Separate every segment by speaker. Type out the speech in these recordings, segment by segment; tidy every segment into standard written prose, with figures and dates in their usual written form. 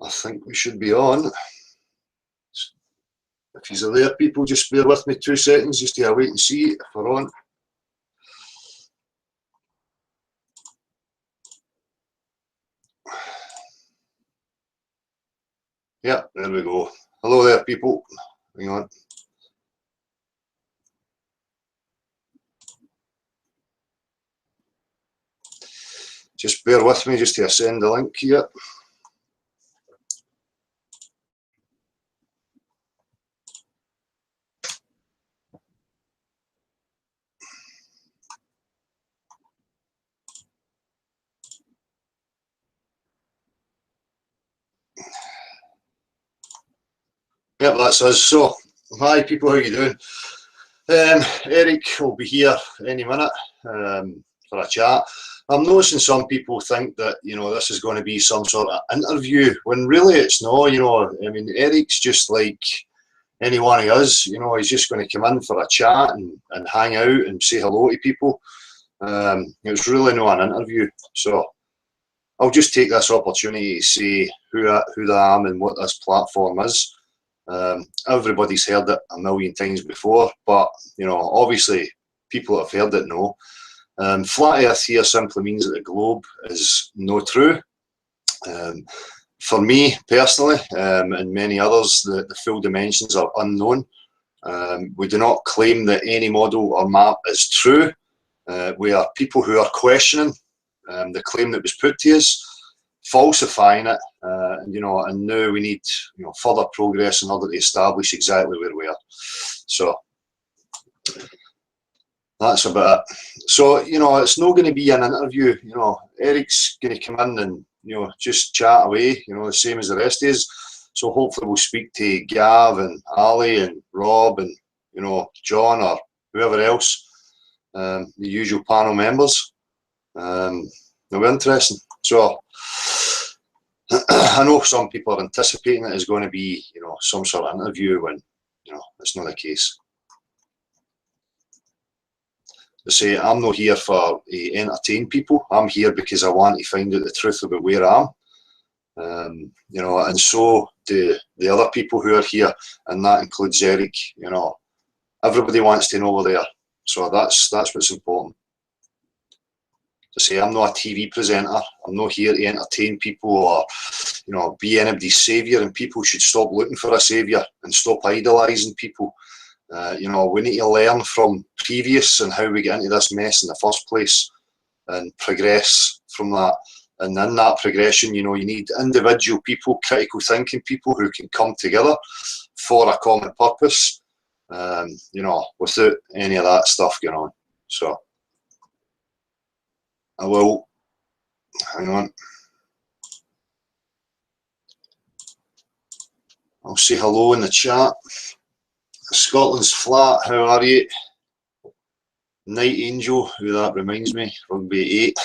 Speaker 1: I think we should be on. If he's there, people, just bear with me 2 seconds just to wait and see if we're on. Yeah, there we go. Hello there, people. Hang on. Just bear with me just to send the link here. Yep, that's us. So, hi people, how you doing? Eric will be here any minute for a chat. I'm noticing some people think that, you know, this is going to be some sort of interview, when really it's not, you know. I mean, Eric's just like any one of us, you know. He's just going to come in for a chat and hang out and say hello to people. It's really not an interview. So I'll just take this opportunity to say who I am and what this platform is. Everybody's heard it a million times before, but you know, obviously people that have heard it know. Flat Earth here simply means that the globe is no true. For me personally, and many others, the full dimensions are unknown. We do not claim that any model or map is true. We are people who are questioning the claim that was put to us, falsifying it, you know, and now we need, you know, further progress in order to establish exactly where we are. So that's about it. So, you know, it's not going to be an interview. You know, Eric's going to come in and, you know, just chat away, you know, the same as the rest of us. So hopefully we'll speak to Gav and Ali and Rob and, you know, John or whoever else, the usual panel members. It'll be interesting. So I know some people are anticipating it is going to be, you know, some sort of interview when, you know, it's not the case. I say, I'm not here for entertain people. I'm here because I want to find out the truth about where I am. You know, and so do the other people who are here, and that includes Eric. You know, everybody wants to know where they are. So that's what's important. To say, I'm not a TV presenter. I'm not here to entertain people or, you know, be anybody's saviour, and people should stop looking for a saviour and stop idolising people. You know, we need to learn from previous and how we get into this mess in the first place and progress from that. And in that progression, you know, you need individual people, critical thinking people who can come together for a common purpose, you know, without any of that stuff going on. So I will, hang on, I'll say hello in the chat. Scotland's flat, how are you? Night Angel, who that reminds me, Rugby 8.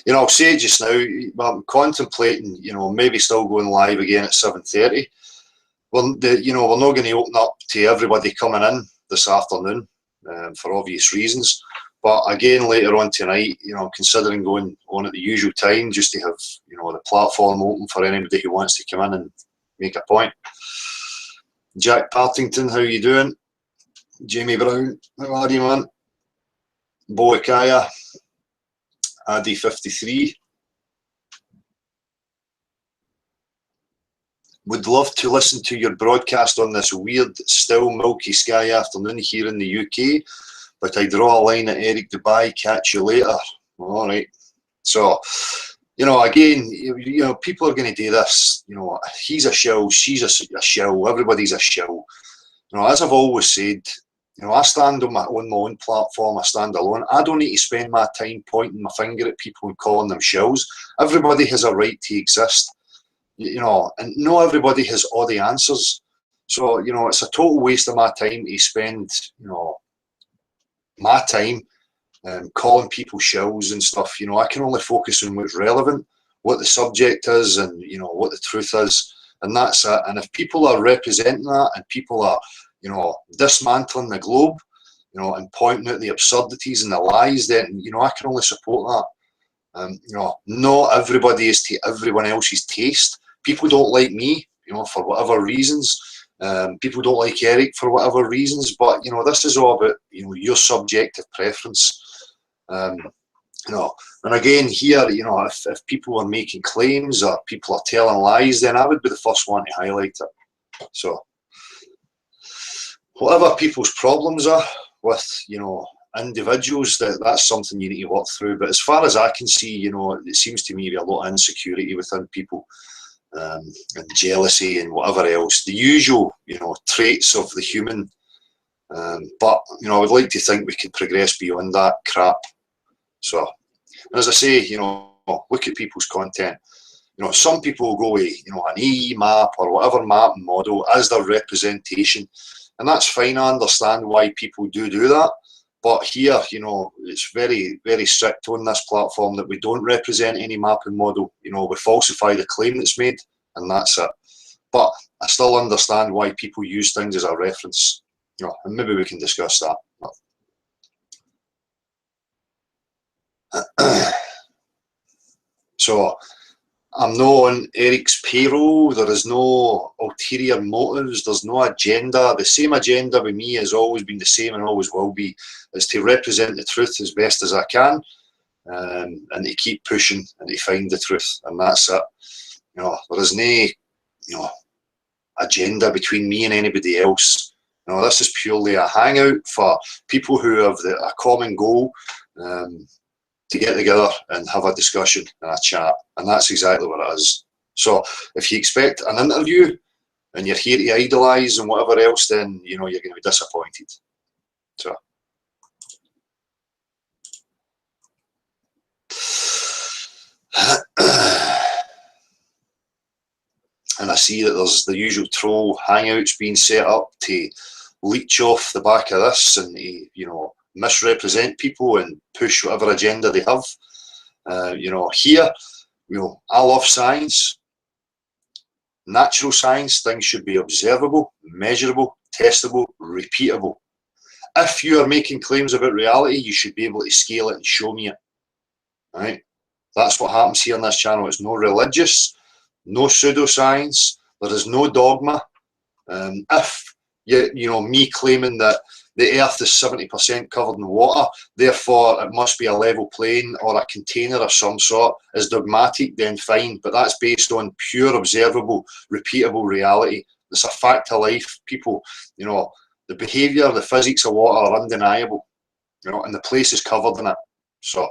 Speaker 1: You know, I'll say it just now, I'm contemplating, you know, maybe still going live again at 7:30. Well, you know, we're not going to open up to everybody coming in this afternoon for obvious reasons. But again, later on tonight, you know, I'm considering going on at the usual time just to have, you know, the platform open for anybody who wants to come in and make a point. Jack Partington, how you doing? Jamie Brown, how are you, man? Boakaya, Addy 53. Would love to listen to your broadcast on this weird, still milky sky afternoon here in the UK, but I draw a line at Eric Dubay. Catch you later. All right. So, you know, again, you know, people are going to do this. You know, he's a shill, she's a shill, everybody's a shill. You know, as I've always said, you know, I stand on my own platform. I stand alone. I don't need to spend my time pointing my finger at people and calling them shills. Everybody has a right to exist. You know, and not everybody has all the answers. So, you know, it's a total waste of my time to spend, you know, my time calling people shills and stuff. You know, I can only focus on what's relevant, what the subject is, and, you know, what the truth is. And that's it. And if people are representing that and people are, you know, dismantling the globe, you know, and pointing out the absurdities and the lies, then, you know, I can only support that. You know, not everybody is to everyone else's taste. People don't like me, you know, for whatever reasons. People don't like Eric for whatever reasons. But you know, this is all about, you know, your subjective preference. You know, and again here, you know, if people are making claims or people are telling lies, then I would be the first one to highlight it. So whatever people's problems are with, you know, individuals, that's something you need to work through. But as far as I can see, you know, it seems to me to be a lot of insecurity within people, and jealousy and whatever else, the usual, you know, traits of the human. But you know, I would like to think we could progress beyond that crap. So, and as I say, you know, look at people's content. You know, some people will go with, you know, an AE map or whatever map and model as their representation, and that's fine. I understand why people do that. But here, you know, it's very, very strict on this platform that we don't represent any mapping model. You know, we falsify the claim that's made, and that's it. But I still understand why people use things as a reference. You know, and maybe we can discuss that. So, I'm not on Eric's payroll. There is no ulterior motives. There's no agenda. The same agenda with me has always been the same and always will be, is to represent the truth as best as I can, and to keep pushing and to find the truth. And that's it. You know, there is no, you know, agenda between me and anybody else. You know, this is purely a hangout for people who have a common goal. To get together and have a discussion and a chat, and that's exactly what it is. So if you expect an interview and you're here to idolise and whatever else, then you know you're going to be disappointed. So and I see that there's the usual troll hangouts being set up to leech off the back of this and to, you know, misrepresent people and push whatever agenda they have. You know, here, you know, I love science, natural science. Things should be observable, measurable, testable, repeatable. If you are making claims about reality, you should be able to scale it and show me it. Right? That's what happens here on this channel. It's no religious, no pseudoscience. There is no dogma. If you know, me claiming that the earth is 70% covered in water, therefore it must be a level plane or a container of some sort, is dogmatic, then fine. But that's based on pure, observable, repeatable reality. It's a fact of life, people. You know, the behaviour, the physics of water are undeniable. You know, and the place is covered in it. So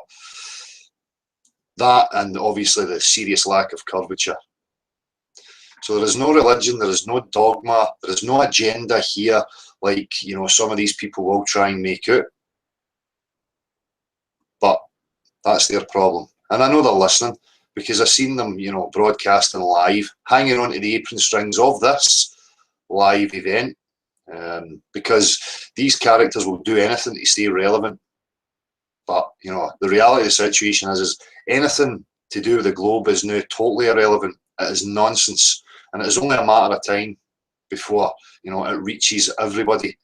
Speaker 1: that, and obviously the serious lack of curvature. So there is no religion, there is no dogma, there is no agenda here, like, you know, some of these people will try and make out. But that's their problem. And I know they're listening, because I've seen them, you know, broadcasting live, hanging onto the apron strings of this live event, because these characters will do anything to stay relevant. But, you know, the reality of the situation is anything to do with the globe is now totally irrelevant. It is nonsense. And it is only a matter of time before, you know, it reaches everybody.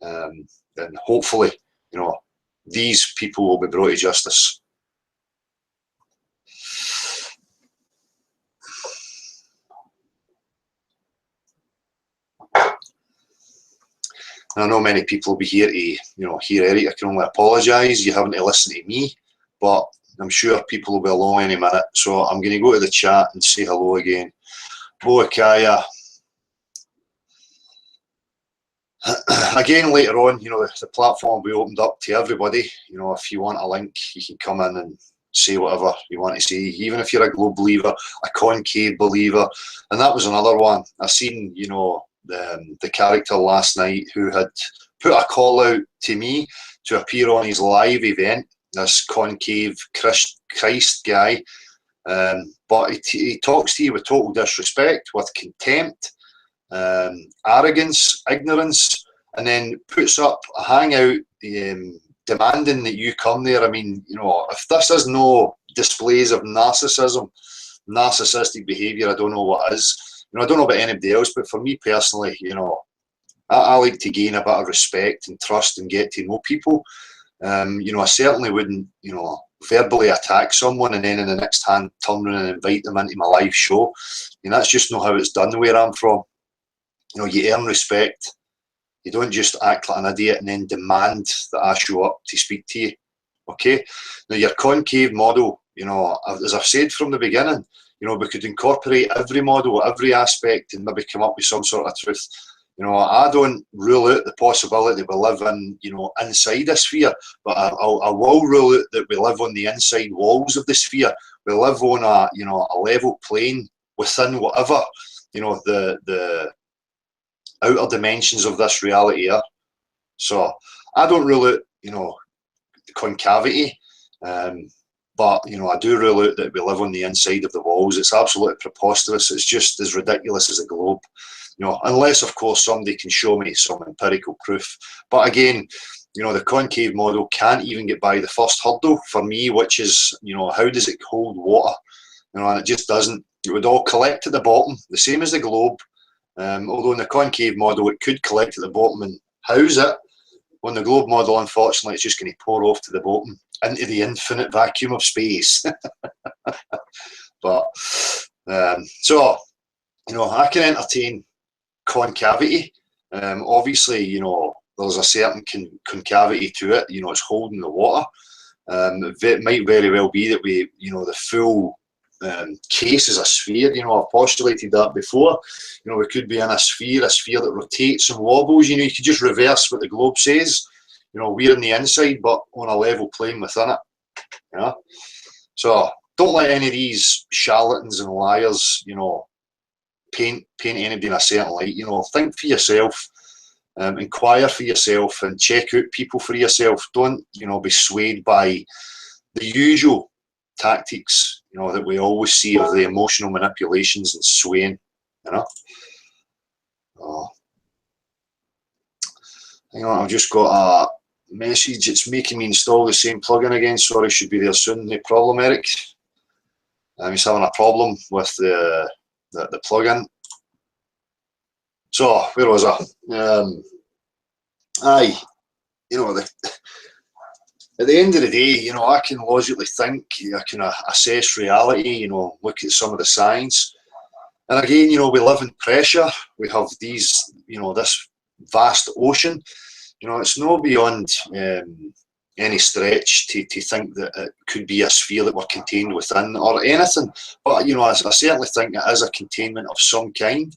Speaker 1: And hopefully, you know, these people will be brought to justice. And I know many people will be here to, you know, hear Eric. I can only apologise. You haven't to listen to me, but I'm sure people will be along any minute. So I'm going to go to the chat and say hello again. Boakaya. Again, later on, you know, the platform will be opened up to everybody. You know, if you want a link, you can come in and say whatever you want to say, even if you're a globe believer, a concave believer. And that was another one. I seen, you know, the character last night who had put a call out to me to appear on his live event, this concave Christ guy. But he talks to you with total disrespect, with contempt, arrogance, ignorance, and then puts up a hangout demanding that you come there. I mean, you know, if this is no displays of narcissism, narcissistic behaviour, I don't know what is. You know, I don't know about anybody else, but for me personally, you know, I like to gain a bit of respect and trust and get to know people. You know, I certainly wouldn't, you know, verbally attack someone and then in the next hand turn around and invite them into my live show. That's just not how it's done where I'm from. You earn respect. You don't just act like an idiot and then demand that I show up to speak to you. Okay? Now, your concave model, as I've said from the beginning, we could incorporate every model, every aspect, and maybe come up with some sort of truth. I don't rule out the possibility we live in, inside a sphere, but I will rule out that we live on the inside walls of the sphere. We live on a level plane within whatever, the outer dimensions of this reality are. So I don't rule out, the concavity, but I do rule out that we live on the inside of the walls. It's absolutely preposterous. It's just as ridiculous as a globe. Unless of course somebody can show me some empirical proof. But again, the concave model can't even get by the first hurdle for me, which is, how does it hold water? And it just doesn't. It would all collect at the bottom, the same as the globe. Although in the concave model, it could collect at the bottom and house it. On the globe model, unfortunately, it's just going to pour off to the bottom into the infinite vacuum of space. But so, I can entertain concavity. Obviously, there's a certain concavity to it. It's holding the water. It might very well be that we, the full case is a sphere. I've postulated that before. We could be in a sphere that rotates and wobbles. You could just reverse what the globe says. We're in the inside, but on a level plane within it. So don't let any of these charlatans and liars, paint anybody in a certain light. Think for yourself, inquire for yourself, and check out people for yourself. Don't, be swayed by the usual tactics, that we always see of the emotional manipulations and swaying. Oh. Hang on, I've just got a message. It's making me install the same plugin again. Sorry, should be there soon. No problem, Eric. I'm just having a problem with the plugin. So where was I? At the end of the day, I can logically think, I can assess reality, look at some of the science. And again, we live in pressure. We have these, this vast ocean. It's no beyond any stretch to think that it could be a sphere that we're contained within or anything. But, I certainly think it is a containment of some kind.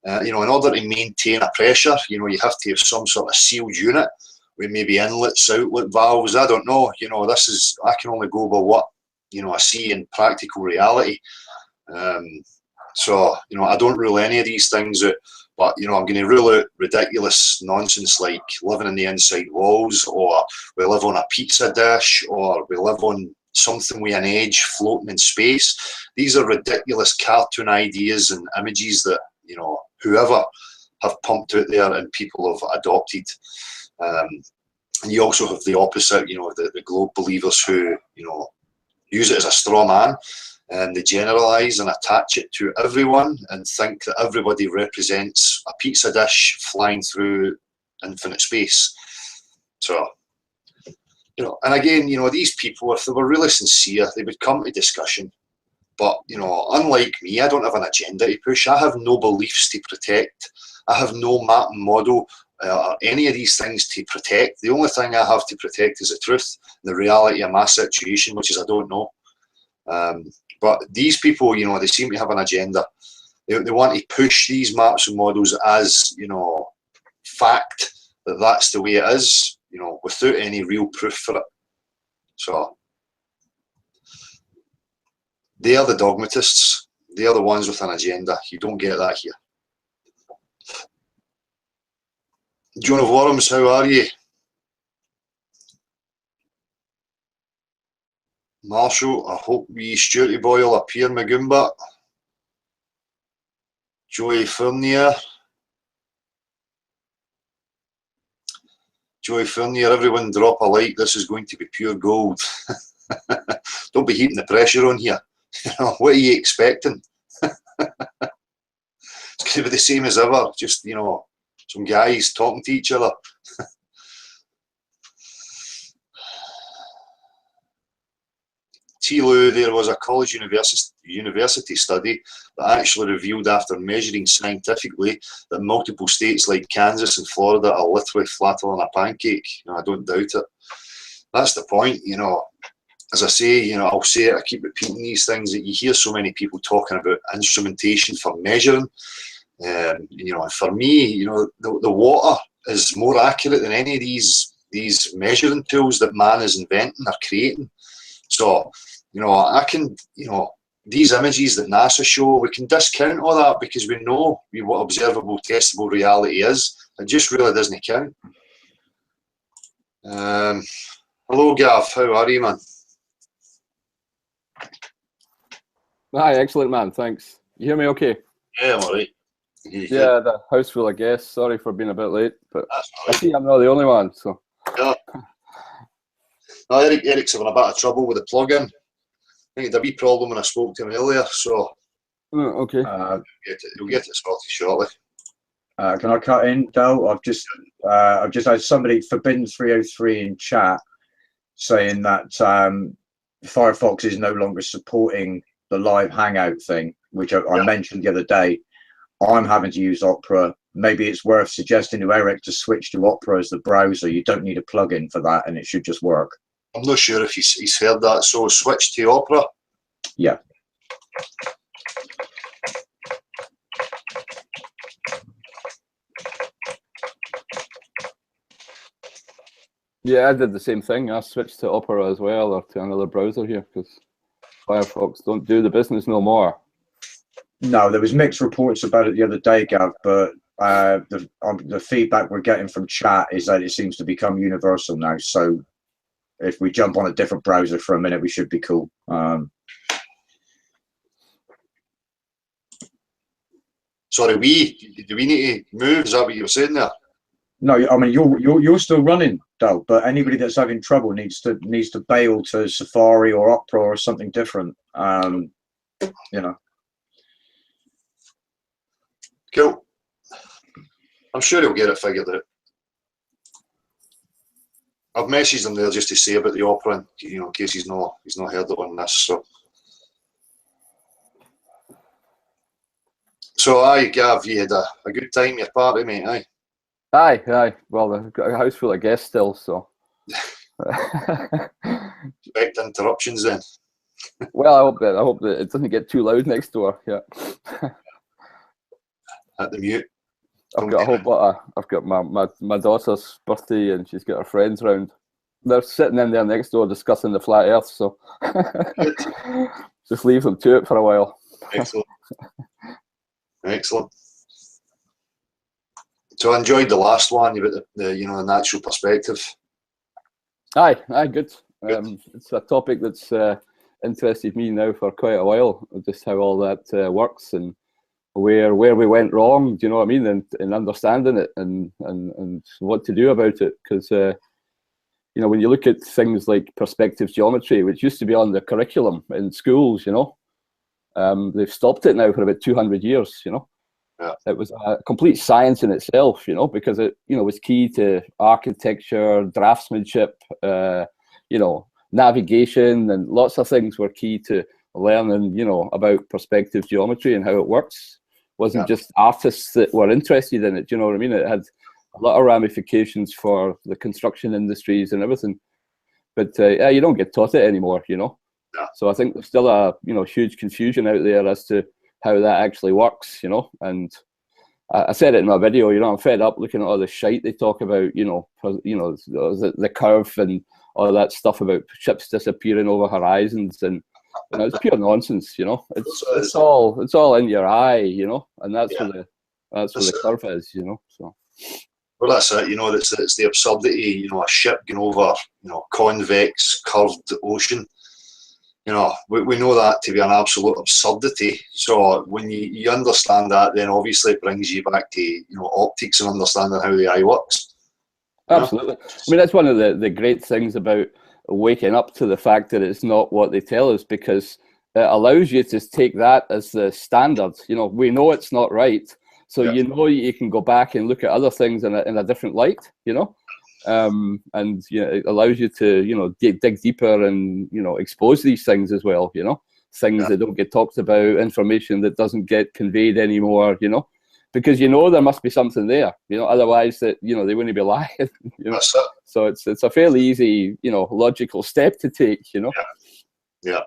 Speaker 1: In order to maintain a pressure, you have to have some sort of sealed unit with maybe inlets, outlet valves. I don't know. I can only go by what, I see in practical reality. So, I don't rule any of these things out, but, I'm going to rule out ridiculous nonsense like living in the inside walls, or we live on a pizza dish, or we live on something with an edge floating in space. These are ridiculous cartoon ideas and images that, whoever have pumped out there and people have adopted. And you also have the opposite, the globe believers who, use it as a straw man, and they generalise and attach it to everyone and think that everybody represents a pizza dish flying through infinite space. So, and again, these people, if they were really sincere, they would come to discussion. But, unlike me, I don't have an agenda to push. I have no beliefs to protect. I have no map and model or any of these things to protect. The only thing I have to protect is the truth, the reality of my situation, which is I don't know. But these people, they seem to have an agenda. They want to push these maps and models as, fact that that's the way it is, without any real proof for it. So they are the dogmatists. They are the ones with an agenda. You don't get that here. Joan of Worms, how are you? Marshall, I hope we Stuarty boy will appear, Magumba. Joey Furnier. Joey Furnier, everyone drop a like. This is going to be pure gold. Don't be heaping the pressure on here. What are you expecting? It's going to be the same as ever. Just, some guys talking to each other. TLU, there was a college university study that actually revealed, after measuring scientifically, that multiple states like Kansas and Florida are literally flatter than a pancake. I don't doubt it. That's the point, As I say, I'll say it, I keep repeating these things, that you hear so many people talking about instrumentation for measuring. And for me, the water is more accurate than any of these measuring tools that man is inventing or creating. So, I can, these images that NASA show, we can discount all that because we know what observable, testable reality is. It just really doesn't count. Hello, Gav. How are you, man?
Speaker 2: Hi, excellent, man. Thanks. You hear me okay?
Speaker 1: Yeah, I'm all right.
Speaker 2: Yeah, the house full of guests. Sorry for being a bit late, but I see I'm not the only one. So.
Speaker 1: Yeah. No, Eric's having a bit of trouble with the plug-in. I think he had a wee problem when I spoke to him earlier, so
Speaker 2: okay.
Speaker 1: We'll get it sorted shortly.
Speaker 3: Can I cut in, Dale? I've just had somebody, Forbidden 303, in chat saying that Firefox is no longer supporting the live Hangout thing, which I mentioned the other day. I'm having to use Opera. Maybe it's worth suggesting to Eric to switch to Opera as the browser. You don't need a plugin for that, and it should just work.
Speaker 1: I'm not sure if he's heard that, so switch to Opera.
Speaker 3: Yeah.
Speaker 2: Yeah, I did the same thing. I switched to Opera as well, or to another browser here, because Firefox don't do the business no more.
Speaker 3: No, there was mixed reports about it the other day, Gav, but the feedback we're getting from chat is that it seems to become universal now. So if we jump on a different browser for a minute, we should be cool.
Speaker 1: Sorry, do we need to move? Is that what you were saying there?
Speaker 3: No, I mean you're still running, Dale, but anybody that's having trouble needs to bail to Safari or Opera or something different.
Speaker 1: Cool. I'm sure he'll get it figured out. I've messaged him there just to say about the Opera, in case he's not heard it on this. So aye, Gav, you had a good time, your party, mate, aye?
Speaker 2: Aye. Well, I've got a house full of guests still, so.
Speaker 1: Expect interruptions then.
Speaker 2: Well, I hope that it doesn't get too loud next door. Yeah.
Speaker 1: At the mute.
Speaker 2: I've got my daughter's birthday, and she's got her friends round. They're sitting in there next door discussing the flat Earth, so just leave them to it for a while.
Speaker 1: Excellent. So I enjoyed the last one about the natural perspective.
Speaker 2: Aye, good. It's a topic that's interested me now for quite a while, just how all that works and where we went wrong. Do you know what I mean? And understanding it and what to do about it, because when you look at things like perspective geometry, which used to be on the curriculum in schools, they've stopped it now for about 200 years.
Speaker 1: Yeah.
Speaker 2: It was a complete science in itself, because it was key to architecture, draftsmanship, navigation, and lots of things were key to learning, about perspective geometry and how it works. It wasn't just artists that were interested in it. Do you know what I mean? It had a lot of ramifications for the construction industries and everything. But you don't get taught it anymore,
Speaker 1: Yeah.
Speaker 2: So I think there's still a huge confusion out there as to how that actually works, and I said it in my video, I'm fed up looking at all the shite they talk about, the curve and all that stuff about ships disappearing over horizons, and it's pure nonsense, it's all in your eye, and that's where the curve is, so.
Speaker 1: Well, that's it, it's the absurdity, a ship going over, convex, curved ocean. We know that to be an absolute absurdity. So when you understand that, then obviously it brings you back to optics and understanding how the eye works.
Speaker 2: Absolutely. I mean, that's one of the great things about waking up to the fact that it's not what they tell us, because it allows you to take that as the standard. We know it's not right, so you can go back and look at other things in a different light. And it allows you to dig deeper and expose these things as well. Things that don't get talked about, information that doesn't get conveyed anymore. Because there must be something there. Otherwise that they wouldn't be lying.
Speaker 1: That's it.
Speaker 2: So it's a fairly easy logical step to take.
Speaker 1: Yeah.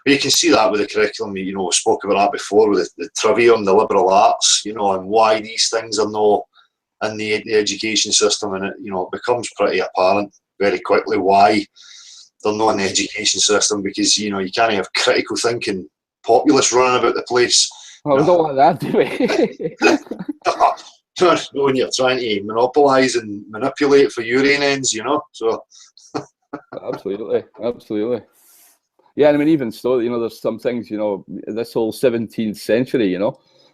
Speaker 1: You can see that with the curriculum. We spoke about that before with the trivium, the liberal arts, and why these things are not in the education system, and it becomes pretty apparent very quickly why they're not in the education system, because you can't have critical thinking populists running about the place.
Speaker 2: Well, we don't want that, do we?
Speaker 1: When you're trying to monopolise and manipulate for your own ends, so.
Speaker 2: Absolutely. Yeah, I mean, even so, there's some things, this whole 17th century,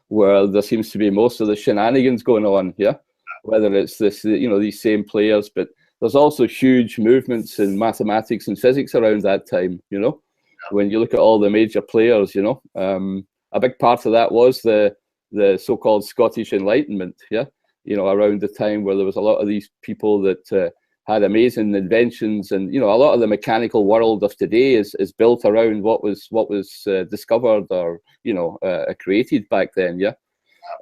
Speaker 2: where there seems to be most of the shenanigans going on, whether it's this, these same players, but there's also huge movements in mathematics and physics around that time, when you look at all the major players, a big part of that was the so-called Scottish Enlightenment, around the time where there was a lot of these people that had amazing inventions, and a lot of the mechanical world of today is built around what was discovered or created back then,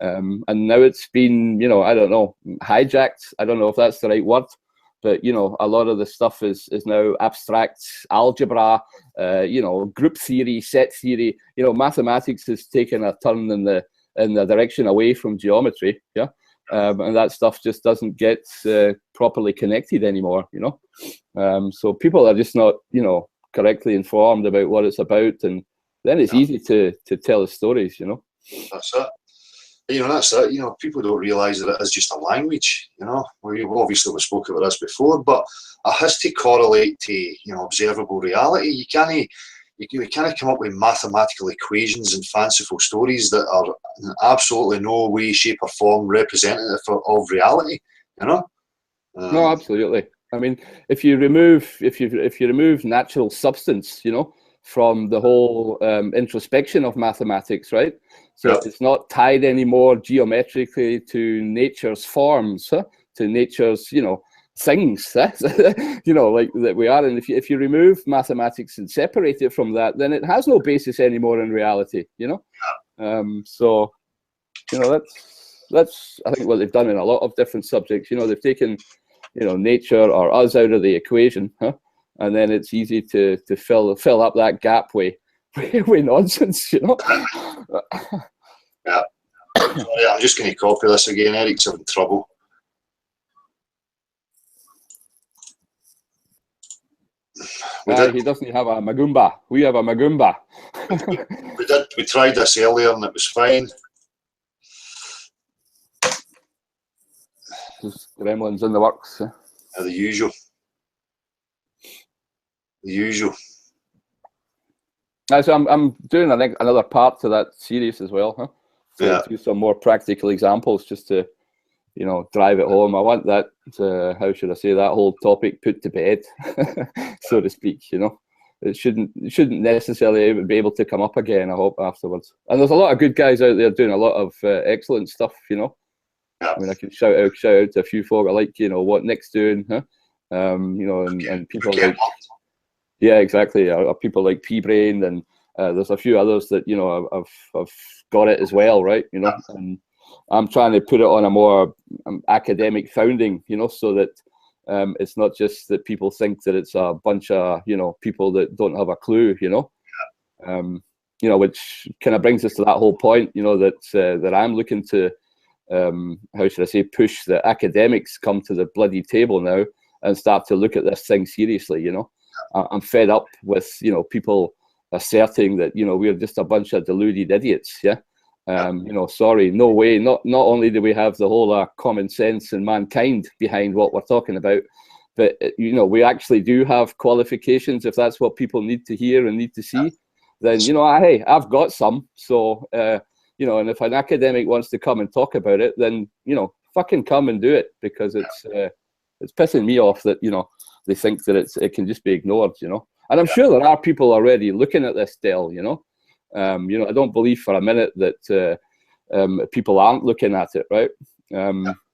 Speaker 2: and now it's been I don't know, hijacked. I don't know if that's the right word, but a lot of the stuff is now abstract algebra, group theory, set theory. Mathematics has taken a turn in the direction away from geometry, and that stuff just doesn't get properly connected anymore, so people are just not correctly informed about what it's about, and then it's easy to tell the stories.
Speaker 1: That's it. That's it. People don't realise that it is just a language. We obviously we spoke about this before, but it has to correlate to observable reality. You can't come up with mathematical equations and fanciful stories that are in absolutely no way, shape, or form representative of reality. No,
Speaker 2: absolutely. I mean, if you remove natural substance, from the whole introspection of mathematics, right? So it's not tied anymore geometrically to nature's forms, to nature's, things, like that we are. And if you remove mathematics and separate it from that, then it has no basis anymore in reality, So, that's I think what they've done in a lot of different subjects. They've taken, nature or us out of the equation, and then it's easy to fill up that gap with nonsense,
Speaker 1: Yeah. Sorry, I'm just going to copy this again. Eric's having trouble.
Speaker 2: He doesn't have a Magumba. We have a Magumba.
Speaker 1: We tried this earlier and it was fine.
Speaker 2: Just gremlins in the works.
Speaker 1: The usual.
Speaker 2: So I'm doing another part to that series as well, to do some more practical examples, just to drive it home. I want that, how should I say, that whole topic put to bed, so to speak. It shouldn't necessarily be able to come up again, I hope, afterwards. And there's a lot of good guys out there doing a lot of excellent stuff. I mean, I can shout out to a few folk. I like what Nick's doing, and people like. Yeah, exactly. People like P-Brain, and there's a few others that I've got it as well, right? And I'm trying to put it on a more academic founding, so that it's not just that people think that it's a bunch of people that don't have a clue, which kind of brings us to that whole point, that I'm looking to, how should I say, push the academics come to the bloody table now and start to look at this thing seriously. I'm fed up with people asserting that we're just a bunch of deluded idiots. Sorry, no way. Not only do we have the whole common sense and mankind behind what we're talking about, but we actually do have qualifications. If that's what people need to hear and need to see, then hey, I've got some. So and if an academic wants to come and talk about it, then fucking come and do it, because it's pissing me off that they think that it can just be ignored, and I'm sure there are people already looking at this, Del. I don't believe for a minute that people aren't looking at it, right?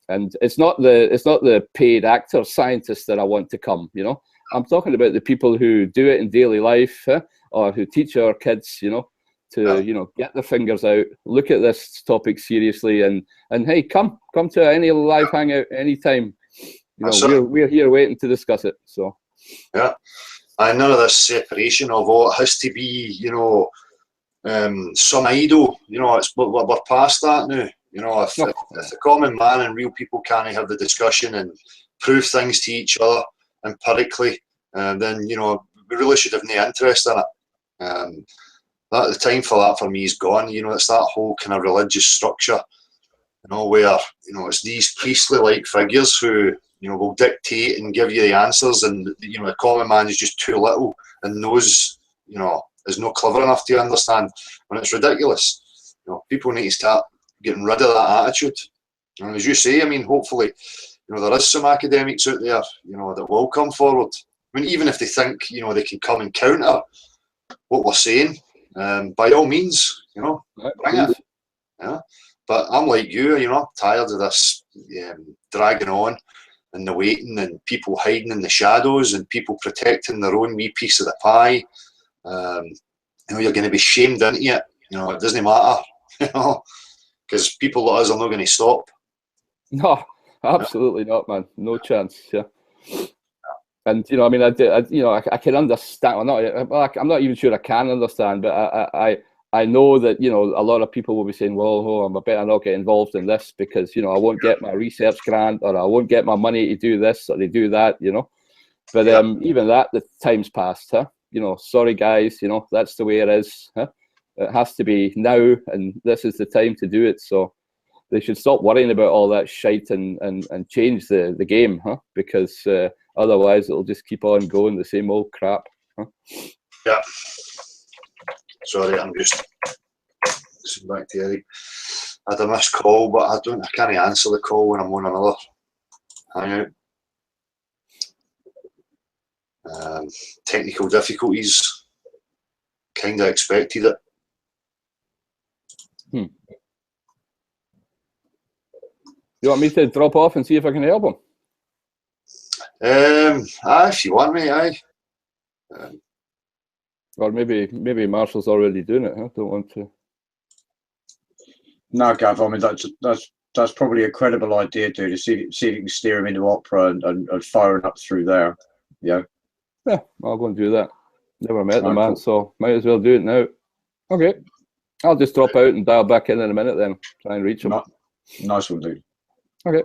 Speaker 2: And it's not the paid actors, scientists that I want to come. You know, I'm talking about the people who do it in daily life, or who teach our kids. You know, to get their fingers out, look at this topic seriously, and hey, come to any live hangout anytime. You know, we're here waiting to discuss it. So
Speaker 1: yeah, and none of this separation of it has to be, some idol. You know, we're past that now. You know, if the common man and real people can't have the discussion and prove things to each other empirically, then we really should have no interest in it. That the time for that for me is gone. You know, it's that whole kind of religious structure, where it's these priestly-like figures who will dictate and give you the answers, and the common man is just too little and knows, is not clever enough to understand. When it's ridiculous, people need to start getting rid of that attitude. And as you say, I mean, hopefully, there is some academics out there, that will come forward. I mean, even if they think, they can come and counter what we're saying, by all means, bring it. Yeah. But I'm like you, I'm tired of this dragging on and the waiting and people hiding in the shadows and people protecting their own wee piece of the pie. You're going to be shamed into it. It doesn't matter, because people like us are not going to stop.
Speaker 2: No, absolutely not, man. No chance. Yeah. And I mean, I can understand. I'm not even sure I can understand, but I know that a lot of people will be saying, "Well, I'm better not get involved in this because I won't get my research grant, or I won't get my money to do this or to do that." But even that, the time's passed, huh? Sorry guys, that's the way it is. Huh? It has to be now, and this is the time to do it. So they should stop worrying about all that shite and change the game, huh? Because otherwise it'll just keep on going the same old crap. Huh?
Speaker 1: Yeah. Sorry, I'm just back to Eric. I had a missed call, but I can't answer the call when I'm on another hangout. Technical difficulties. Kind of expected it.
Speaker 2: You want me to drop off and see if I can help him?
Speaker 1: Aye, if you want me, aye.
Speaker 2: Or maybe Marshall's already doing it. I don't want to.
Speaker 3: No, Gav. I mean, that's probably a credible idea, dude. To see if you can steer him into opera and fire it up through there. Yeah.
Speaker 2: Yeah, I'll go and do that. Never met the man,
Speaker 3: cool.
Speaker 2: so might as well do it now. Okay, I'll just drop out and dial back in a minute then. Try and reach him.
Speaker 3: Nice one, dude.
Speaker 2: Okay.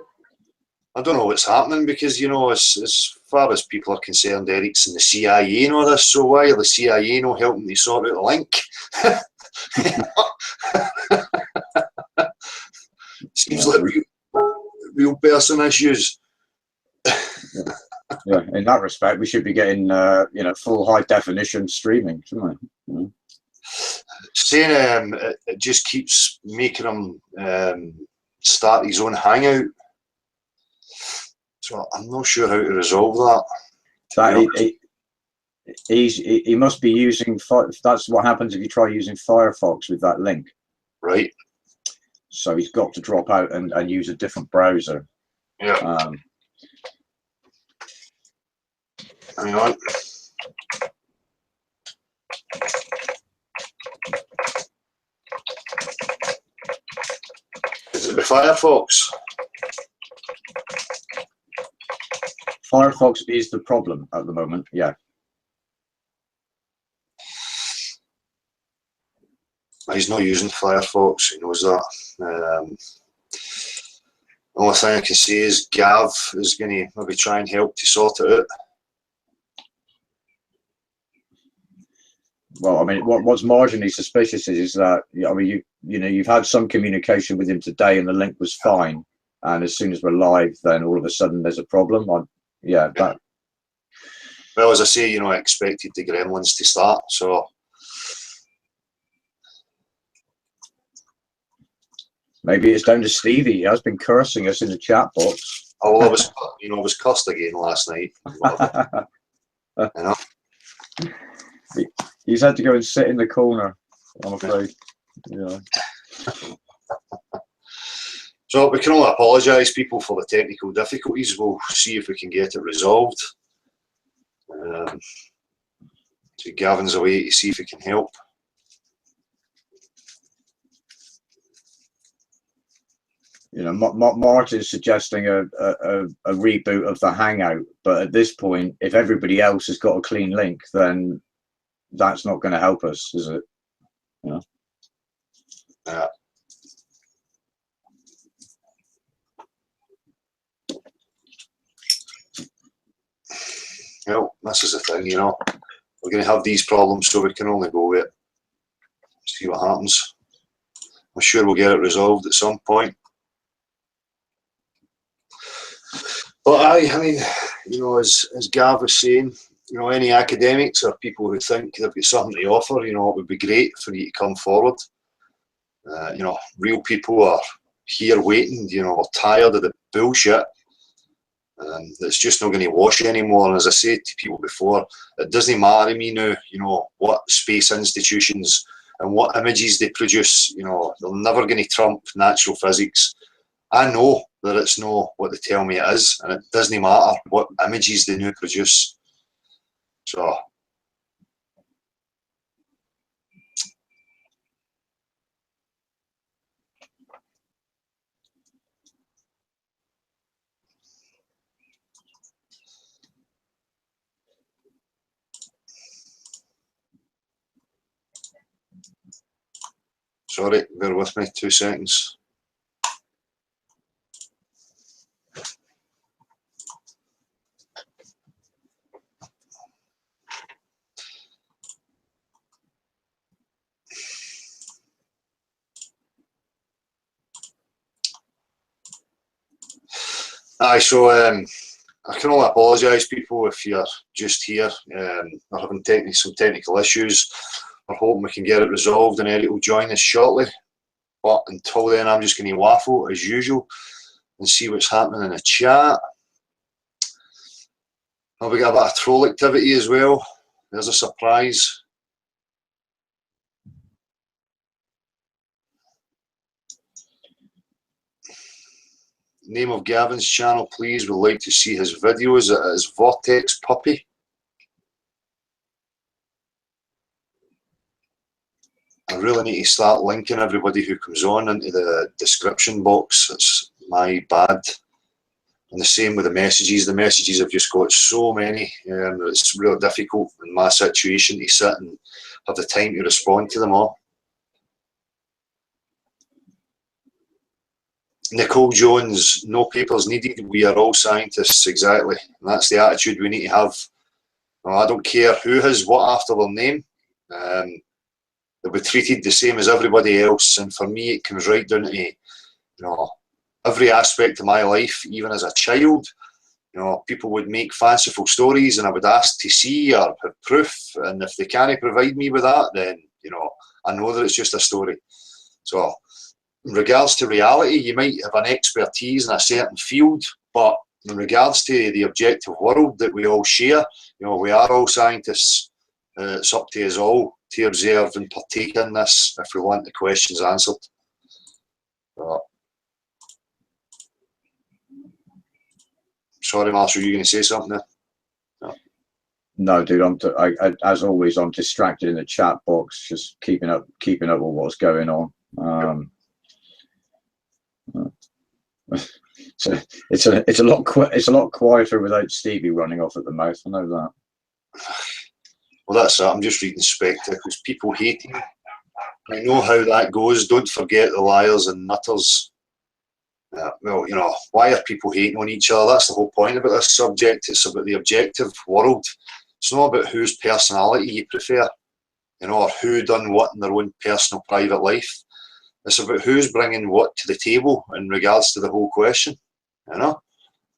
Speaker 1: I don't know what's happening because, as far as people are concerned, Eric's in the CIA and all this, so why are the CIA not helping to sort out the link? Seems like real person issues.
Speaker 3: Yeah, in that respect, we should be getting, full high definition streaming, shouldn't we?
Speaker 1: Saying it just keeps making him start his own hangout. So I'm not sure how to resolve that.
Speaker 3: He must be using. That's what happens if you try using Firefox with that link.
Speaker 1: Right.
Speaker 3: So he's got to drop out and use a different browser.
Speaker 1: Yeah. Hang on. Is it the Firefox?
Speaker 3: Firefox is the problem at the moment. Yeah.
Speaker 1: He's not using Firefox. He knows that. The only thing I can say is Gav is going to maybe try and help to sort it out.
Speaker 3: Well, I mean, what's marginally suspicious is that you've had some communication with him today, and the link was fine, and as soon as we're live, then all of a sudden there's a problem. Well,
Speaker 1: as I say, I expected the gremlins to start, so
Speaker 3: maybe it's down to Stevie. He has been cursing us in the chat box.
Speaker 1: Oh, well, I was cursed again last night.
Speaker 3: He's had to go and sit in the corner, I'm afraid. Yeah.
Speaker 1: So we can only apologise, people, for the technical difficulties. We'll see if we can get it resolved. So Gavin's away to see if he can help.
Speaker 3: You know, Martin's suggesting a reboot of the Hangout, but at this point, if everybody else has got a clean link, then that's not going to help us, is it? Yeah.
Speaker 1: Yeah. Well, this is the thing, you know. We're going to have these problems, so we can only go with it. See what happens. I'm sure we'll get it resolved at some point. But I mean, you know, as Gav was saying, you know, any academics or people who think they've got something to offer, you know, it would be great for you to come forward. You know, real people are here waiting, you know, tired of the bullshit. It's just not going to wash anymore. And as I said to people before, it doesn't matter to me now, you know, what space institutions and what images they produce, you know, they're never going to trump natural physics. I know that it's not what they tell me it is, and it doesn't matter what images they now produce. So, sorry, bear with me 2 seconds. Aye, so I can only apologise, people, if you're just here. We're having some technical issues. We're hoping we can get it resolved, and Eric will join us shortly. But until then, I'm just going to waffle as usual and see what's happening in the chat. Oh, we got a bit of troll activity as well. There's a surprise. Name of Gavin's channel, please. We'd like to see his videos. It is Vortex Puppy. I really need to start linking everybody who comes on into the description box. It's my bad. And the same with the messages. The messages have just got so many. It's really difficult in my situation to sit and have the time to respond to them all. Nicole Jones, no papers needed. We are all scientists, exactly. And that's the attitude we need to have. Well, I don't care who has what after their name. They'll be treated the same as everybody else. And for me, it comes right down to, you know, every aspect of my life, even as a child. You know, people would make fanciful stories and I would ask to see or have proof. And if they can't provide me with that, then, you know, I know that it's just a story. So, in regards to reality, you might have an expertise in a certain field, but in regards to the objective world that we all share, you know, we are all scientists. It's up to us all to observe and partake in this if we want the questions answered. Sorry, Marshall, you going to say something there? No,
Speaker 3: no dude. As always, I'm distracted in the chat box, just keeping up with what's going on. So it's a lot quieter without Stevie running off at the mouth. I know that.
Speaker 1: Well, that's it. I'm just reading spectacles. People hating. I know how that goes. Don't forget the liars and nutters. Well, you know, why are people hating on each other? That's the whole point about this subject. It's about the objective world. It's not about whose personality you prefer, you know, or who done what in their own personal private life. It's about who's bringing what to the table in regards to the whole question, you know.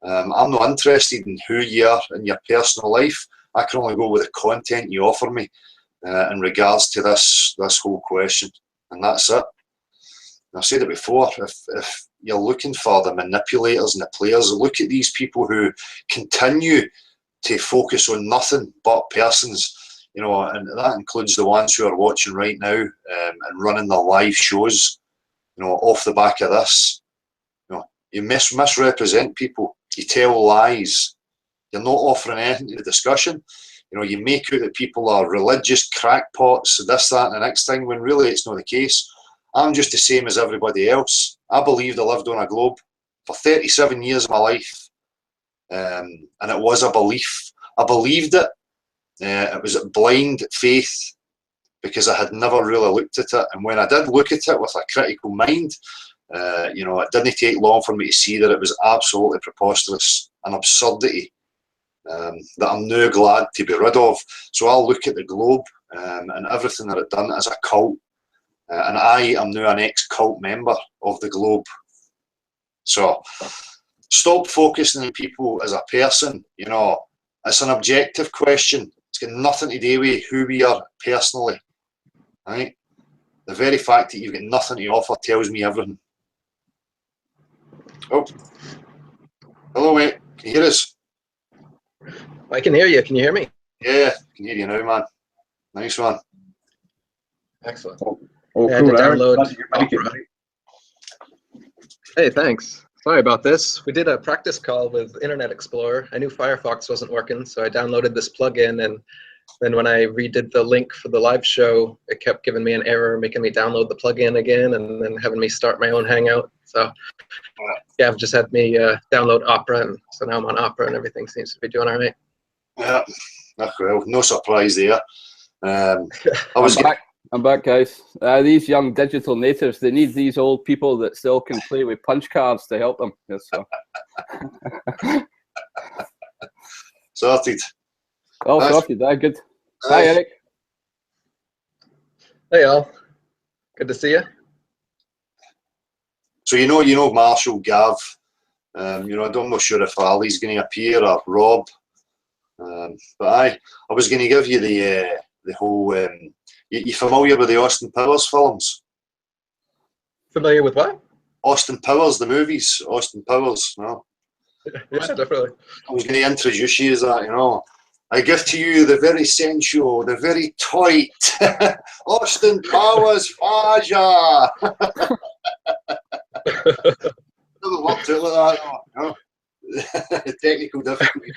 Speaker 1: I'm not interested in who you are in your personal life. I can only go with the content you offer me in regards to this whole question, and that's it. And I've said it before, if you're looking for the manipulators and the players, look at these people who continue to focus on nothing but persons. You know, and that includes the ones who are watching right now and running their live shows, you know, off the back of this. You misrepresent people. You tell lies. You're not offering anything to the discussion. You know, you make out that people are religious crackpots, this, that, and the next thing, when really it's not the case. I'm just the same as everybody else. I believed I lived on a globe for 37 years of my life, and it was a belief. I believed it. It was a blind faith because I had never really looked at it. And when I did look at it with a critical mind, you know, it didn't take long for me to see that it was absolutely preposterous, an absurdity that I'm now glad to be rid of. So I'll look at the globe and everything that it done as a cult. And I am now an ex-cult member of the globe. So stop focusing on people as a person. You know, it's an objective question. It's got nothing to do with who we are personally. Right? The very fact that you've got nothing to offer tells me everything. Oh, hello, mate. Can you hear us?
Speaker 4: I can hear you. Can you hear me?
Speaker 1: Yeah, I can hear you now, man. Nice one.
Speaker 4: Excellent.
Speaker 3: Oh,
Speaker 4: I had
Speaker 3: cool,
Speaker 4: to
Speaker 3: Aaron.
Speaker 4: download
Speaker 3: Glad you could make it,
Speaker 4: Opera.
Speaker 3: mate.
Speaker 4: Hey, thanks. Sorry about this. We did a practice call with Internet Explorer. I knew Firefox wasn't working, so I downloaded this plugin, and then when I redid the link for the live show, it kept giving me an error, making me download the plugin again, and then having me start my own Hangout. So yeah, I've just had me download Opera, and so now I'm on Opera, and everything seems to be doing all right.
Speaker 1: Yeah, well, no surprise there.
Speaker 2: I'm back, guys. These young digital natives, they need these old people that still can play with punch cards to help them. Yes, so.
Speaker 1: Sorted.
Speaker 2: All
Speaker 1: Nice.
Speaker 2: sorted. Good.
Speaker 1: Nice.
Speaker 2: Hi, Eric.
Speaker 4: Hey, all. Good to see you.
Speaker 1: So you know Marshall, Gav. You know, I'm not sure if Ali's going to appear or Rob. But I was going to give you the whole. You familiar with the Austin Powers films?
Speaker 4: Familiar with what?
Speaker 1: Austin Powers, the movies. Austin Powers. No.
Speaker 4: Yeah, definitely.
Speaker 1: I was going to introduce you as that. You know, I give to you the very sensual, the very tight Austin Powers Faja. Doesn't work too like that. No. Technical difficulties.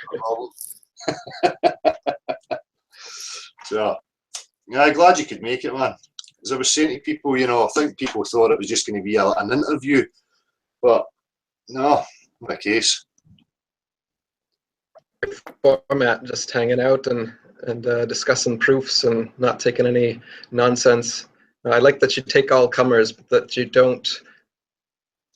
Speaker 1: So, yeah, I'm glad you could make it, man. As I was saying to people, you know, I think people thought it was just going to be an interview, but no, not the case.
Speaker 4: Format, just hanging out and discussing proofs and not taking any nonsense. I like that you take all comers, but that you don't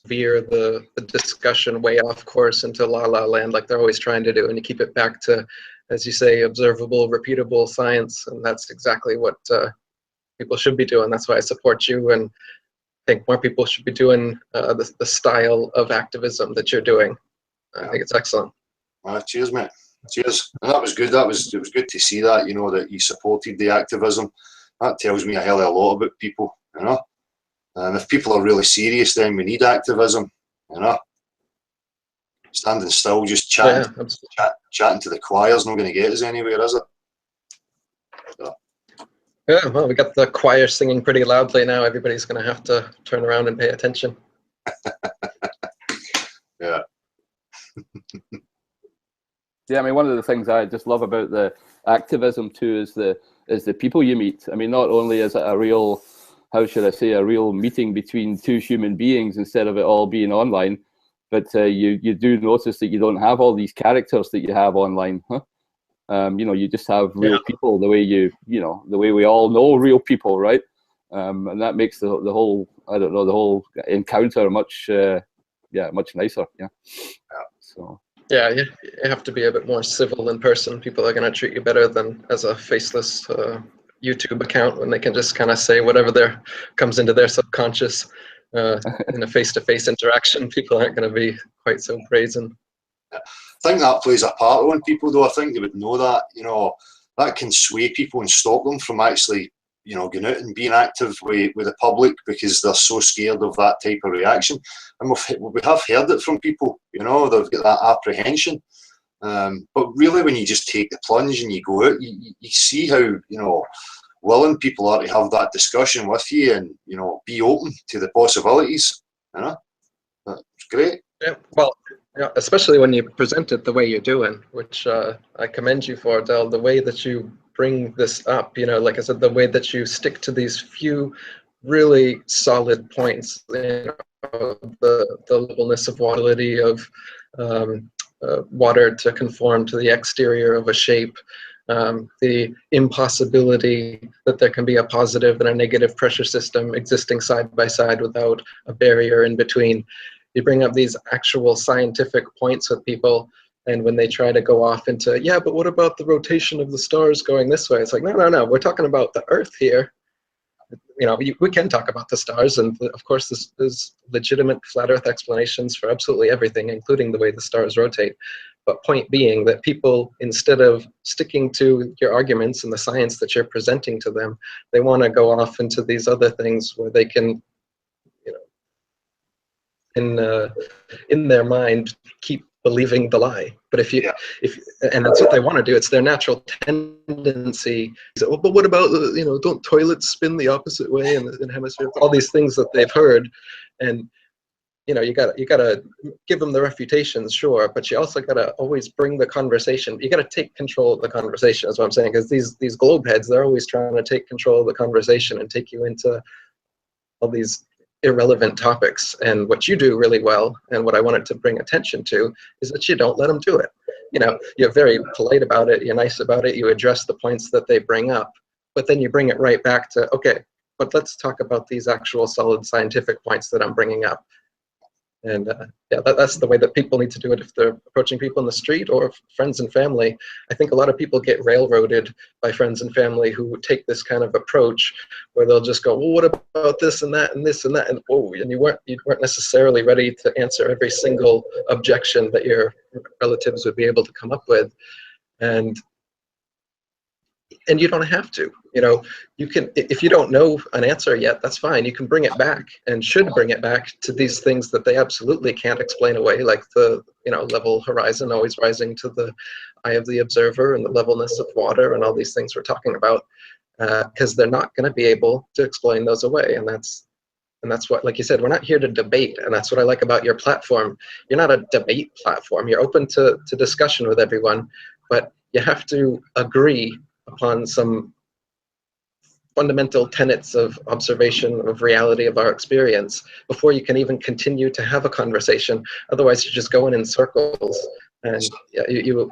Speaker 4: veer the discussion way off course into la la land like they're always trying to do, and you keep it back to, as you say, observable, repeatable science, and that's exactly what people should be doing. That's why I support you, and I think more people should be doing the style of activism that you're doing. I think it's excellent.
Speaker 1: Cheers, mate. Cheers. And that was good. It was good to see that, you know, that you supported the activism. That tells me a hell of a lot about people, you know. And if people are really serious, then we need activism, you know. Standing still, just chatting, chatting to the choir is not going to get us anywhere, is it? So.
Speaker 4: Yeah, well, we got the choir singing pretty loudly now. Everybody's going to have to turn around and pay attention.
Speaker 1: Yeah.
Speaker 2: Yeah, I mean, one of the things I just love about the activism too is the people you meet. I mean, not only is it a real, how should I say, a real meeting between two human beings instead of it all being online, but you do notice that you don't have all these characters that you have online. Huh? You know, you just have real people, the way the way we all know real people, right? And that makes the whole, I don't know, the whole encounter much nicer. Yeah. So.
Speaker 4: Yeah, you have to be a bit more civil in person. People are going to treat you better than as a faceless YouTube account when they can just kind of say whatever comes into their subconscious. In a face-to-face interaction, people aren't going to be quite so brazen.
Speaker 1: I think that plays a part on people, though. I think they would know that, you know, that can sway people and stop them from actually, you know, going out and being active with the public because they're so scared of that type of reaction. And we have heard it from people, you know, they've got that apprehension. But really, when you just take the plunge and you go out, you see how, you know, willing people are to have that discussion with you and, you know, be open to the possibilities, you know. It's great.
Speaker 4: Yeah, well, yeah, especially when you present it the way you're doing, which I commend you for, Del. The way that you bring this up, like I said, the way that you stick to these few really solid points, the levelness of waterity of water to conform to the exterior of a shape, the impossibility that there can be a positive and a negative pressure system existing side by side without a barrier in between. You bring up these actual scientific points with people, and when they try to go off into, yeah, but what about the rotation of the stars going this way? It's like, no, we're talking about the Earth here. We can talk about the stars, and of course there's legitimate flat Earth explanations for absolutely everything, including the way the stars rotate. But point being that people, instead of sticking to your arguments and the science that you're presenting to them, they want to go off into these other things where they can, in their mind, keep believing the lie. But and that's what they want to do. It's their natural tendency. So, well, but what about don't toilets spin the opposite way in the hemisphere? All these things that they've heard, and you gotta give them the refutations, sure, but you also gotta always bring the conversation. You gotta take control of the conversation. Is what I'm saying, because these globe heads, they're always trying to take control of the conversation and take you into all these irrelevant topics. And what you do really well, and what I wanted to bring attention to, is that you don't let them do it. You're very polite about it, you're nice about it, you address the points that they bring up, but then you bring it right back to, okay, but let's talk about these actual solid scientific points that I'm bringing up. And that's the way that people need to do it if they're approaching people in the street or friends and family. I think a lot of people get railroaded by friends and family who take this kind of approach where they'll just go, well, what about this and that and this and that, and you weren't necessarily ready to answer every single objection that your relatives would be able to come up with. And you don't have to. You can, if you don't know an answer yet, that's fine. You can bring it back, and should bring it back to these things that they absolutely can't explain away, like the level horizon always rising to the eye of the observer, and the levelness of water, and all these things we're talking about, because they're not going to be able to explain those away. And that's what, like you said, we're not here to debate, and that's what I like about your platform. You're not a debate platform. You're open to discussion with everyone, but you have to agree upon some fundamental tenets of observation, of reality, of our experience, before you can even continue to have a conversation. Otherwise, you're just going in circles, and you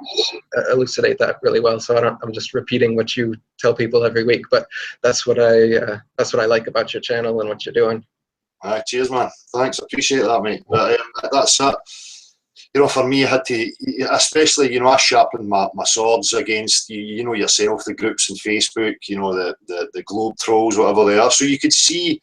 Speaker 4: elucidate that really well. So I'm just repeating what you tell people every week, but that's what I like about your channel and what you're doing.
Speaker 1: All right, cheers, man. Thanks, appreciate that, mate. But that's it. For me, I had to, especially, I sharpened my swords against, yourself, the groups on Facebook, the globe trolls, whatever they are. So you could see,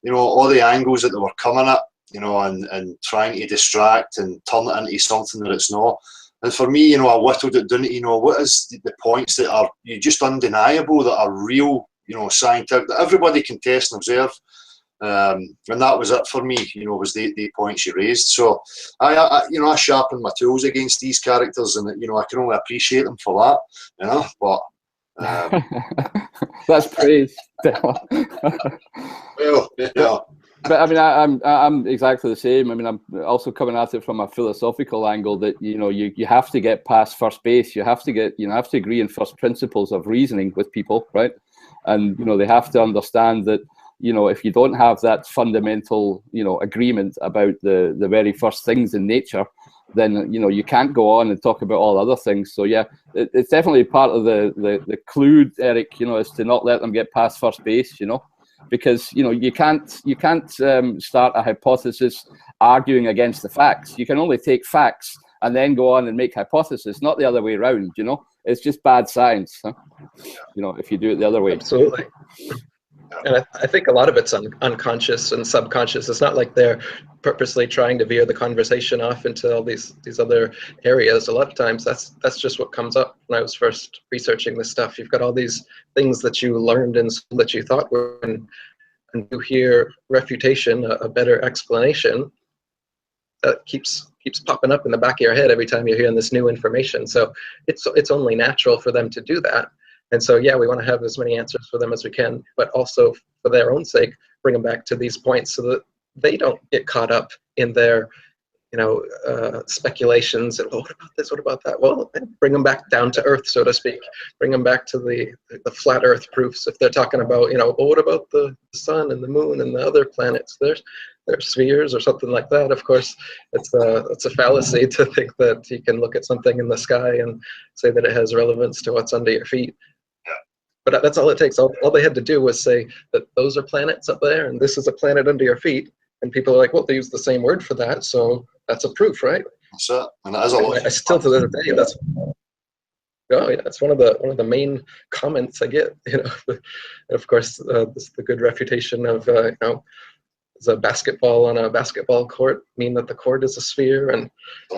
Speaker 1: all the angles that they were coming at, and trying to distract and turn it into something that it's not. And for me, I whittled it down to, what is the points that are just undeniable, that are real, scientific, that everybody can test and observe. And that was it for me, was the points you raised. So I sharpened my tools against these characters, and I can only appreciate them for that, but
Speaker 2: that's praise.
Speaker 1: well,
Speaker 2: But I mean, I'm exactly the same. I mean, I'm also coming at it from a philosophical angle that you have to get past first base. You have to agree in first principles of reasoning with people, right? And they have to understand that if you don't have that fundamental agreement about the very first things in nature, then you can't go on and talk about all other things. So yeah, it's definitely part of the clue, Eric, is to not let them get past first base, because you can't start a hypothesis arguing against the facts. You can only take facts and then go on and make hypotheses, not the other way around. It's just bad science, huh? If you do it the other way.
Speaker 4: Absolutely. And I think a lot of it's unconscious and subconscious. It's not like they're purposely trying to veer the conversation off into all these other areas. A lot of times that's just what comes up when I was first researching this stuff. You've got all these things that you learned in school that you thought were, and you hear refutation, a better explanation, that keeps popping up in the back of your head every time you're hearing this new information. So it's only natural for them to do that. And so, yeah, we want to have as many answers for them as we can, but also for their own sake, bring them back to these points so that they don't get caught up in their speculations and, oh, what about this, what about that? Well, bring them back down to earth, so to speak. Bring them back to the flat earth proofs. If they're talking about, well, what about the sun and the moon and the other planets? They're spheres or something like that. Of course, it's a fallacy to think that you can look at something in the sky and say that it has relevance to what's under your feet. But that's all it takes. All they had to do was say that those are planets up there and this is a planet under your feet. And people are like, well, they use the same word for that, so that's a proof, right?
Speaker 1: That's it. And that is a lot.
Speaker 4: I still to this day, that's one of the main comments I get. Of course, the good reputation of is a basketball on a basketball court mean that the court is a sphere and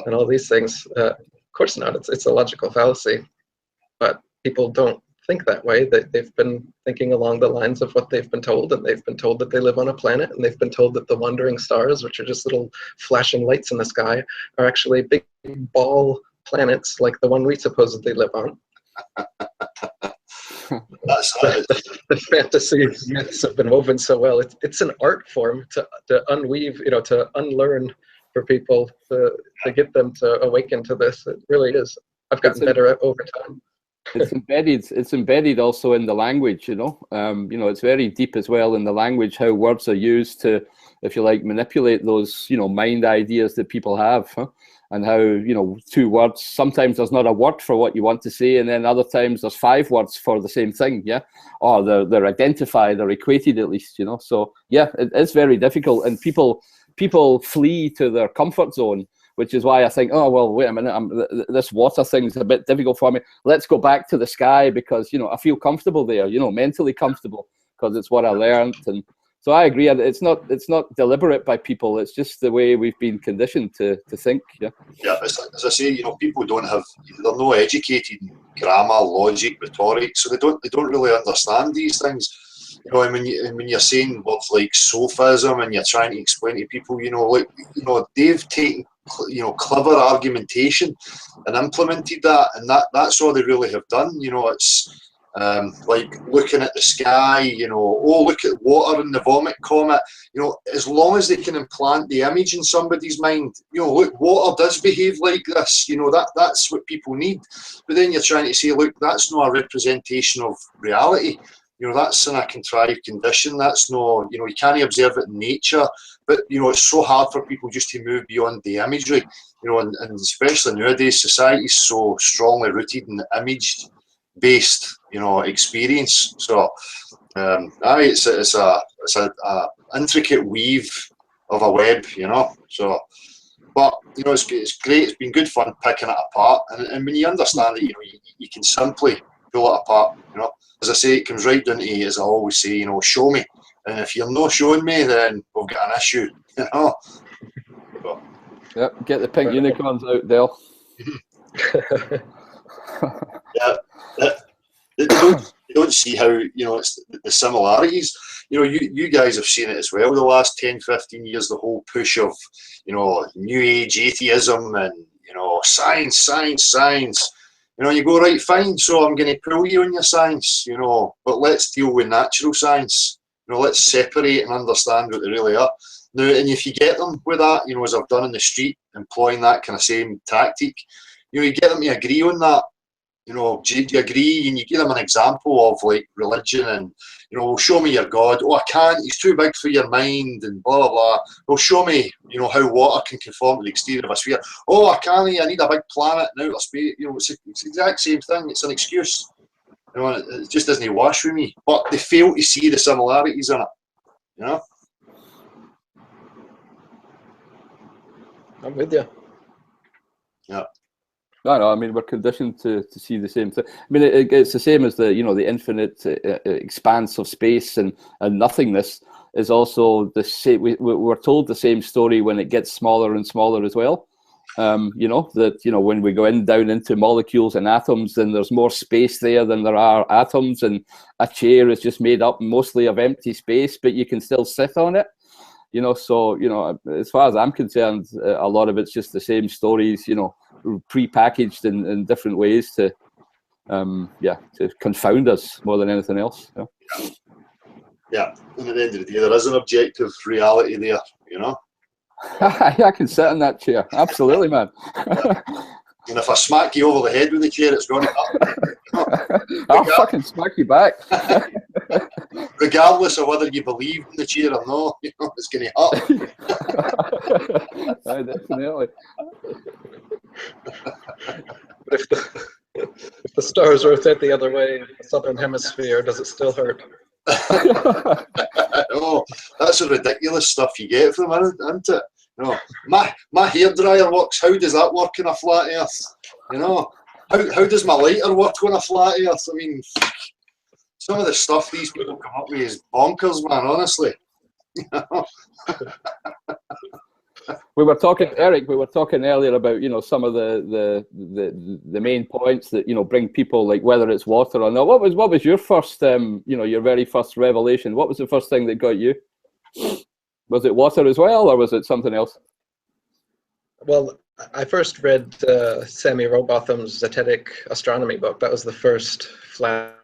Speaker 4: all these things. Of course not. It's a logical fallacy, but people don't think that way. They've been thinking along the lines of what they've been told, and they've been told that they live on a planet, and they've been told that the wandering stars, which are just little flashing lights in the sky, are actually big ball planets like the one we supposedly live on. The fantasy myths have been woven so well. It's an art form to unweave, to unlearn for people to get them to awaken to this. It really is. I've gotten better at over time.
Speaker 2: It's embedded also in the language, it's very deep as well in the language, how words are used to, if you like, manipulate those, mind ideas that people have, and how, two words, sometimes there's not a word for what you want to say, and then other times there's 5 words for the same thing, or they're identified, they're equated at least, so it is very difficult, and people flee to their comfort zone, which is why I think, oh, well, wait a minute, this water thing's a bit difficult for me. Let's go back to the sky because, I feel comfortable there, mentally comfortable because it's what I learned. And so I agree. It's not deliberate by people. It's just the way we've been conditioned to think. Yeah. Yeah,
Speaker 1: as I say, people they're not educated in grammar, logic, rhetoric, so they don't really understand these things. And when you're saying words like sophism and you're trying to explain to people, they've taken clever argumentation and implemented that, and that's all they really have done. It's like looking at the sky, look at water and the vomit comet. As long as they can implant the image in somebody's mind, look, water does behave like this. That's what people need. But then you're trying to say, look, that's not a representation of reality. That's in a contrived condition. That's no, you can't observe it in nature. But, it's so hard for people just to move beyond the imagery, and especially nowadays, society is so strongly rooted in image-based, experience. So, it's a intricate weave of a web, So, but, it's great. It's been good fun picking it apart. And when you understand it, you can simply pull it apart, As I say, it comes right down to, as I always say, show me. And if you're not showing me, then we've got an issue,
Speaker 2: Yep, get the pink unicorns out, Dale.
Speaker 1: They don't see how, it's the similarities. You guys have seen it as well the last 10, 15 years, the whole push of, new age atheism and, science. You go, right, fine, so I'm going to pull you on your science, but let's deal with natural science. Let's separate and understand what they really are. Now, and if you get them with that, as I've done in the street, employing that kind of same tactic, you get them to agree on that. Do you agree? And you give them an example of like religion and, well, show me your God. Oh, I can't, he's too big for your mind and blah, blah, blah. Well, show me, how water can conform to the exterior of a sphere. Oh, I can't, I need a big planet in outer space. It's the exact same thing. It's an excuse. It just doesn't wash with me. But they fail to see the similarities in it,
Speaker 4: I'm with you.
Speaker 2: Yeah. No, I mean, we're conditioned to see the same thing. I mean, it's the same as the infinite expanse of space and nothingness is also the same. We're told the same story when it gets smaller and smaller as well. When we go down into molecules and atoms, then there's more space there than there are atoms, and a chair is just made up mostly of empty space, but you can still sit on it. So as far as I'm concerned, a lot of it's just the same stories, pre-packaged in different ways to confound us more than anything else.
Speaker 1: Yeah, and at the end of the day, there is an objective reality there,
Speaker 2: I can sit in that chair. Absolutely, man.
Speaker 1: And if I smack you over the head with the chair, it's going to hurt.
Speaker 2: I'll fucking smack you back.
Speaker 1: Regardless of whether you believe in the chair or not, it's going to hurt.
Speaker 2: Aye, definitely.
Speaker 4: But if the stars rotate the other way, the southern hemisphere, does it still hurt?
Speaker 1: Oh, that's the ridiculous stuff you get from it, isn't it? My hairdryer works. How does that work in a flat earth? How does my lighter work on a flat earth? I mean, some of the stuff these people come up with is bonkers, man, honestly.
Speaker 2: We were talking, Eric. We were talking earlier about some of the main points that bring people, like whether it's water or not. What was your first your very first revelation? What was the first thing that got you? Was it water as well, or was it something else?
Speaker 4: Well, I first read Sammy Rowbotham's Zetetic Astronomy book. That was the first flat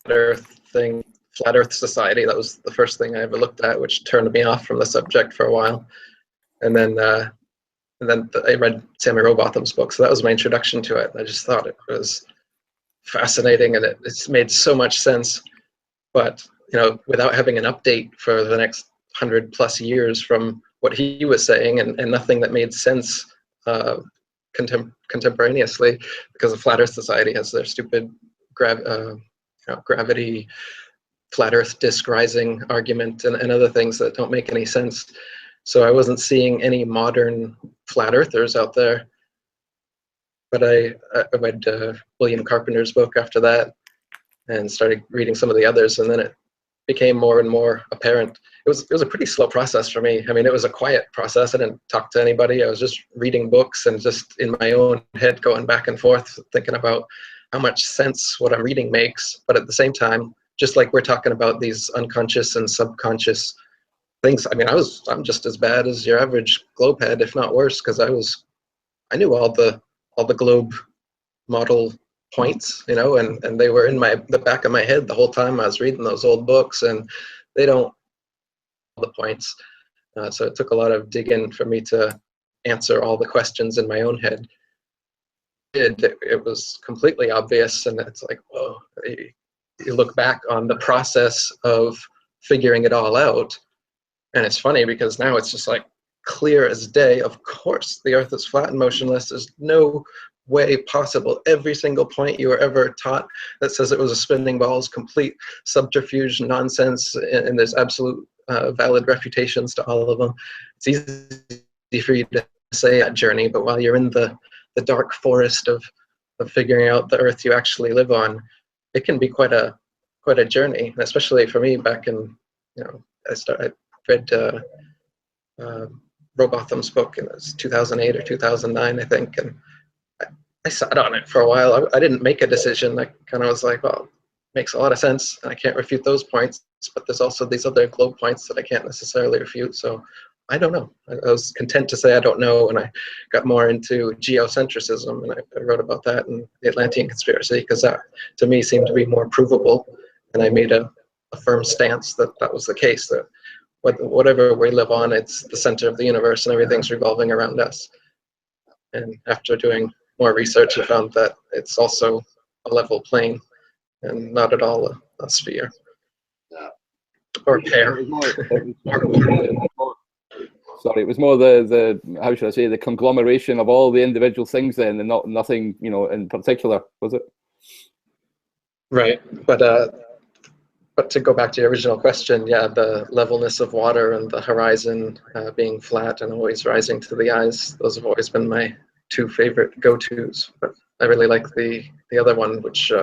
Speaker 4: Earth Society. That was the first thing I ever looked at, which turned me off from the subject for a while. And then I read Sammy Rowbotham's book, so that was my introduction to it. I just thought it was fascinating, and it's made so much sense. But without having an update for the next 100+ years from what he was saying, and nothing that made sense contemporaneously, because the Flat Earth Society has their stupid gravity, flat Earth disk rising argument, and other things that don't make any sense. So I wasn't seeing any modern flat earthers out there. But I read William Carpenter's book after that, and started reading some of the others, and then it became more and more apparent. It was a pretty slow process for me. I mean, it was a quiet process. I didn't talk to anybody. I was just reading books and just in my own head going back and forth, thinking about how much sense what I'm reading makes. But at the same time, just like we're talking about these unconscious and subconscious things, I mean, I'm just as bad as your average globehead, if not worse, because I knew all the globe model points, and they were in the back of my head the whole time I was reading those old books, and they don't the points. So it took a lot of digging for me to answer all the questions in my own head. It was completely obvious, and it's like, whoa, you look back on the process of figuring it all out, and it's funny because now it's just like clear as day. Of course, the Earth is flat and motionless. There's no way possible. Every single point you were ever taught that says it was a spinning ball is complete subterfuge nonsense, and there's absolute valid refutations to all of them. It's easy for you to say that journey, but while you're in the dark forest of figuring out the Earth you actually live on, it can be quite a journey. And especially for me, back in I read Rowbotham's book, and it was 2008 or 2009, I think, and I sat on it for a while. I didn't make a decision. I kind of was like, well, it makes a lot of sense, and I can't refute those points, but there's also these other globe points that I can't necessarily refute, so I don't know. I was content to say I don't know, and I got more into geocentrism, and I wrote about that and the Atlantean conspiracy, because that, to me, seemed to be more provable, and I made a firm stance that was the case, that whatever we live on, it's the center of the universe, and everything's revolving around us. And after doing more research, I found that it's also a level plane and not at all a sphere.
Speaker 1: Yeah.
Speaker 4: Or pear.
Speaker 2: Sorry, it was more the how should I say, the conglomeration of all the individual things then, and nothing in particular, was it?
Speaker 4: Right, but to go back to your original question, yeah, the levelness of water and the horizon being flat and always rising to the eyes, those have always been my two favorite go-tos. But I really like the other one, which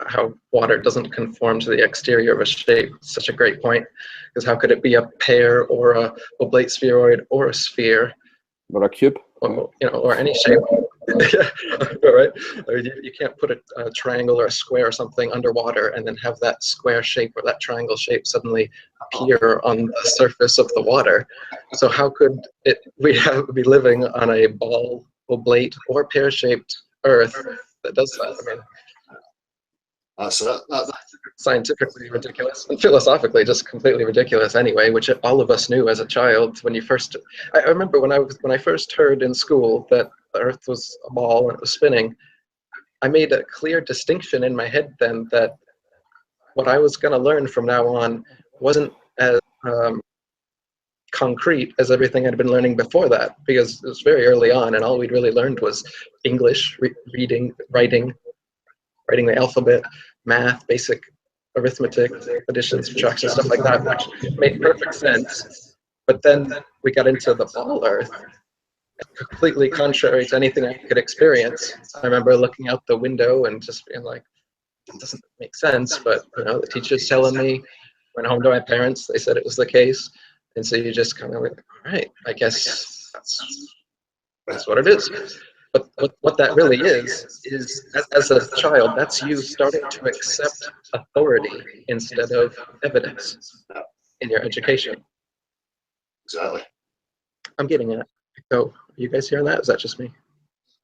Speaker 4: how water doesn't conform to the exterior of a shape. Such a great point, because how could it be a pear or a oblate spheroid or a sphere
Speaker 2: Or a cube,
Speaker 4: or any shape? Right? You can't put a triangle or a square or something underwater and then have that square shape or that triangle shape suddenly appear on the surface of the water. So how could we be living on a ball, oblate, or pear-shaped Earth that does that? I mean,
Speaker 1: That's it.
Speaker 4: Scientifically ridiculous and philosophically just completely ridiculous anyway, which all of us knew as a child. When you first, I remember when I first heard in school that the Earth was a ball and it was spinning, I made a clear distinction in my head then that what I was going to learn from now on wasn't as concrete as everything I'd been learning before that, because it was very early on and all we'd really learned was English, reading, writing the alphabet, math, basic arithmetic, addition, subtraction, stuff like that, which made perfect sense. But then we got into the ball Earth, completely contrary to anything I could experience. I remember looking out the window and just being like, it doesn't make sense, but you know, the teacher's telling me, went home to my parents, they said it was the case. And so you just kind of like, all right, I guess that's what it is. But what that really is as a child, that's you starting to accept authority instead of evidence in your education.
Speaker 1: Exactly.
Speaker 4: I'm getting it. So, are you guys hearing that? Is that just me?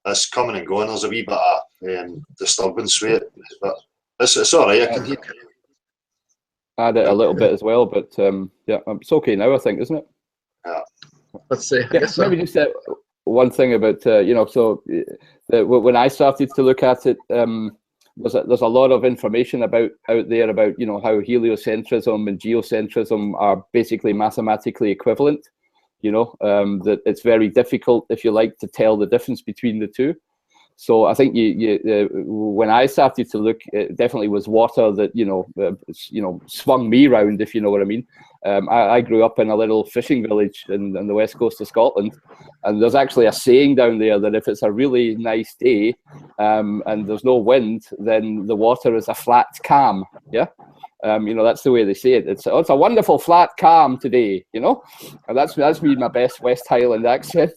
Speaker 1: That's coming and going. There's a wee bit of disturbance with it, but it's all right. I can hear.
Speaker 2: Add it a little bit as well, but yeah, it's okay now, I think, isn't it?
Speaker 1: Yeah.
Speaker 4: Let's see.
Speaker 2: Yeah, maybe just one thing about you know, so when I started to look at it, there's a lot of information out there about, you know, how heliocentrism and geocentrism are basically mathematically equivalent. You know, that it's very difficult, if you like, to tell the difference between the two. So I think when I started to look, it definitely was water that swung me round, if you know what I mean. I grew up in a little fishing village in the west coast of Scotland, and there's actually a saying down there that if it's a really nice day and there's no wind, then the water is a flat calm. Yeah. You know, that's the way they say it. It's a wonderful flat calm today, you know, and that's me, my best West Highland accent.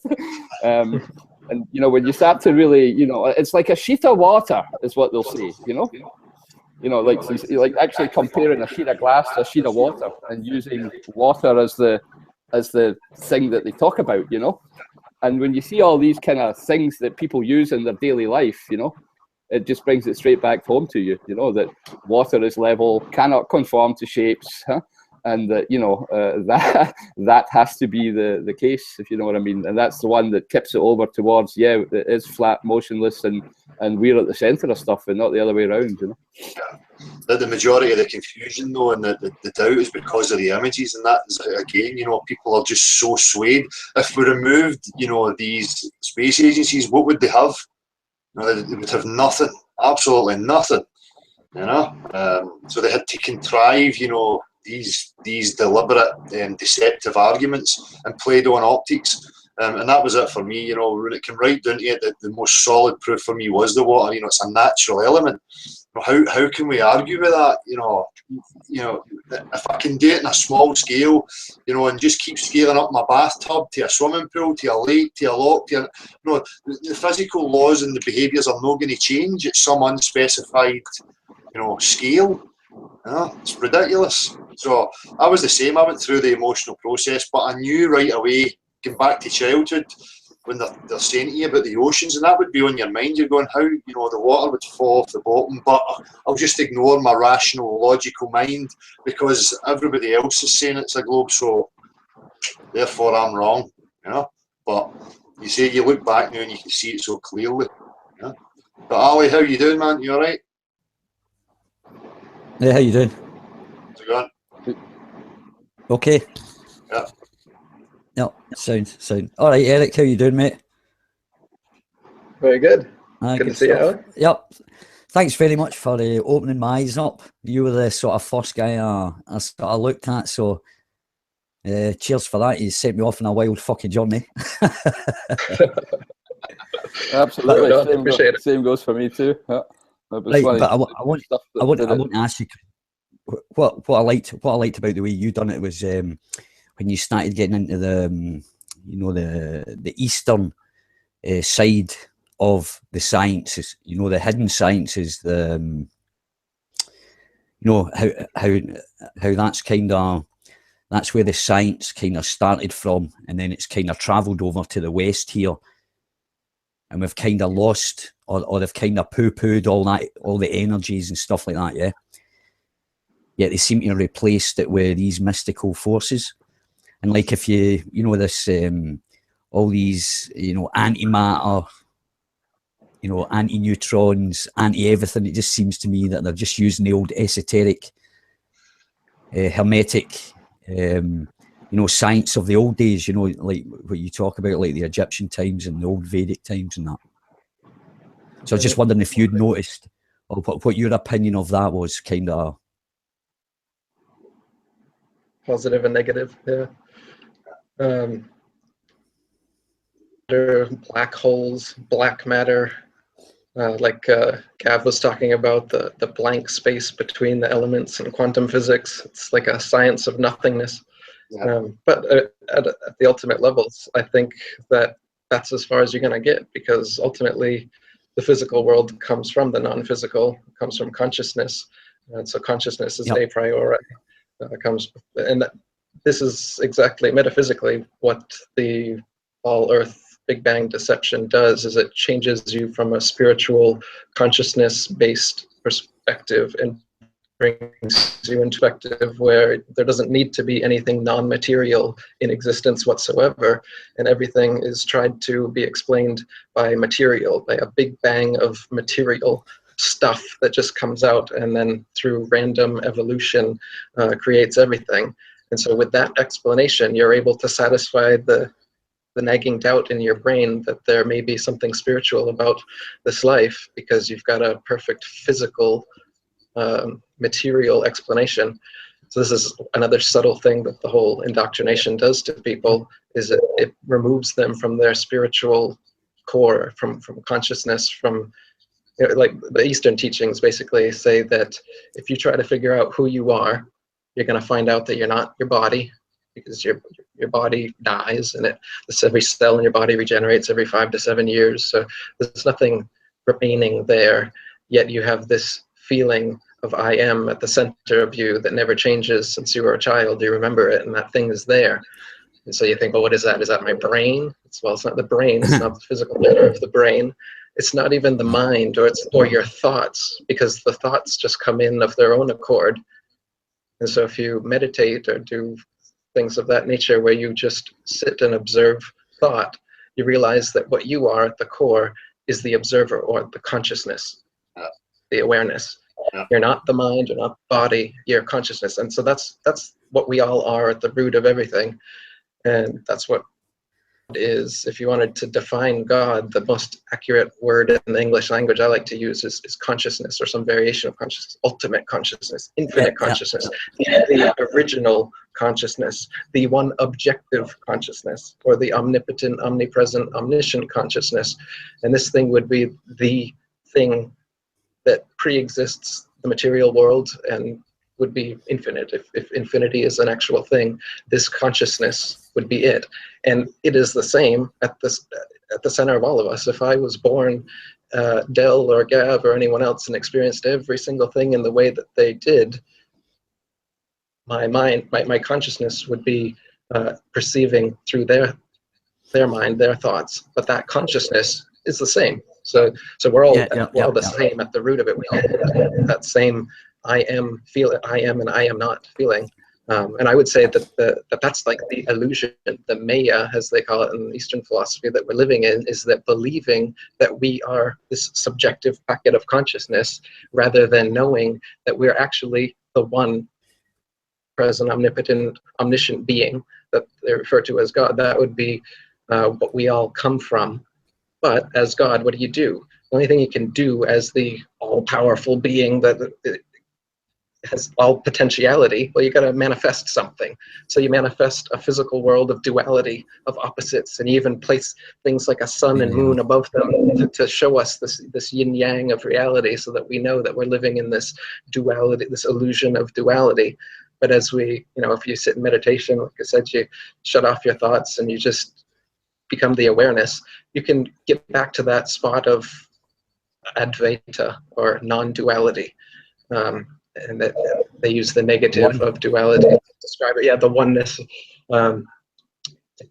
Speaker 2: And you know, when you start to really, you know, it's like a sheet of water is what they'll say, you know, like actually comparing a sheet of glass to a sheet of water and using water as the thing that they talk about, you know. And when you see all these kind of things that people use in their daily life, you know, it just brings it straight back home to you, you know, that water is level, cannot conform to shapes, and that, you know, that has to be the case, if you know what I mean. And that's the one that tips it over towards, yeah, it is flat, motionless, and we're at the centre of stuff and not the other way around, you know.
Speaker 1: Yeah. The majority of the confusion, though, and the doubt is because of the images, and that is, again, you know, people are just so swayed. If we removed, you know, these space agencies, what would they have? You know, they would have nothing, absolutely nothing, you know. So they had to contrive, you know, these deliberate and deceptive arguments and played on optics, and that was it for me. You know, when it came right down to it, the most solid proof for me was the water. You know, it's a natural element. You know, how can we argue with that? You know, if I can do it in a small scale, you know, and just keep scaling up my bathtub to a swimming pool, to a lake, to a lock, to the physical laws and the behaviours are not going to change at some unspecified, you know, scale. It's ridiculous. So I was the same. I went through the emotional process, but I knew right away, going back to childhood, when they're saying to you about the oceans, and that would be on your mind. You're going, how, you know, the water would fall off the bottom, but I'll just ignore my rational, logical mind because everybody else is saying it's a globe, so therefore I'm wrong. You know, but you say you look back now and you can see it so clearly. Yeah. But Ali, how you doing, man? You all right?
Speaker 5: Yeah, how you doing?
Speaker 1: How's it going?
Speaker 5: Okay.
Speaker 1: Yeah.
Speaker 5: No, sound. All right, Eric, how you doing, mate?
Speaker 4: Very good. Good to see you, Alan.
Speaker 5: Yep. Thanks very much for opening my eyes up. You were the sort of first guy I sort of looked at, so cheers for that. You sent me off on a wild fucking journey.
Speaker 2: Absolutely.
Speaker 4: Appreciate it.
Speaker 2: Same goes for me too. Yeah.
Speaker 5: Right, but I want to ask you what I liked about the way you done it was when you started getting into the you know, the Eastern side of the sciences, you know, the hidden sciences, the you know, how that's where the science kind of started from, and then it's kind of travelled over to the West here, and we've kind of lost or they've kind of poo-pooed all the energies and stuff like that, yeah. Yet they seem to have replaced it with these mystical forces. And like if you know this, all these, antimatter, anti-neutrons, anti-everything, it just seems to me that they're just using the old esoteric, hermetic, science of the old days, like what you talk about, like the Egyptian times and the old Vedic times and that. So I was just wondering if you'd noticed, or what your opinion of that was, kind of.
Speaker 4: Positive and negative, yeah. Black holes, black matter, like Gav was talking about, the blank space between the elements in quantum physics. It's like a science of nothingness.
Speaker 1: Yeah.
Speaker 4: But at the ultimate levels, I think that that's as far as you're going to get, because ultimately the physical world comes from the non-physical, comes from consciousness. And so consciousness is a priori. This is exactly metaphysically what the all earth Big Bang deception does, is it changes you from a spiritual consciousness based perspective and brings you into perspective where there doesn't need to be anything non-material in existence whatsoever, and everything is tried to be explained by material, by a big bang of material stuff that just comes out and then through random evolution creates everything. And so with that explanation, you're able to satisfy the nagging doubt in your brain that there may be something spiritual about this life, because you've got a perfect physical material explanation. So this is another subtle thing that the whole indoctrination does to people, is it removes them from their spiritual core, from consciousness, from like the Eastern teachings basically say that if you try to figure out who you are, you're going to find out that you're not your body, because your body dies, and every cell in your body regenerates every 5 to 7 years. So there's nothing remaining there, yet you have this feeling of I am at the center of you that never changes since you were a child. You remember it, and that thing is there. And so you think, well, what is that? Is that my brain? Well, it's not the brain. It's not the physical matter of the brain. It's not even the mind or your thoughts, because the thoughts just come in of their own accord. And so if you meditate or do things of that nature where you just sit and observe thought, you realize that what you are at the core is the observer, or the consciousness, the awareness. You're not the mind, you're not the body, you're consciousness. And so that's what we all are at the root of everything. And that's what is, if you wanted to define God, the most accurate word in the English language I like to use is consciousness, or some variation of consciousness, ultimate consciousness, infinite consciousness, the original consciousness, the one objective consciousness, or the omnipotent, omnipresent, omniscient consciousness. And this thing would be the thing that pre-exists the material world and would be infinite. If infinity is an actual thing, this consciousness would be it. And it is the same at the center of all of us. If I was born Del or Gav or anyone else and experienced every single thing in the way that they did, my mind, my consciousness would be perceiving through their mind, their thoughts. But that consciousness is the same. So we're all we're all the same at the root of it. We all have that same I am and I am not feeling. And I would say that that's like the illusion, the maya, as they call it in Eastern philosophy, that we're living in, is that believing that we are this subjective packet of consciousness, rather than knowing that we're actually the one present, omnipotent, omniscient being that they refer to as God. That would be what we all come from. But as God, what do? The only thing you can do as the all-powerful being that has all potentiality, well, you got to manifest something. So you manifest a physical world of duality, of opposites, and you even place things like a sun and moon above them to show us this yin-yang of reality, so that we know that we're living in this duality, this illusion of duality. But as we, if you sit in meditation, like I said, you shut off your thoughts and you just become the awareness, you can get back to that spot of Advaita, or non-duality. And that they use the negative of duality to describe it. Yeah, the oneness.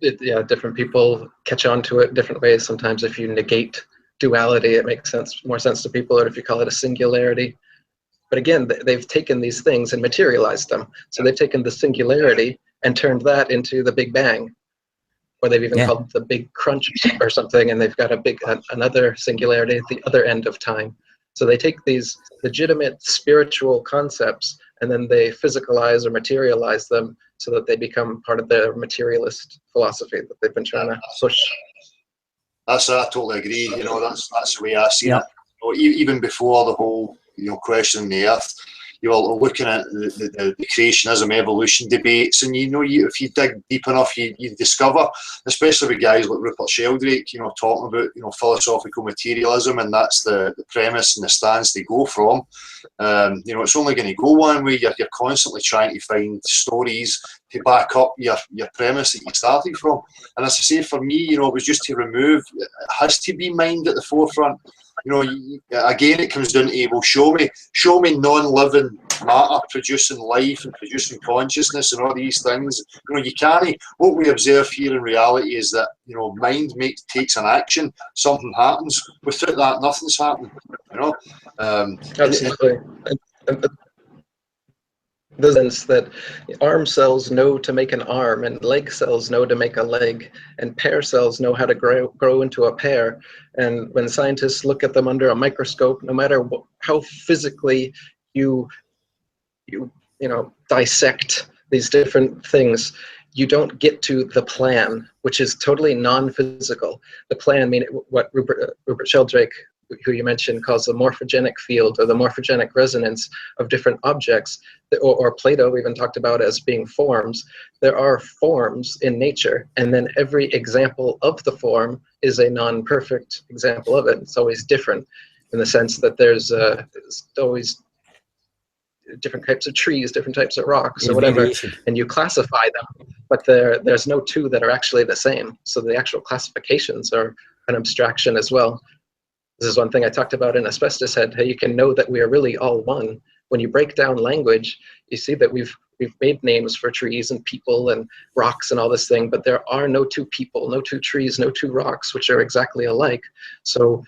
Speaker 4: Different people catch on to it different ways. Sometimes if you negate duality, it makes more sense to people, or if you call it a singularity. But again, they've taken these things and materialized them. So they've taken the singularity and turned that into the Big Bang, or they've even called it the Big Crunch or something, and they've got another singularity at the other end of time. So they take these legitimate spiritual concepts and then they physicalize or materialize them so that they become part of their materialist philosophy that they've been trying to push.
Speaker 1: I totally agree. That's the way I see it. Even before the whole questioning the earth, you're looking at the creationism, evolution debates, and if you dig deep enough, you discover, especially with guys like Rupert Sheldrake, talking about philosophical materialism, and that's the premise and the stance they go from. It's only going to go one way. You're constantly trying to find stories to back up your premise that you started from. And as I say, for me, it was just to remove. It has to be mind at the forefront. Again, it comes down to, well, show me non-living matter producing life and producing consciousness and all these things. You can't. What we observe here in reality is that mind takes an action, something happens. Without that, nothing's happening.
Speaker 4: Absolutely. The sense that arm cells know to make an arm, and leg cells know to make a leg, and pear cells know how to grow into a pear. And when scientists look at them under a microscope, no matter how physically you dissect these different things, you don't get to the plan, which is totally non-physical. The plan, what Rupert Sheldrake, who you mentioned, calls the morphogenic field, or the morphogenic resonance of different objects, or Plato even talked about as being forms. There are forms in nature, and then every example of the form is a non-perfect example of it. It's always different in the sense that there's always different types of trees, different types of rocks, or whatever, and you classify them, but there's no two that are actually the same. So the actual classifications are an abstraction as well. This is one thing I talked about in Asbestos Head, how you can know that we are really all one. When you break down language, you see that we've made names for trees and people and rocks and all this thing, but there are no two people, no two trees, no two rocks, which are exactly alike. So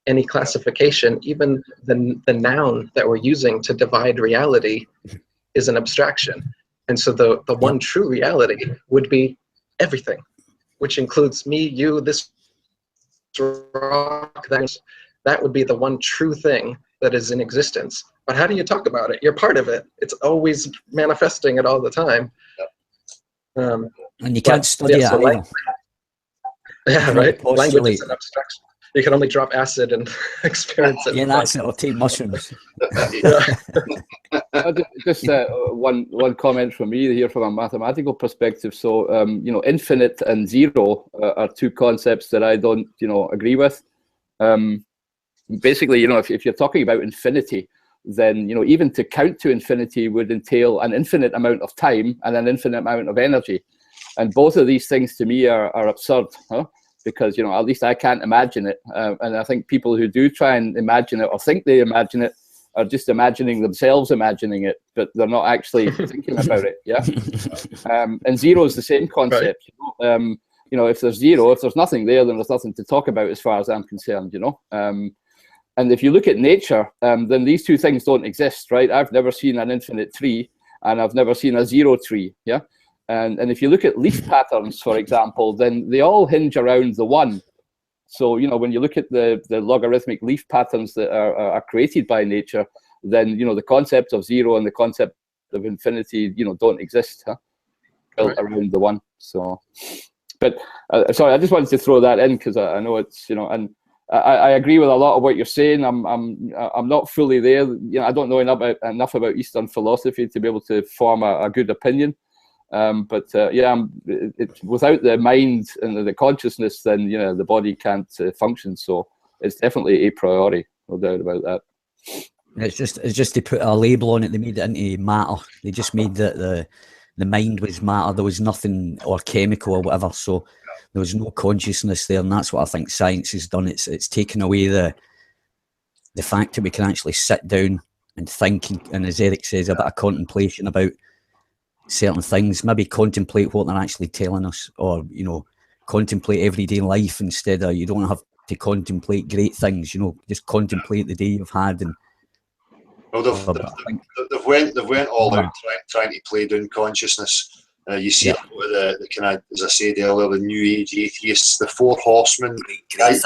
Speaker 4: any classification, even the noun that we're using to divide reality, is an abstraction. And so the one true reality would be everything, which includes me, you, this rock, that would be the one true thing that is in existence. But how do you talk about it? You're part of it. It's always manifesting it all the time.
Speaker 5: And you can't study it either.
Speaker 4: Yeah, right. Language is an abstraction. You can only drop acid and experience it.
Speaker 5: Yeah, that's it. Or take mushrooms.
Speaker 2: Just one comment from me here from a mathematical perspective. So, infinite and zero are two concepts that I don't, agree with. Basically, if you're talking about infinity, then, even to count to infinity would entail an infinite amount of time and an infinite amount of energy. And both of these things to me are absurd, huh? Because, at least I can't imagine it. And I think people who do try and imagine it or think they imagine it are just imagining themselves imagining it, but they're not actually thinking about it, yeah? And zero is the same concept. Right. If there's zero, if there's nothing there, then there's nothing to talk about as far as I'm concerned, And if you look at nature, then these two things don't exist, right? I've never seen an infinite tree, and I've never seen a zero tree, yeah? And if you look at leaf patterns, for example, then they all hinge around the one. So, when you look at the logarithmic leaf patterns that are created by nature, then, the concept of zero and the concept of infinity, don't exist, huh? Built around the one. So, but sorry, I just wanted to throw that in because I know it's, and I agree with a lot of what you're saying. I'm not fully there. I don't know enough about Eastern philosophy to be able to form a good opinion. But without the mind and the consciousness, then the body can't function. So it's definitely a priori, no doubt about that.
Speaker 5: It's just to put a label on it. They made it into matter. They just made that the mind was matter. There was nothing or chemical or whatever. So there was no consciousness there, and that's what I think science has done. It's taken away the fact that we can actually sit down and think, and as Eric says, a bit of contemplation about certain things, maybe contemplate what they're actually telling us, or contemplate everyday life instead of, you don't have to contemplate great things. You know, just contemplate the day you've had. And
Speaker 1: well, they've went all out trying to play down consciousness. You see it with the kind of, as I said earlier, the New Age atheists, the Four Horsemen. Guys,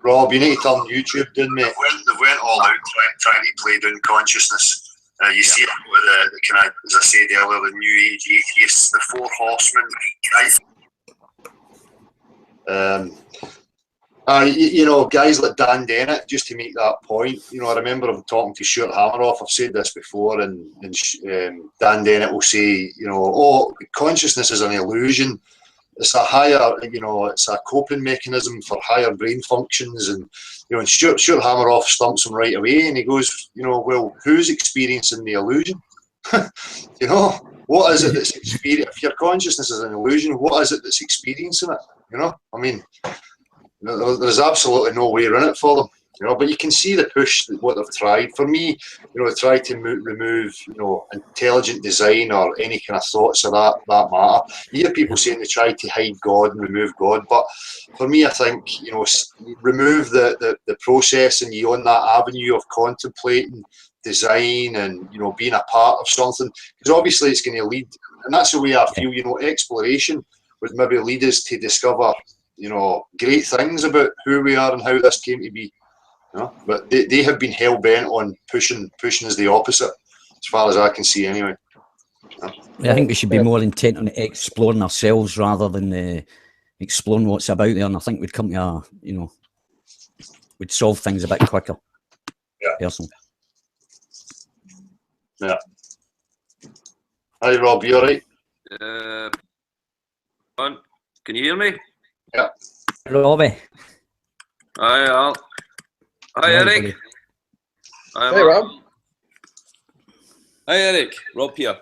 Speaker 1: Rob, you need to turn YouTube down, mate. They went all out trying to play down consciousness. You see it with the kind of, as I said earlier, the New Age atheists, the Four Horsemen. You know, guys like Dan Dennett, just to make that point, you know, I remember him talking to Stuart Hammeroff. I've said this before, and Dan Dennett will say, you know, oh, consciousness is an illusion. It's a higher, you know, it's a coping mechanism for higher brain functions. And, you know, and Stuart Hammeroff stumps him right away, and he goes, you know, well, who's experiencing the illusion? You know, what is it that's experiencing? If your consciousness is an illusion, what is it that's experiencing it? You know, I mean, there's absolutely no way around it for them, you know. But you can see the push, what they've tried. For me, you know, they tried to remove, you know, intelligent design or any kind of thoughts of that matter. You hear people saying they tried to hide God and remove God, but for me, I think, you know, remove the process and you on that avenue of contemplating design and, you know, being a part of something, because obviously it's going to lead, and that's the way I feel, you know, exploration would maybe lead us to discover, you know, great things about who we are and how this came to be. You know? But they have been hell bent on pushing us the opposite, as far as I can see, anyway. You know?
Speaker 5: I think we should be more intent on exploring ourselves rather than exploring what's about there. And I think we'd come to a, you know, we'd solve things a bit quicker.
Speaker 1: Yeah.
Speaker 5: Personally.
Speaker 1: Yeah. Hi, Rob. You all right?
Speaker 6: Can you hear me?
Speaker 1: Yeah.
Speaker 5: Robbie.
Speaker 6: Hi, Al. Hi, Eric.
Speaker 5: Buddy.
Speaker 6: Hi,
Speaker 4: Hey, Rob.
Speaker 6: Hi, Eric. Rob here.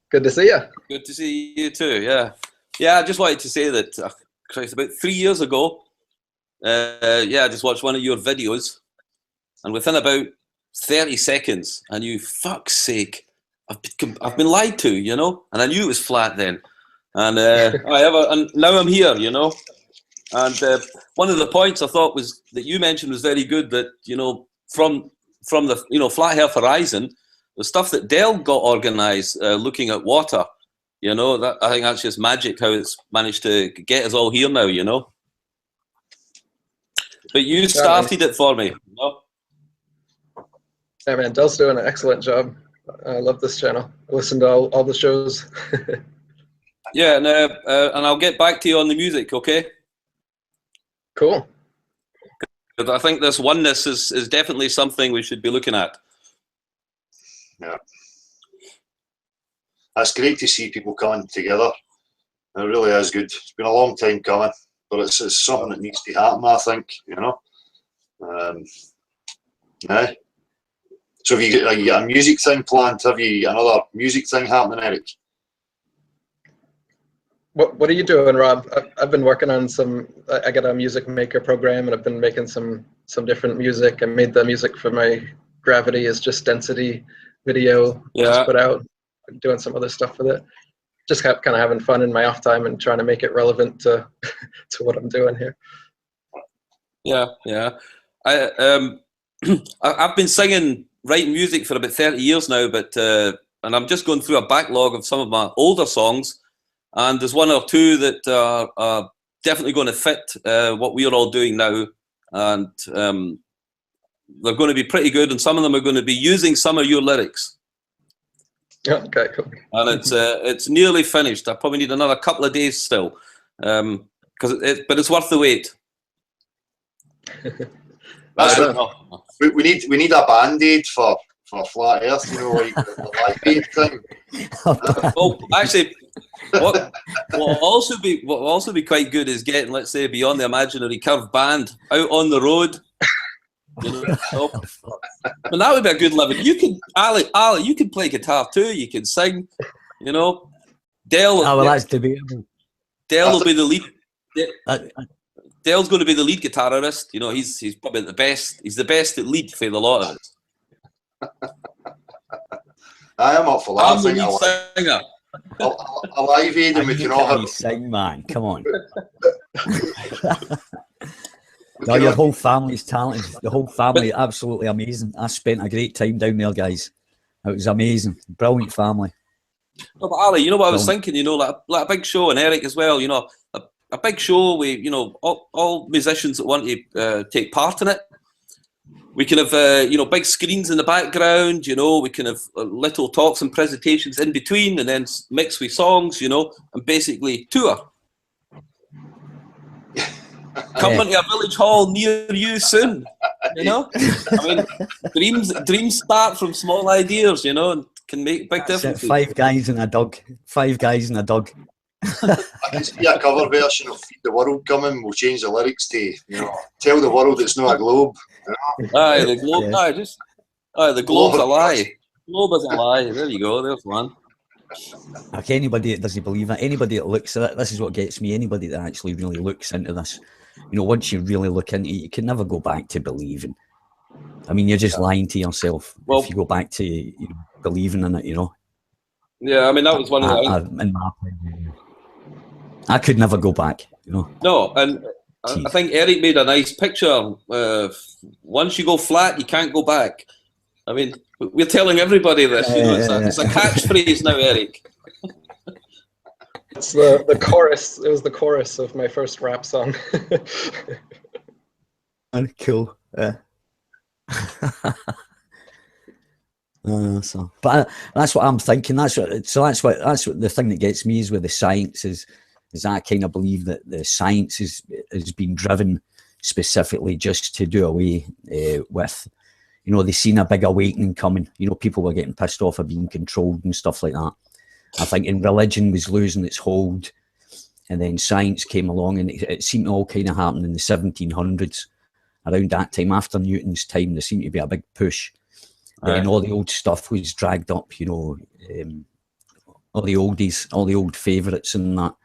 Speaker 4: Good to see you.
Speaker 6: Good to see you too. Yeah. Yeah, I just wanted to say that, Christ, about 3 years ago, I just watched one of your videos, and within about 30 seconds, I knew, fuck's sake, I've been lied to, you know, and I knew it was flat then. And and now I'm here, you know. And one of the points I thought was that you mentioned was very good. That, you know, from the, you know, Flat Earth Horizon, the stuff that Dell got organised, looking at water, you know, that I think that's just magic how it's managed to get us all here now, you know. But you started it for me, you know.
Speaker 4: Yeah, man, Dell's doing an excellent job. I love this channel. I listen to all the shows.
Speaker 6: Yeah, and I'll get back to you on the music, okay?
Speaker 4: Cool.
Speaker 6: I think this oneness is definitely something we should be looking at.
Speaker 1: Yeah. That's great to see people coming together. It really is good. It's been a long time coming, but it's something that needs to happen, I think, you know. Yeah. So have you got a music thing planned? Have you another music thing happening, Eric?
Speaker 4: What are you doing, Rob? I've been working on I got a music maker program, and I've been making some different music. I made the music for my Gravity is Just Density video.
Speaker 6: Yeah.
Speaker 4: Just put out. I'm doing some other stuff with it. Just kind of having fun in my off time and trying to make it relevant to to what I'm doing here.
Speaker 6: Yeah, yeah. I've been writing music for about 30 years now, but and I'm just going through a backlog of some of my older songs. And there's one or two that are definitely going to fit what we're all doing now. And they're going to be pretty good. And some of them are going to be using some of your lyrics.
Speaker 4: Okay, cool.
Speaker 6: And it's nearly finished. I probably need another couple of days still. But it's worth the wait.
Speaker 1: We need a Band-Aid for Flat Earth, you know, like the Live-Aid thing.
Speaker 6: Oh, actually, what will also be quite good is getting, let's say, Beyond the Imaginary Curve band out on the road. You know, and that would be a good living. You can, Ali, you can play guitar too. You can sing. You know, Dell.
Speaker 5: Oh, well, that's debatable.
Speaker 6: Dell will be the lead. Dell's going to be the lead guitarist. You know, he's probably the best. He's the best at lead for the lot of us.
Speaker 1: I am up for that.
Speaker 6: I'm the lead singer.
Speaker 1: a live aid, and we can all have.
Speaker 5: Sing, man. Come on. No, your whole family's talented. The whole family, absolutely amazing. I spent a great time down there, guys. It was amazing. Brilliant family.
Speaker 6: No, but Ali, you know what I was thinking? You know, like a big show, and Eric as well. You know, a big show with, you know, all musicians that want to take part in it. We can have you know, big screens in the background. You know, we can have little talks and presentations in between, and then mix with songs. You know, and basically tour. Coming to a village hall near you soon. You know, I mean, dreams start from small ideas. You know, and can make big differences.
Speaker 5: 5 guys in a dog. 5 guys in a dog.
Speaker 1: I can see a cover version of "Feed the World" coming. We'll change the lyrics to, you know, tell the world it's not a globe. You know?
Speaker 6: Aye, the globe. Yeah. Aye, the globe's a lie. Globe is a lie. There you go. There's one.
Speaker 5: Okay, anybody that doesn't believe it, anybody that looks at it, this is what gets me. Anybody that actually really looks into this, you know, once you really look into it, you can never go back to believing. I mean, you're just lying to yourself if you go back to, you know, believing in it, you know.
Speaker 6: Yeah, I mean, that was one of the.
Speaker 5: In my opinion, I could never go back, you know.
Speaker 6: No, and I think Eric made a nice picture. Once you go flat, you can't go back. I mean, we're telling everybody this. You know, it's a catchphrase now, Eric.
Speaker 4: It's the chorus. It was the chorus of my first rap song.
Speaker 5: Cool. But that's what I'm thinking. That's what the thing that gets me is with the science is I kind of believe that the science has been driven specifically just to do away with, you know, they've seen a big awakening coming. You know, people were getting pissed off of being controlled and stuff like that. I think religion was losing its hold, and then science came along, and it seemed to all kind of happen in the 1700s. Around that time, after Newton's time, there seemed to be a big push. And all the old stuff was dragged up, you know, all the oldies, all the old favourites and that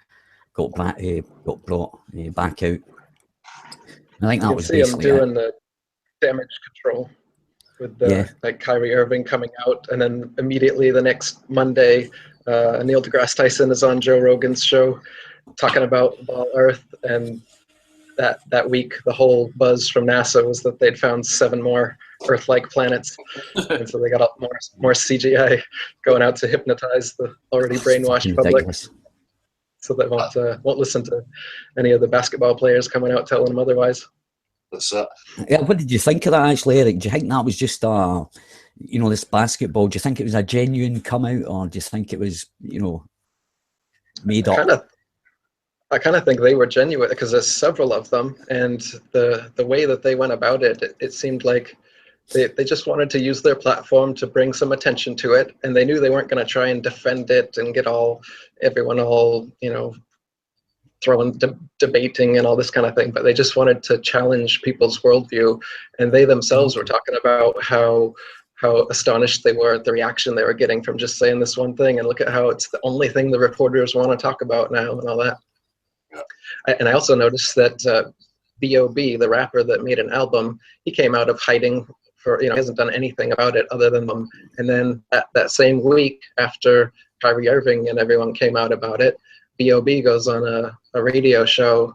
Speaker 5: got brought back out. I think that was basically
Speaker 4: him doing the damage control with like Kyrie Irving coming out, and then immediately the next Monday, Neil deGrasse Tyson is on Joe Rogan's show talking about Ball Earth, and that week the whole buzz from NASA was that they'd found 7 more Earth-like planets, and so they got up more CGI going out to hypnotize the already brainwashed public, so they won't listen to any of the basketball players coming out telling them otherwise.
Speaker 1: That's it.
Speaker 5: Yeah, what did you think of that, actually, Eric? Do you think that was just you know, this basketball? Do you think it was a genuine come out, or do you think it was, you know, made up?
Speaker 4: I kind of think they were genuine, because there's several of them, and the way that they went about it seemed like they just wanted to use their platform to bring some attention to it, and they knew they weren't going to try and defend it and get everyone all, you know, throwing debating and all this kind of thing, but they just wanted to challenge people's worldview, and they themselves were talking about how astonished they were at the reaction they were getting from just saying this one thing, and look at how it's the only thing the reporters want to talk about now and all that. And I also noticed that B.O.B., the rapper that made an album, he came out of hiding for, you know, he hasn't done anything about it other than them. And then that same week, after Kyrie Irving and everyone came out about it, B.O.B. goes on a radio show,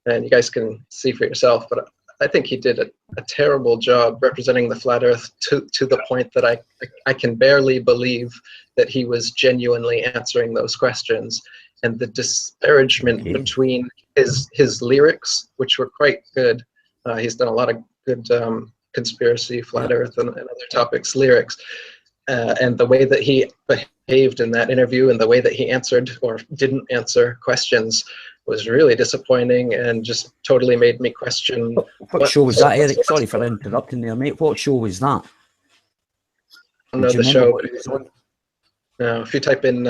Speaker 4: and you guys can see for yourself, but I think he did a terrible job representing the flat earth to the point that I can barely believe that he was genuinely answering those questions. And the disparagement between his lyrics, which were quite good. He's done a lot of good conspiracy, flat earth, and other topics lyrics. And the way that he behaved in that interview, and the way that he answered or didn't answer questions, was really disappointing, and just totally made me question.
Speaker 5: What show was that, Eric? Sorry for interrupting there, mate. What show was that?
Speaker 4: I don't know the show. If you type in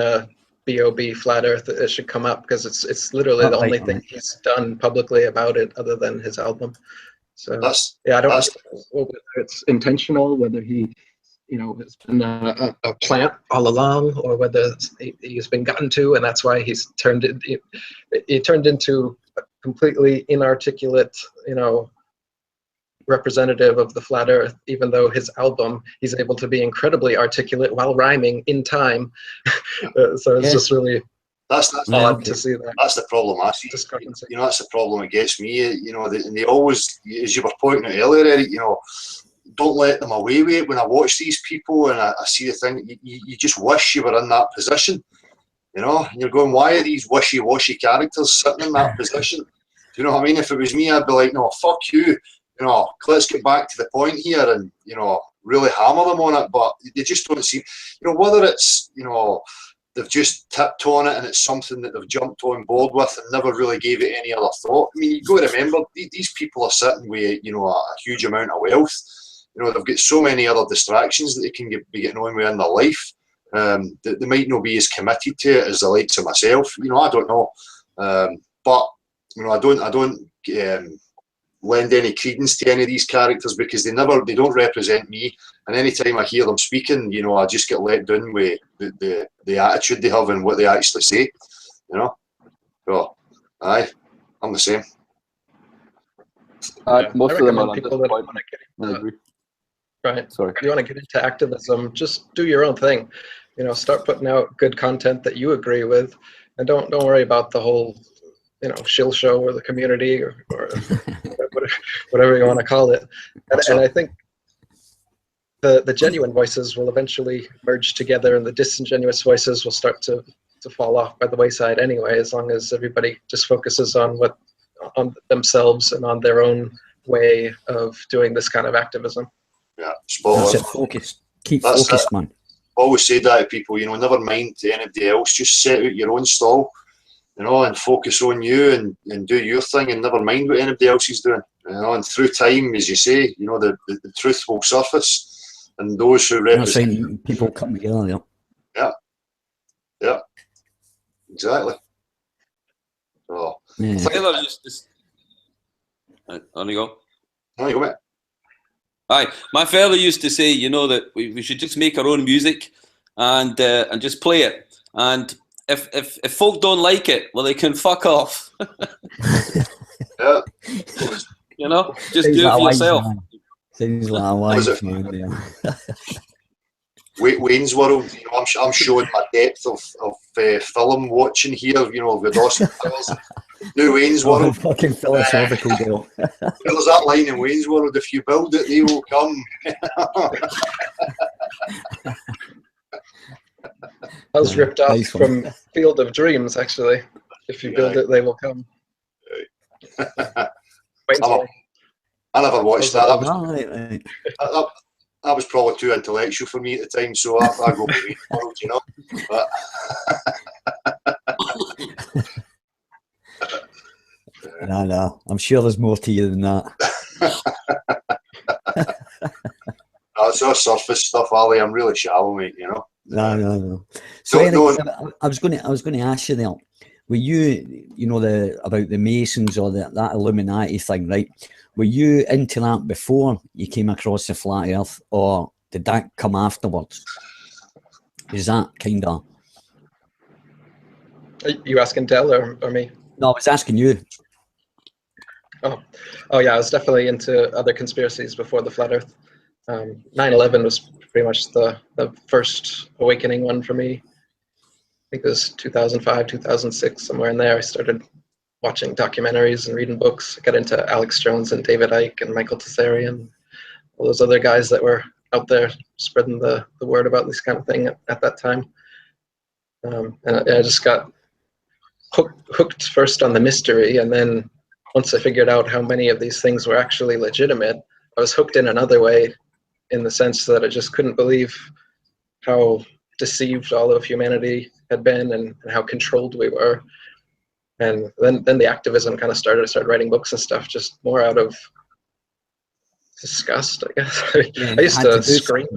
Speaker 4: B.O.B. flat earth, it should come up, because it's literally the only thing he's done publicly about it other than his album. So I don't know whether it's intentional, whether he, you know, it's been a plant all along, or whether he's been gotten to, and that's why he's turned it turned into a completely inarticulate, you know, representative of the flat earth, even though his album, he's able to be incredibly articulate while rhyming in time. So it's just really
Speaker 1: that's
Speaker 4: odd to see that.
Speaker 1: That's the problem I see.
Speaker 4: Discrepancy.
Speaker 1: You know, that's the problem that gets me. You know, and they always, as you were pointing out earlier, Eric, you know, don't let them away with it. When I watch these people and I see the thing, you just wish you were in that position. You know, and you're going, why are these wishy-washy characters sitting in that position? Do you know what I mean? If it was me, I'd be like, no, fuck you. You know, let's get back to the point here and, you know, really hammer them on it. But they just don't seem, you know, whether it's, you know, they've just tipped on it and it's something that they've jumped on board with and never really gave it any other thought. I mean, you've got to remember, these people are sitting with, you know, a huge amount of wealth. You know, they've got so many other distractions that they can be getting on with in their life. That they might not be as committed to it as the likes of myself. You know, I don't know, but you know, I don't lend any credence to any of these characters because they don't represent me. And anytime I hear them speaking, you know, I just get let down with the attitude they have and what they actually say. You know, so aye, I'm the same.
Speaker 2: Most of them are
Speaker 4: people that want to get into, right.
Speaker 2: Sorry.
Speaker 4: If you want to get into activism, just do your own thing. You know, start putting out good content that you agree with, and don't worry about the whole, you know, shill show or the community or whatever you want to call it. And I think the genuine voices will eventually merge together, and the disingenuous voices will start to fall off by the wayside anyway, as long as everybody just focuses on themselves and on their own way of doing this kind of activism.
Speaker 1: Yeah, spot on.
Speaker 5: Focus. Keep focused, man.
Speaker 1: Always say that to people, you know, never mind anybody else, just set out your own stall, you know, and focus on you and do your thing and never mind what anybody else is doing. You know, and through time, as you say, you know, the truth will surface and those who represent
Speaker 5: people come together,
Speaker 1: yeah. Exactly. So
Speaker 6: Father used to on you go.
Speaker 1: On you go, mate.
Speaker 6: Aye, my father used to say, you know, that we should just make our own music and just play it. And if folk don't like it, well, they can fuck off.
Speaker 1: Yeah.
Speaker 6: You know, just do it for yourself.
Speaker 5: Sounds like a wise man, yeah.
Speaker 1: Wayne's World, you know, I'm showing my depth of film watching here, you know, with Austin Powers. Do Wayne's World.
Speaker 5: Fucking philosophical deal.
Speaker 1: There's that line in Wayne's World, if you build it, they will come.
Speaker 4: That was ripped off from Field of Dreams, actually. If you build it, they will come.
Speaker 1: I never watched that. That was probably too intellectual for me at the time, so I go with Wayne's World, you know. But
Speaker 5: No. I'm sure there's more to you than that.
Speaker 1: It's all surface stuff, Ali. I'm really shallow, mate, you know.
Speaker 5: No. So Eric, I was going to ask you there. Were you, you know, about the Masons or that Illuminati thing, right? Were you into that before you came across the flat Earth, or did that come afterwards? Is that kind of?
Speaker 4: Are you asking Del or me?
Speaker 5: No, I was asking you.
Speaker 4: Oh yeah, I was definitely into other conspiracies before the flat Earth. 9/11 was pretty much the first awakening one for me. I think it was 2005, 2006, somewhere in there. I started watching documentaries and reading books. I got into Alex Jones and David Icke and Michael Tessarian, all those other guys that were out there spreading the word about this kind of thing at that time. And I just got hooked first on the mystery, and then once I figured out how many of these things were actually legitimate, I was hooked in another way, in the sense that I just couldn't believe how deceived all of humanity had been and how controlled we were. And then the activism kind of started. I started writing books and stuff, just more out of disgust, I guess. I used to scream.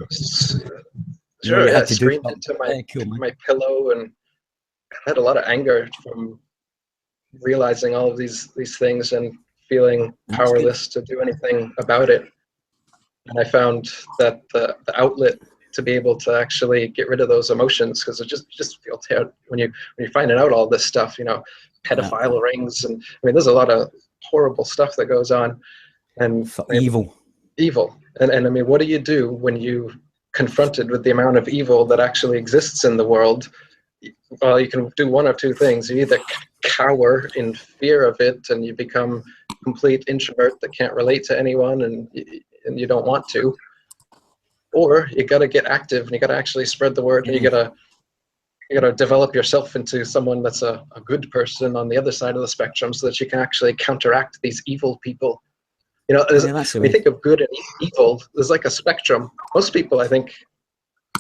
Speaker 4: Sure, yeah, I screamed into my pillow, and I had a lot of anger from realizing all of these things and feeling powerless to do anything about it. And I found that the outlet to be able to actually get rid of those emotions, because it just feels terrible when you're finding out all this stuff, you know, pedophile rings, and I mean, there's a lot of horrible stuff that goes on, and
Speaker 5: evil.
Speaker 4: evil. And I mean, what do you do when you confronted with the amount of evil that actually exists in the world? Well, you can do one of two things. You either cower in fear of it and you become a complete introvert that can't relate to anyone and you don't want to, or you got to get active and you got to actually spread the word, and you got to develop yourself into someone that's a good person on the other side of the spectrum, so that you can actually counteract these evil people. You know, we think of good and evil, there's like a spectrum. Most people, I think,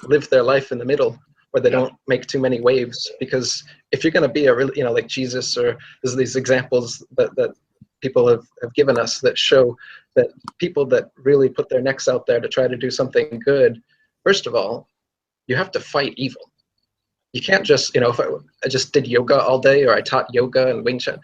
Speaker 4: live their life in the middle, where they don't make too many waves, because if you're going to be a really, you know, like Jesus, or there's these examples that people have given us that show that people that really put their necks out there to try to do something good, first of all, you have to fight evil. You can't just, you know, if I just did yoga all day, or I taught yoga and Wing Chun,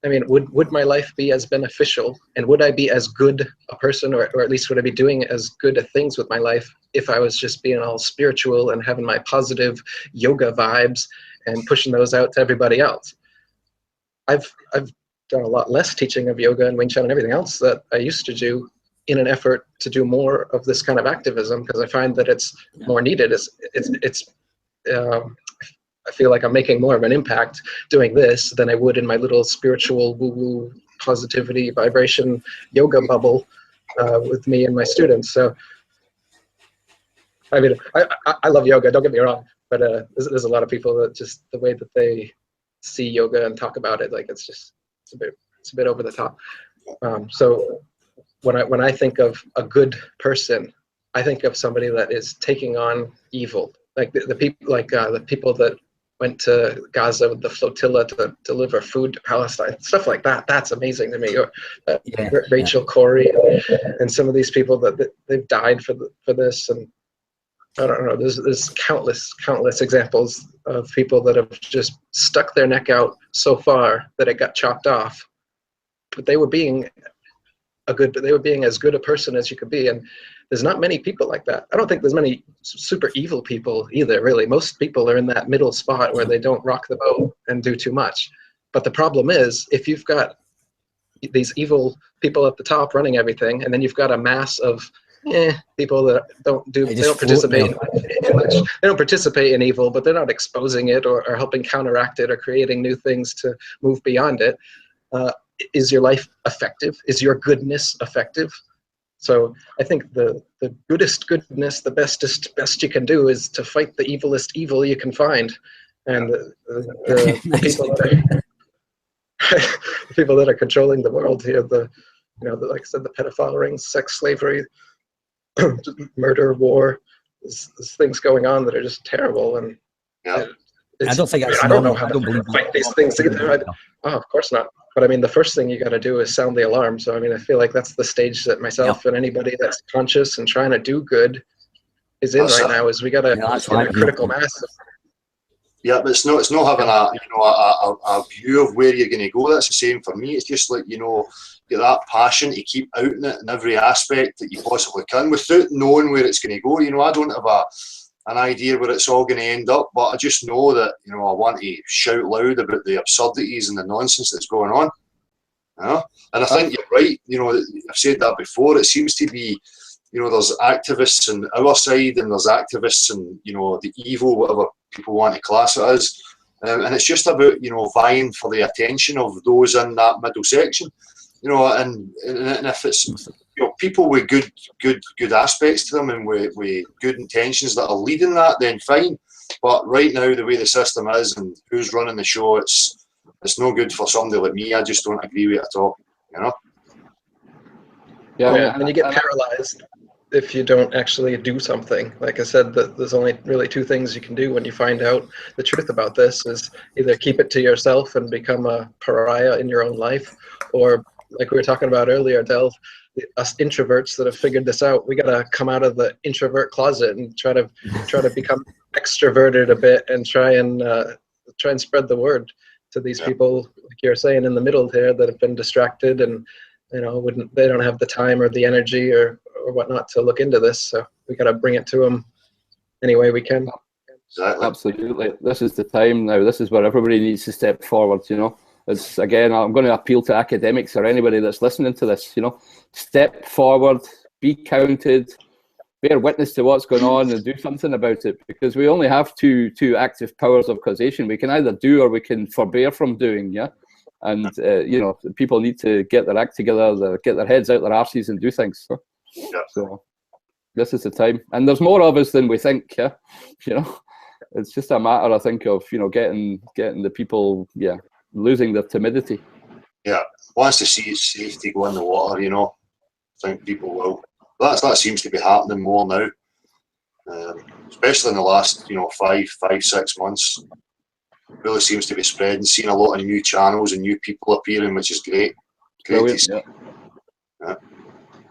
Speaker 4: I mean, would my life be as beneficial, and would I be as good a person, or at least would I be doing as good things with my life if I was just being all spiritual and having my positive yoga vibes and pushing those out to everybody else? I've done a lot less teaching of yoga and Wing Chun and everything else that I used to do, in an effort to do more of this kind of activism, because I find that it's more needed. I feel like I'm making more of an impact doing this than I would in my little spiritual woo-woo positivity vibration yoga bubble with me and my students. So, I mean, I love yoga, don't get me wrong, but there's a lot of people that just, the way that they see yoga and talk about it, like it's a bit over the top. So when I think of a good person, I think of somebody that is taking on evil, like the people that went to Gaza with the flotilla to deliver food to Palestine, stuff like that. That's amazing to me. Or, Rachel Corrie and some of these people that they've died for this, and I don't know. There's countless examples of people that have just stuck their neck out so far that it got chopped off, but they were being as good a person as you could be. And there's not many people like that. I don't think there's many super evil people either, really. Most people are in that middle spot where they don't rock the boat and do too much. But the problem is, if you've got these evil people at the top running everything, and then you've got a mass of people that they don't participate in evil, but they're not exposing it or helping counteract it or creating new things to move beyond it. Is your life effective? Is your goodness effective? So I think the goodness, the best you can do is to fight the evilest evil you can find. And the people that are controlling the world here, like I said, the pedophile rings, sex slavery, murder, war, there's things going on that are just terrible. And
Speaker 5: I don't think
Speaker 4: I don't know how to fight these things either. Of course not. But I mean, the first thing you got to do is sound the alarm. So I mean, I feel like that's the stage that myself and anybody that's conscious and trying to do good is in right now. Is we got to get a critical mass.
Speaker 1: Yeah, but it's not having a view of where you're going to go. That's the same for me. It's just like, get that passion to keep out in it in every aspect that you possibly can, without knowing where it's going to go. I don't have an idea where it's all going to end up, but I just know that I want to shout loud about the absurdities and the nonsense that's going on. And I think you're right. I've said that before. It seems to be, there's activists on our side, and there's activists and the evil, whatever people want to class it as, and it's just about vying for the attention of those in that middle section. And if it's people with good aspects to them and with good intentions that are leading that, then fine. But right now, the way the system is and who's running the show, it's no good for somebody like me. I just don't agree with it at all.
Speaker 4: Yeah, and you get paralyzed if you don't actually do something. Like I said, there's only really two things you can do when you find out the truth about this: is either keep it to yourself and become a pariah in your own life, or like we were talking about earlier, Del, us introverts that have figured this out, we got to come out of the introvert closet and try to become extroverted a bit and try and spread the word to these people, like you're saying, in the middle here, that have been distracted and they don't have the time or the energy or whatnot to look into this. So we got to bring it to them any way we can.
Speaker 1: Exactly.
Speaker 2: Absolutely. This is the time now. This is where everybody needs to step forward. It's, again, I'm going to appeal to academics or anybody that's listening to this. Step forward, be counted, bear witness to what's going on, and do something about it, because we only have two active powers of causation. We can either do or we can forbear from doing, yeah? And, you know, people need to get their act together, get their heads out their arses and do things. So this is the time. And there's more of us than we think, yeah? You know, it's just a matter, I think, of, you know, getting the people, yeah, losing their timidity.
Speaker 1: Yeah, once they see it's safe to go in the water, you know, I think people will. That seems to be happening more now, especially in the last, you know, 5-6 months. It really seems to be spreading. Seeing a lot of new channels and new people appearing, which is great. Great to see. Yeah.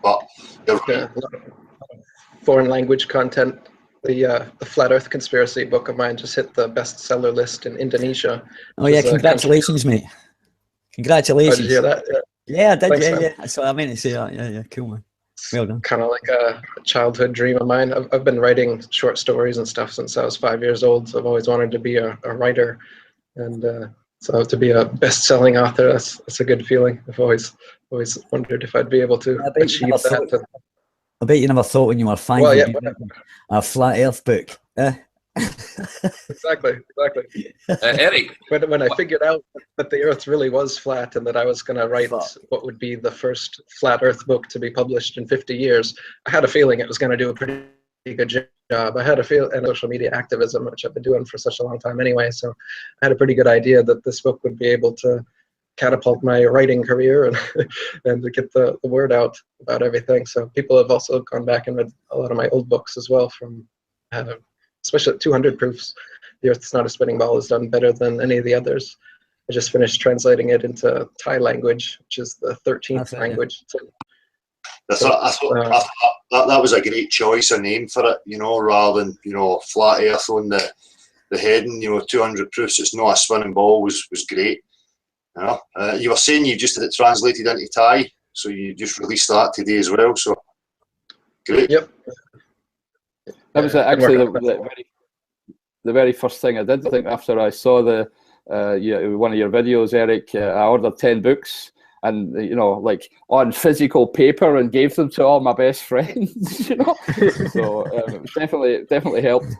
Speaker 1: But
Speaker 4: foreign language content. The Flat Earth Conspiracy book of mine just hit the bestseller list in Indonesia.
Speaker 5: Oh yeah, congratulations, mate. Congratulations.
Speaker 4: Oh, did you hear that?
Speaker 5: Yeah, I did.
Speaker 4: Thanks,
Speaker 5: yeah. That's what I meant to say. Yeah, cool, man. Well done.
Speaker 4: Kind of like a childhood dream of mine. I've been writing short stories and stuff since I was 5 years old. So I've always wanted to be a writer, and so to be a best-selling author, that's a good feeling. I've always wondered if I'd be able to achieve that.
Speaker 5: I bet you never thought when you were 5
Speaker 4: well,
Speaker 5: you'd be writing a flat Earth book.
Speaker 4: Exactly.
Speaker 6: Eric,
Speaker 4: when I figured out that the Earth really was flat and that I was going to write what would be the first flat Earth book to be published in 50 years, I had a feeling it was going to do a pretty good job. I had a feel, and social media activism, which I've been doing for such a long time anyway. So I had a pretty good idea that this book would be able to catapult my writing career and to get the word out about everything. So people have also gone back and read a lot of my old books as well, from especially 200 proofs. The Earth's Not a Spinning Ball is done better than any of the others. I just finished translating it into Thai language, which is the 13th language.
Speaker 1: I thought that was a great choice, a name for it, you know, rather than, you know, Flat Earth on the heading, you know, 200 proofs, it's not a spinning ball was great. You know, you were saying you just had it translated into Thai, so you just released that today as well, so great.
Speaker 4: Yep.
Speaker 2: That was actually the very first thing I did. I think after I saw one of your videos, Eric, I ordered 10 books, and you know, like on physical paper, and gave them to all my best friends. You know, so it definitely helped.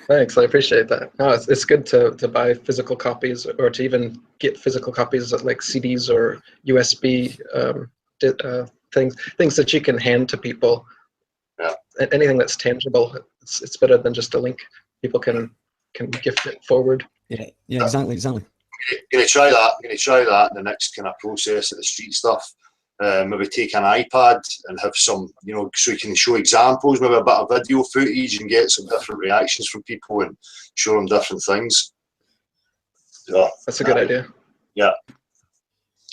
Speaker 4: Thanks, I appreciate that. No, it's good to buy physical copies, or to even get physical copies of like CDs or USB things that you can hand to people.
Speaker 1: Yeah.
Speaker 4: Anything that's tangible, it's better than just a link. People can gift it forward.
Speaker 5: Yeah, exactly.
Speaker 1: Gonna try that in the next kind of process of the street stuff. Maybe take an iPad and have some, you know, so you can show examples, maybe a bit of video footage, and get some different reactions from people and show them different things. So,
Speaker 4: that's a good idea.
Speaker 1: Yeah.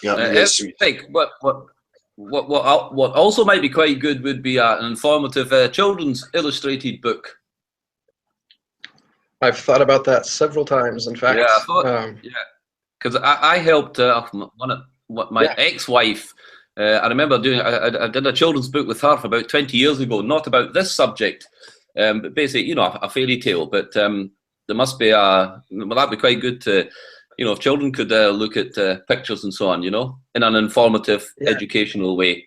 Speaker 6: I think what also might be quite good would be an informative children's illustrated book.
Speaker 4: I've thought about that several times. In fact,
Speaker 6: because I helped my ex-wife. I remember I did a children's book with her for about 20 years ago, not about this subject, but basically, you know, a fairy tale. But there must be that'd be quite good to, you know, if children could look at pictures and so on, you know, in an informative, educational way.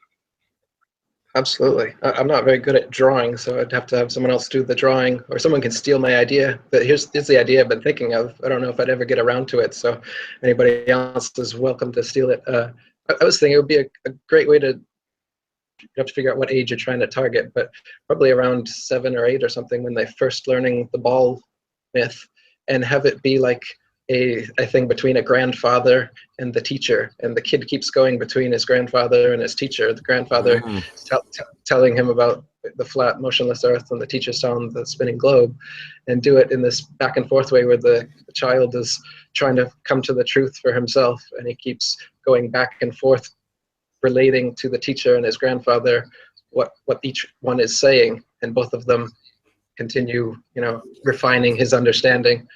Speaker 4: Absolutely. I'm not very good at drawing, so I'd have to have someone else do the drawing, or someone can steal my idea. But here's the idea I've been thinking of. I don't know if I'd ever get around to it, so anybody else is welcome to steal it. I was thinking it would be a great way to, you have to figure out what age you're trying to target, but probably around 7 or 8 or something, when they're first learning the ball myth, and have it be like a thing between a grandfather and the teacher, and the kid keeps going between his grandfather and his teacher. The grandfather telling him about the flat, motionless earth, and the teacher's telling the spinning globe, and do it in this back and forth way where the child is trying to come to the truth for himself, and he keeps going back and forth relating to the teacher and his grandfather what each one is saying, and both of them continue, you know, refining his understanding.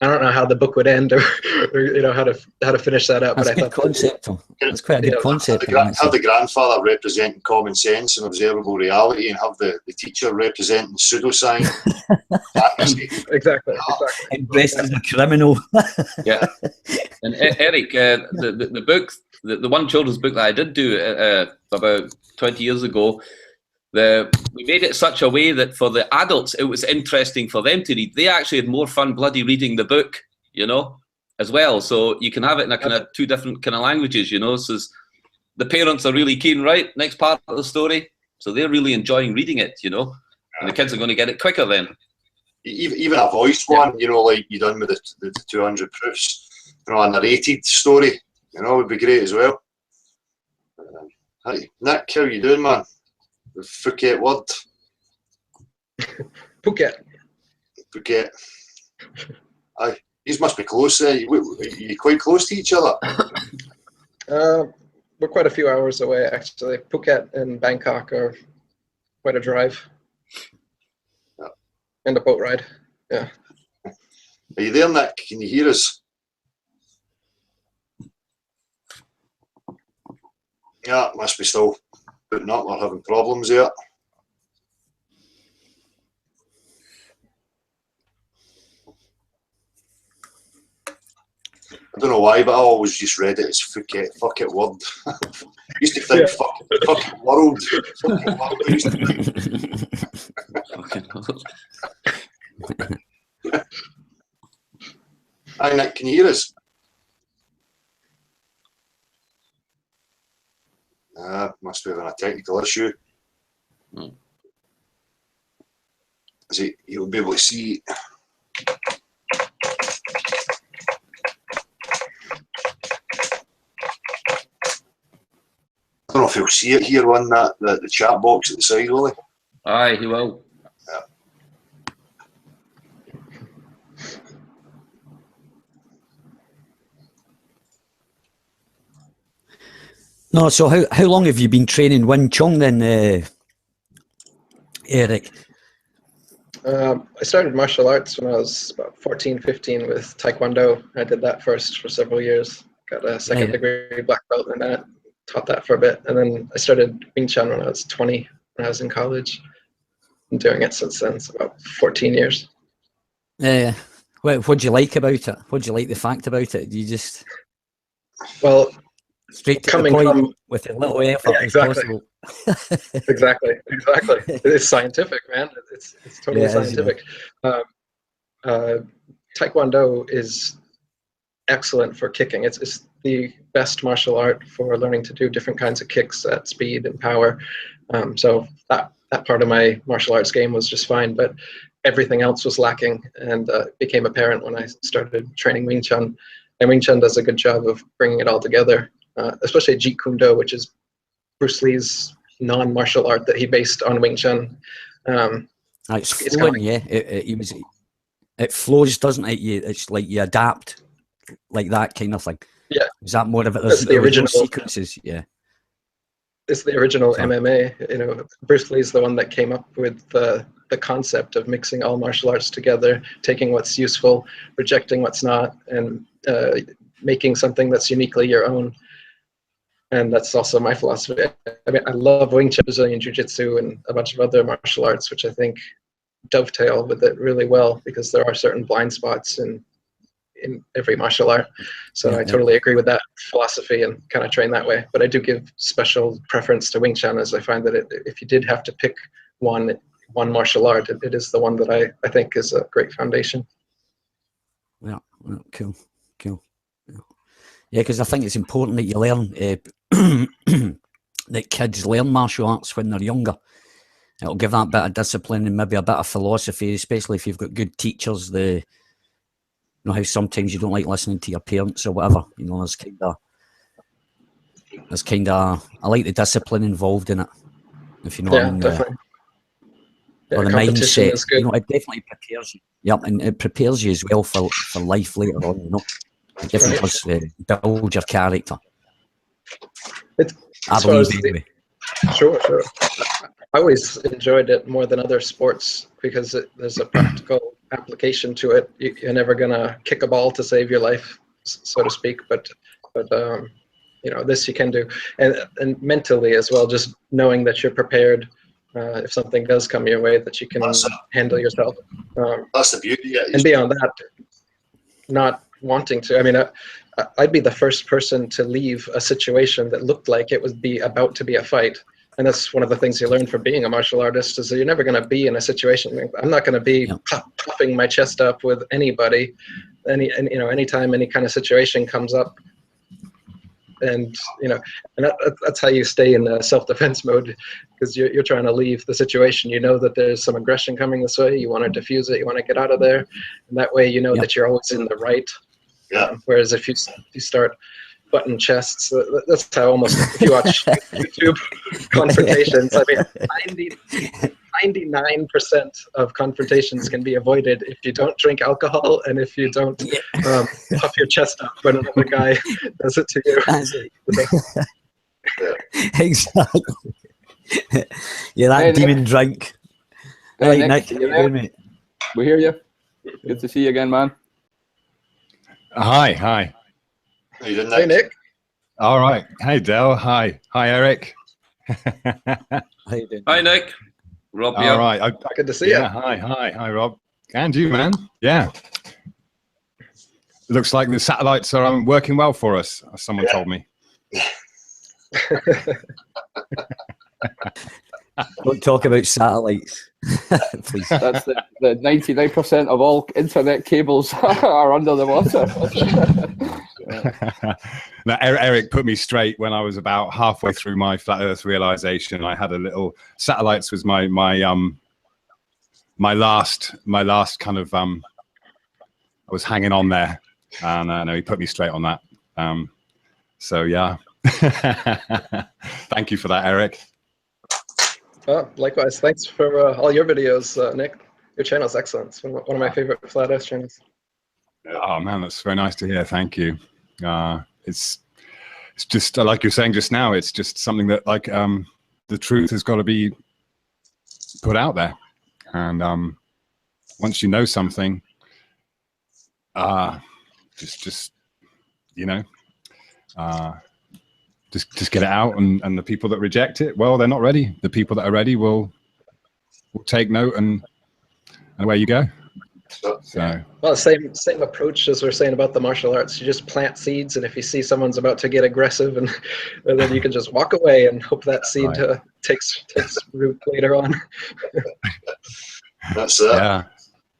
Speaker 4: I don't know how the book would end, or how to finish that up.
Speaker 5: That's
Speaker 4: but
Speaker 5: a good concept. That's quite a good concept.
Speaker 1: Have the grandfather representing common sense and observable reality, and have the teacher representing pseudoscience.
Speaker 4: Exactly.
Speaker 5: And dressed as a criminal.
Speaker 6: Yeah. And Eric, the book, the one children's book that I did do about 20 years ago, we made it such a way that for the adults it was interesting for them to read. They actually had more fun bloody reading the book, as well. So you can have it in a kind of two different kind of languages, So the parents are really keen, right? Next part of the story. So they're really enjoying reading it, And the kids are going to get it quicker then.
Speaker 1: Even a voiced one, like you done with the 200 proofs, a narrated story, would be great as well. Hi, Nick, how you doing, man? The Phuket word. Phuket. Aye, these must be close there. You quite close to each other?
Speaker 4: We're quite a few hours away, actually. Phuket and Bangkok are quite a drive.
Speaker 1: Yeah.
Speaker 4: And a boat ride. Yeah.
Speaker 1: Are you there, Nick? Can you hear us? Yeah, must be still putting up. We're having problems there. I don't know why, but I always just read it as Phuket, fuck it word. Used to think fuck it world. Fuck it world. I used to think. Hi Nick, can you hear us? Must be having a technical issue. You'll be able to see. I don't know if you'll see it here on the chat box at the side, will he?
Speaker 6: Aye, he will.
Speaker 1: Yeah.
Speaker 5: No, so how long have you been training Wing Chun then, Eric?
Speaker 4: I started martial arts when I was about 14, 15 with Taekwondo. I did that first for several years. Got a second degree black belt in that. Taught that for a bit. And then I started Wing Chun when I was 20, when I was in college. Been doing it since then. It's about 14 years.
Speaker 5: Yeah. What do you like about it? What do you like the fact about it? Do you just...
Speaker 4: Well...
Speaker 5: Straight to the point with a little effort as possible.
Speaker 4: Exactly. It's scientific, man. It's totally scientific. Taekwondo is excellent for kicking. It's the best martial art for learning to do different kinds of kicks at speed and power. So that part of my martial arts game was just fine, but everything else was lacking, and it became apparent when I started training Wing Chun. And Wing Chun does a good job of bringing it all together. Especially Jeet Kune Do, which is Bruce Lee's non-martial art that he based on Wing Chun.
Speaker 5: It's flowing, yeah. It flows, doesn't it? It's like you adapt, like that kind of thing.
Speaker 4: Yeah.
Speaker 5: Is that more of it?
Speaker 4: That's the original
Speaker 5: sequences, yeah.
Speaker 4: It's the original MMA. Bruce Lee's the one that came up with the concept of mixing all martial arts together, taking what's useful, rejecting what's not, and making something that's uniquely your own. And that's also my philosophy. I mean, I love Wing Chun, Brazilian Jiu-Jitsu, and a bunch of other martial arts, which I think dovetail with it really well, because there are certain blind spots in every martial art. So I totally agree with that philosophy and kind of train that way. But I do give special preference to Wing Chun, as I find that if you did have to pick one martial art, it is the one that I think is a great foundation.
Speaker 5: Yeah, cool. Yeah, because I think it's important that you learn that kids learn martial arts when they're younger. It'll give that bit of discipline and maybe a bit of philosophy, especially if you've got good teachers. You know how sometimes you don't like listening to your parents or whatever. There's kind of I like the discipline involved in it. If you know what I mean.
Speaker 4: Definitely.
Speaker 5: Or the
Speaker 4: mindset
Speaker 5: is good. It definitely prepares you. Yep, and it prepares you as well for life later on. It definitely does build your character. I believe anyway.
Speaker 4: Sure. I always enjoyed it more than other sports because there's a practical application to it. You're never gonna kick a ball to save your life, so to speak. But this you can do, and mentally as well. Just knowing that you're prepared if something does come your way, that you can handle yourself.
Speaker 1: That's the beauty.
Speaker 4: And beyond that, not wanting to. I mean, I'd be the first person to leave a situation that looked like it would be about to be a fight. And that's one of the things you learn from being a martial artist, is that you're never going to be in a situation. I'm not going to be puffing my chest up with anybody, anytime any kind of situation comes up. And that's how you stay in self-defense mode, because you're trying to leave the situation. You know that there's some aggression coming this way. You want to diffuse it. You want to get out of there, and that way you know that you're always in the right.
Speaker 1: Yeah.
Speaker 4: Whereas if you start button chests, that's how almost, if you watch YouTube confrontations, I mean, 99% of confrontations can be avoided if you don't drink alcohol and if you don't puff your chest up when another guy does it to you.
Speaker 5: Exactly. You're that demon drunk.
Speaker 2: Hey,
Speaker 5: Right, Nick,
Speaker 2: you
Speaker 5: how you
Speaker 2: there?
Speaker 5: doing, mate?
Speaker 2: We hear you. Good to see you again, man.
Speaker 7: Hi.
Speaker 1: No, you didn't.
Speaker 4: Hey, Nick.
Speaker 7: All right. Hey, Del. Hi, Eric.
Speaker 5: How you doing?
Speaker 6: Hi, Nick. Rob here.
Speaker 7: All right.
Speaker 4: Good to see
Speaker 7: Yeah.
Speaker 4: you.
Speaker 7: Hi, Rob. And you, man. Yeah. Looks like the satellites are working well for us. Someone told me.
Speaker 5: Don't talk about satellites, please.
Speaker 2: That's the 99% of all internet cables are under the water.
Speaker 7: Now, Eric put me straight when I was about halfway through my flat Earth realization. I had a little satellites was my last kind of I was hanging on there, and no, he put me straight on that. So yeah, thank you for that, Eric.
Speaker 4: Oh, likewise. Thanks for all your videos, Nick. Your channel's excellent. It's one of my favorite flat Earth channels.
Speaker 7: Oh man, that's very nice to hear. Thank you. It's just like you're saying just now. It's just something that the truth has got to be put out there, and once you know something, just get it out, and the people that reject it, well, they're not ready. The people that are ready will take note, and away you go. So
Speaker 4: well, same approach as we're saying about the martial arts. You just plant seeds, and if you see someone's about to get aggressive, and then you can just walk away and hope that seed takes root later on.
Speaker 1: That's it.
Speaker 7: yeah.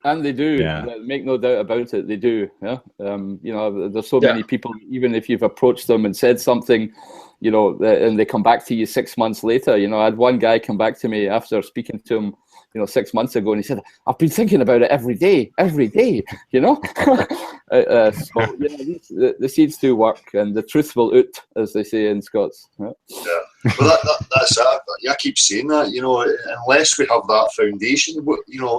Speaker 2: And they do.
Speaker 7: Yeah.
Speaker 2: Make no doubt about it. They do. Yeah. There's so many people. Even if you've approached them and said something, and they come back to you 6 months later. I had one guy come back to me after speaking to him, 6 months ago, and he said, "I've been thinking about it every day. So the seeds do work, and the truth will out, as they say in Scots. Yeah.
Speaker 1: Well, that's it. I keep saying that, unless we have that foundation,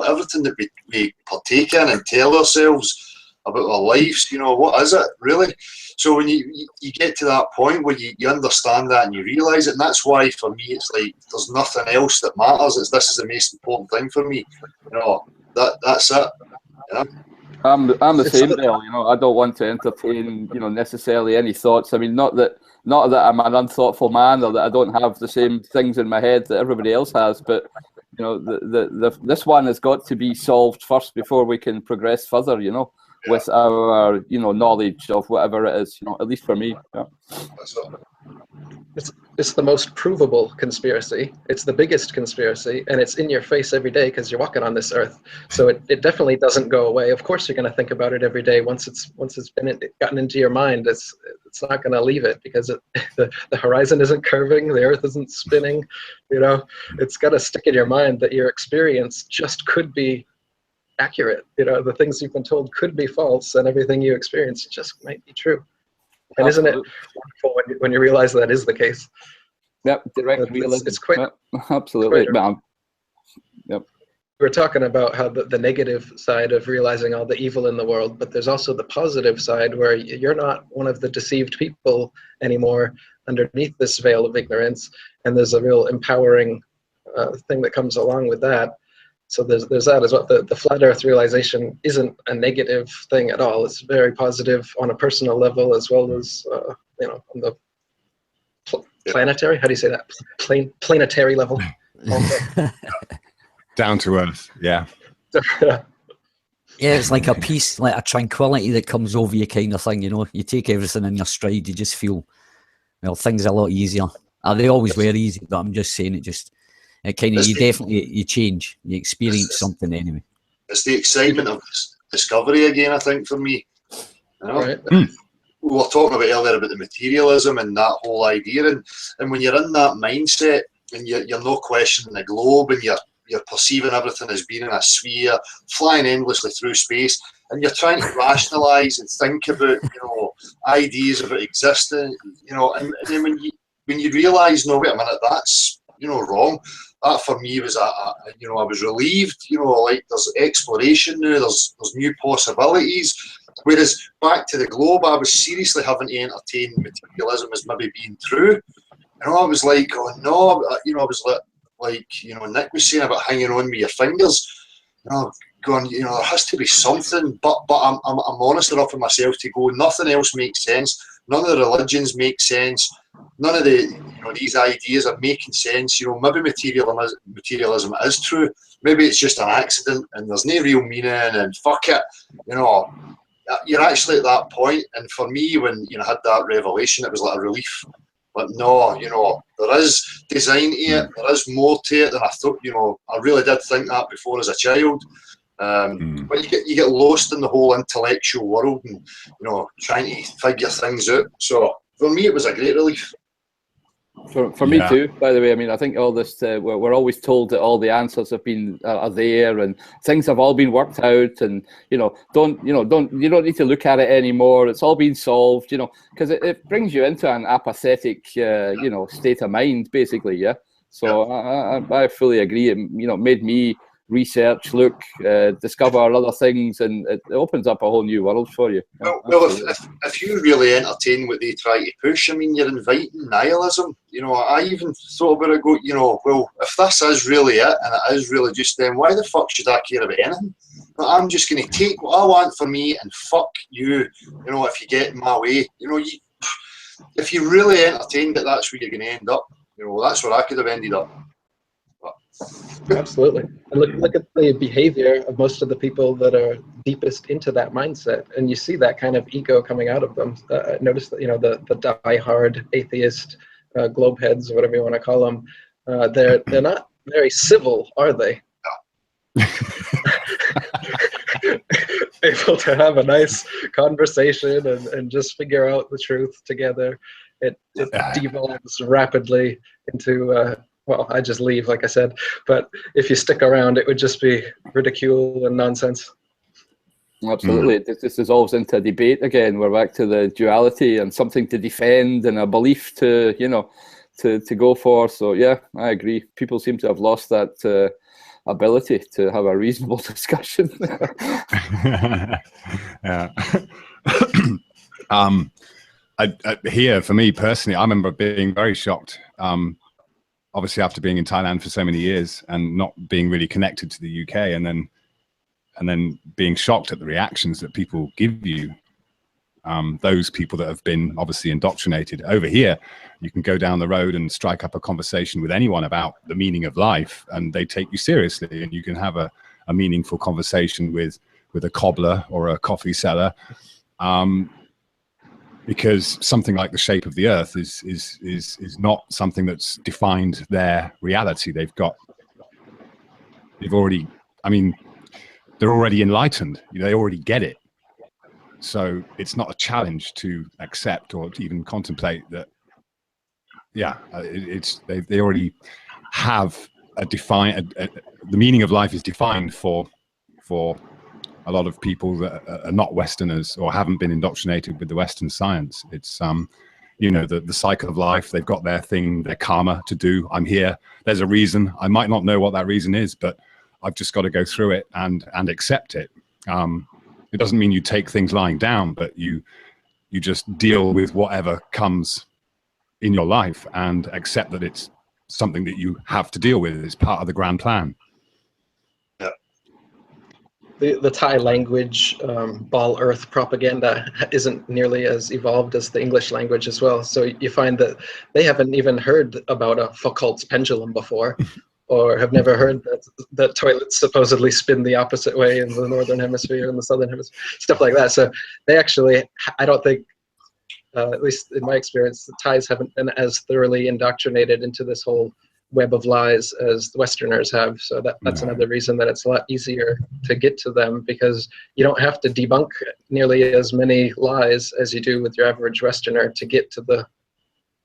Speaker 1: everything that we partake in and tell ourselves about our lives, what is it really? So when you get to that point where you understand that and you realise it, and that's why for me it's like there's nothing else that matters. This is the most important thing for me. That's it. Yeah.
Speaker 2: I'm the same, Bill. I don't want to entertain, necessarily any thoughts. I mean, not that I'm an unthoughtful man or that I don't have the same things in my head that everybody else has, but this one has got to be solved first before we can progress further. With our knowledge of whatever it is. At least for me. Yeah.
Speaker 4: It's the most provable conspiracy. It's the biggest conspiracy, and it's in your face every day because you're walking on this earth. So it definitely doesn't go away. Of course, you're going to think about it every day. Once it's gotten into your mind, it's not going to leave it because the horizon isn't curving, the earth isn't spinning. It's got to stick in your mind that your experience just could be accurate. The things you've been told could be false, and everything you experience just might be true. And isn't it wonderful when you realize that is the case?
Speaker 2: Yep, direct realism.
Speaker 4: It's quite
Speaker 2: absolutely.
Speaker 4: Quite
Speaker 2: yep.
Speaker 4: We're talking about how the negative side of realizing all the evil in the world, but there's also the positive side where you're not one of the deceived people anymore underneath this veil of ignorance, and there's a real empowering thing that comes along with that. So there's that as well. The flat Earth realization isn't a negative thing at all. It's very positive on a personal level as well as you know, on the planetary. How do you say that? Planetary level.
Speaker 7: Down to earth. Yeah.
Speaker 5: Yeah, it's like a peace, like a tranquility that comes over you, kind of thing. You know, you take everything in your stride. You just feel, well, things are a lot easier. They always were easy, but I'm just saying it kind of, you change, you experience something anyway.
Speaker 1: It's the excitement of discovery again, I think, for me. You know?
Speaker 4: Right.
Speaker 1: We were talking about earlier about the materialism and that whole idea, and when you're in that mindset and you're not questioning the globe and you're perceiving everything as being in a sphere, flying endlessly through space, and you're trying to rationalize and think about, you know, ideas about existing, you know, and then when you realize, no, wait a minute, that's, you know, wrong. That for me was you know, I was relieved, you know, like there's exploration now, there's new possibilities. Whereas back to the globe, I was seriously having to entertain materialism as maybe being true. You know, I was like, oh no, you know, I was like, you know, Nick was saying about hanging on with your fingers. You know, going, you know, there has to be something. But I'm honest enough with myself to go, nothing else makes sense. None of the religions make sense. None of the, you know, these ideas are making sense. You know, maybe materialism is true. Maybe it's just an accident and there's no real meaning and fuck it. You know, you're actually at that point. And for me, when, you know, I had that revelation, it was like a relief. But no, you know, there is design to it. There is more to it than I thought. You know, I really did think that before as a child. But you get lost in the whole intellectual world and, you know, trying to figure things out. So for me, it was a great relief.
Speaker 2: For me too, by the way. I mean, I think all this, we're always told that all the answers have been are there and things have all been worked out, and you don't need to look at it anymore. It's all been solved, you know, because it brings you into an apathetic, you know, state of mind, basically. Yeah. So I fully agree. It, you know, made me research, look, discover other things, and it opens up a whole new world for you.
Speaker 1: Well, if you really entertain what they try to push, I mean, you're inviting nihilism. You know, I even thought about it, go, you know, well, if this is really it, and it is really just them, why the fuck should I care about anything? But I'm just going to take what I want for me and fuck you, you know, if you get in my way. You know, if you really entertained it, that's where you're going to end up. You know, that's where I could have ended up.
Speaker 4: Absolutely. And look at the behavior of most of the people that are deepest into that mindset, and you see that kind of ego coming out of them. Notice that, you know, the die-hard atheist globeheads, or whatever you want to call them, they're not very civil, are they? No. Able to have a nice conversation and just figure out the truth together. It devolves rapidly into well, I just leave, like I said. But if you stick around, it would just be ridicule and nonsense.
Speaker 2: Absolutely. This dissolves into debate again. We're back to the duality and something to defend and a belief to, you know, to go for. So, yeah, I agree. People seem to have lost that ability to have a reasonable discussion.
Speaker 7: Yeah. Here, for me personally, I remember being very shocked. Obviously, after being in Thailand for so many years and not being really connected to the UK, and then being shocked at the reactions that people give you. Those people that have been obviously indoctrinated. Over here, you can go down the road and strike up a conversation with anyone about the meaning of life, and they take you seriously, and you can have a meaningful conversation with a cobbler or a coffee seller. Because something like the shape of the earth is not something that's defined their reality. They're already enlightened. You know, they already get it. So it's not a challenge to accept or to even contemplate that. Yeah, they already have the meaning of life is defined for a lot of people that are not Westerners or haven't been indoctrinated with the Western science. It's, you know, the cycle of life. They've got their thing, their karma to do. I'm here. There's a reason. I might not know what that reason is, but I've just got to go through it and accept it. It doesn't mean you take things lying down, but you just deal with whatever comes in your life and accept that it's something that you have to deal with. It's part of the grand plan.
Speaker 4: The Thai language, ball earth propaganda isn't nearly as evolved as the English language as well. So you find that they haven't even heard about a Foucault's pendulum before, or have never heard that toilets supposedly spin the opposite way in the northern hemisphere and the southern hemisphere, stuff like that. So they actually, I don't think, at least in my experience, the Thais haven't been as thoroughly indoctrinated into this whole web of lies as the Westerners have. So that's another reason that it's a lot easier to get to them, because you don't have to debunk nearly as many lies as you do with your average Westerner to get to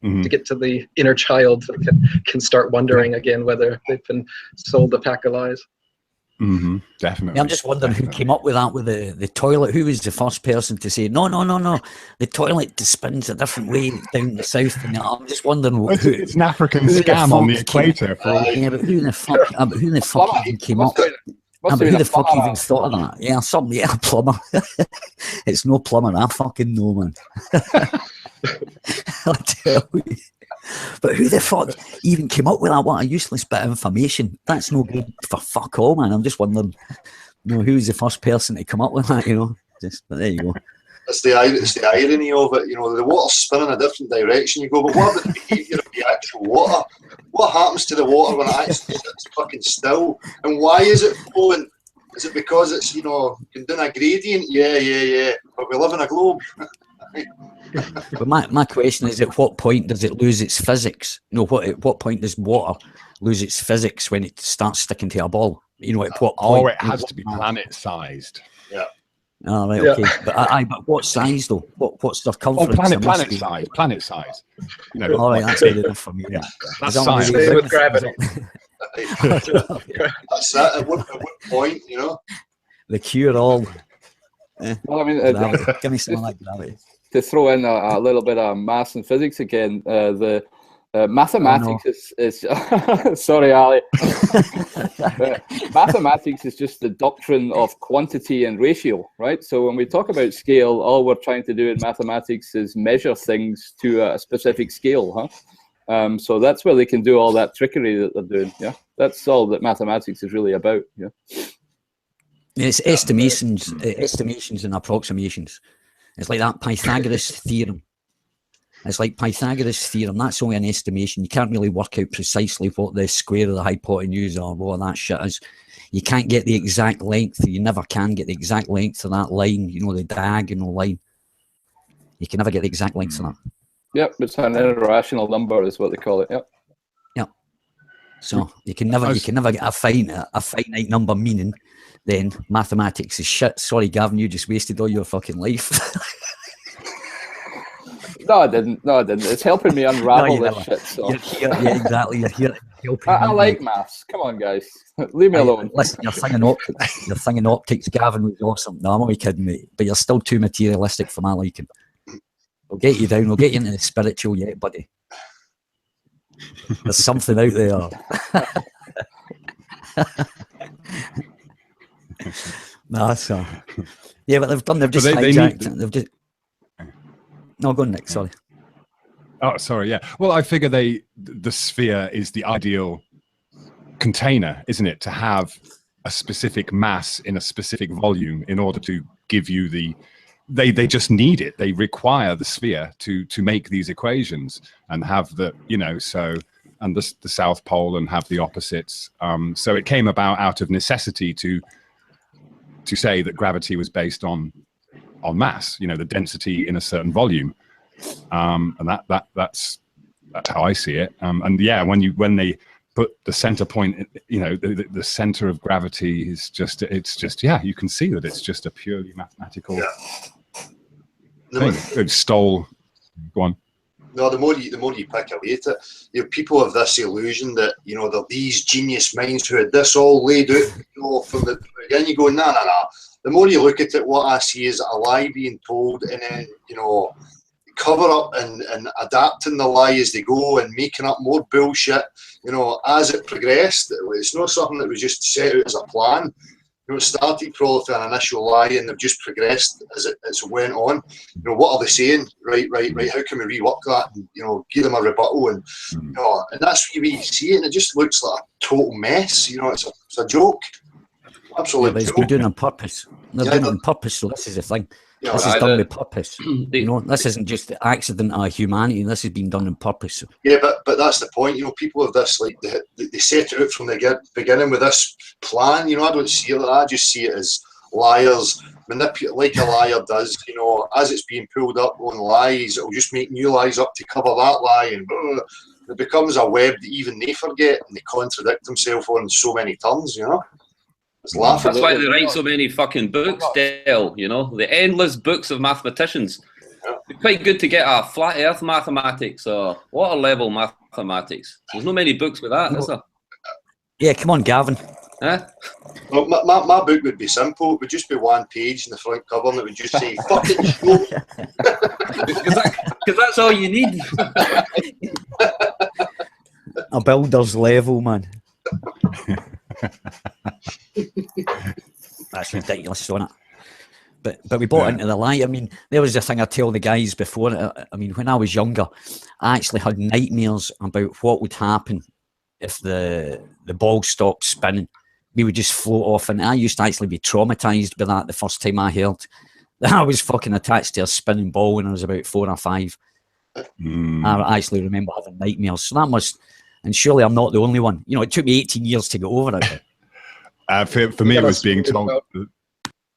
Speaker 4: the inner child that can start wondering again whether they've been sold a pack of lies.
Speaker 7: Definitely.
Speaker 5: Yeah, I'm just wondering who came up with that, with the toilet. Who was the first person to say, no, the toilet spins a different way down the south? And I'm just wondering
Speaker 7: it's an African scam on the equator.
Speaker 5: Yeah, but who the fuck even came up? Who the fuck even thought of that? Yeah, a plumber. It's no plumber, I fucking know, man. I tell you. But who the fuck even came up with that? What a useless bit of information. That's no good for fuck all, man. I'm just wondering, who's the first person to come up with that, but there you go.
Speaker 1: It's the irony of it, the water's spinning a different direction. You go, but what about the behaviour of the actual water? What happens to the water when it actually sits fucking still? And why is it flowing? Is it because it's, doing a gradient? Yeah. But we live in a globe.
Speaker 5: But my question is, at what point does it lose its physics? At what point does water lose its physics when it starts sticking to a ball? At what point?
Speaker 7: It has to be planet-sized.
Speaker 1: Yeah.
Speaker 5: Oh, right, okay. But what size though? What's the circumference?
Speaker 7: Planet size.
Speaker 5: All right, that's good enough for me.
Speaker 7: Yeah, that's science.
Speaker 4: Stay with gravity.
Speaker 1: That's it. At what point,
Speaker 5: The cure-all.
Speaker 2: Well, I mean,
Speaker 5: Give me some of that gravity.
Speaker 2: To throw in a little bit of maths and physics again, the mathematics is sorry, Ali. Mathematics is just the doctrine of quantity and ratio, right? So when we talk about scale, all we're trying to do in mathematics is measure things to a specific scale, huh? So that's where they can do all that trickery that they're doing. Yeah, that's all that mathematics is really about. Yeah,
Speaker 5: it's estimations and approximations. It's like that Pythagoras theorem. It's like Pythagoras theorem. That's only an estimation. You can't really work out precisely what the square of the hypotenuse or what that shit is. You can't get the exact length. You never can get the exact length of that line, the diagonal line. You can never get the exact length of that.
Speaker 2: Yep, it's an irrational number is what they call it. Yep.
Speaker 5: Yep. So you can never get a finite number, meaning then mathematics is shit. Sorry, Gavin, you just wasted all your fucking life.
Speaker 2: No, I didn't. It's helping me unravel this shit. So.
Speaker 5: Yeah, exactly. You're here helping
Speaker 2: I like maths. Come on, guys. Leave me alone.
Speaker 5: Listen, you're thinking optics, Gavin, was awesome. No, I'm only kidding, mate. But you're still too materialistic for my liking. We'll get you down. We'll get you into the spiritual yet, buddy. There's something out there. No, so yeah, but they've just hijacked. No, go on, Nick. Sorry.
Speaker 7: Oh, sorry. Yeah. Well, I figure the sphere is the ideal container, isn't it, to have a specific mass in a specific volume in order to give you the. They just need it. They require the sphere to make these equations and have the and the South Pole and have the opposites. So it came about out of necessity to say that gravity was based on mass, the density in a certain volume, and that's how I see it. And yeah, when they put the center point, the center of gravity is you can see that it's just a purely mathematical thing. It stole. Go on.
Speaker 1: No, the more you pick away at it, people have this illusion that they're these genius minds who had this all laid out, from the beginning. You go, nah. The more you look at it, what I see is a lie being told, and then cover up and adapting the lie as they go and making up more bullshit. As it progressed, it's not something that was just set out as a plan. You know, it started probably with an initial lie, and they've just progressed as it went on. You know, what are they saying? Right. How can we rework that? And, you know, give them a rebuttal, and you know, and that's the way you see it. And it just looks like a total mess. You know, it's a joke. Absolutely.
Speaker 5: Yeah, but it's been doing it on purpose. They're doing it on purpose. So this is the thing.
Speaker 1: Yeah,
Speaker 5: this is done with purpose. You know, this isn't just the accident of humanity. This has been done on purpose.
Speaker 1: Yeah, but that's the point. You know, people have this, like, they set it out from the beginning with this plan. You know, I don't see it like that. I just see it as liars manipulate, like a liar does. You know, as it's being pulled up on lies, it'll just make new lies up to cover that lie, and it becomes a web that even they forget, and they contradict themselves on so many terms. You know.
Speaker 6: That's why they write so many fucking books, Dale, you know, the endless books of mathematicians. It's quite good to get a flat earth mathematics or water level mathematics. There's not many books with that, is there?
Speaker 5: Yeah, come on, Gavin.
Speaker 6: Huh?
Speaker 1: Well, my book would be simple. It would just be one page in the front cover, and it would just say fucking show.
Speaker 6: Because that's all you need.
Speaker 5: A builder's level, man. That's ridiculous, isn't it? But we bought into the lie. I mean, there was a thing I tell the guys before. I mean, when I was younger, I actually had nightmares about what would happen if the ball stopped spinning. We would just float off, and I used to actually be traumatized by that the first time I heard that I was fucking attached to a spinning ball when I was about 4 or 5. I actually remember having nightmares. So that must, and surely I'm not the only one. You know, it took me 18 years to get over it.
Speaker 7: For me, it was being told.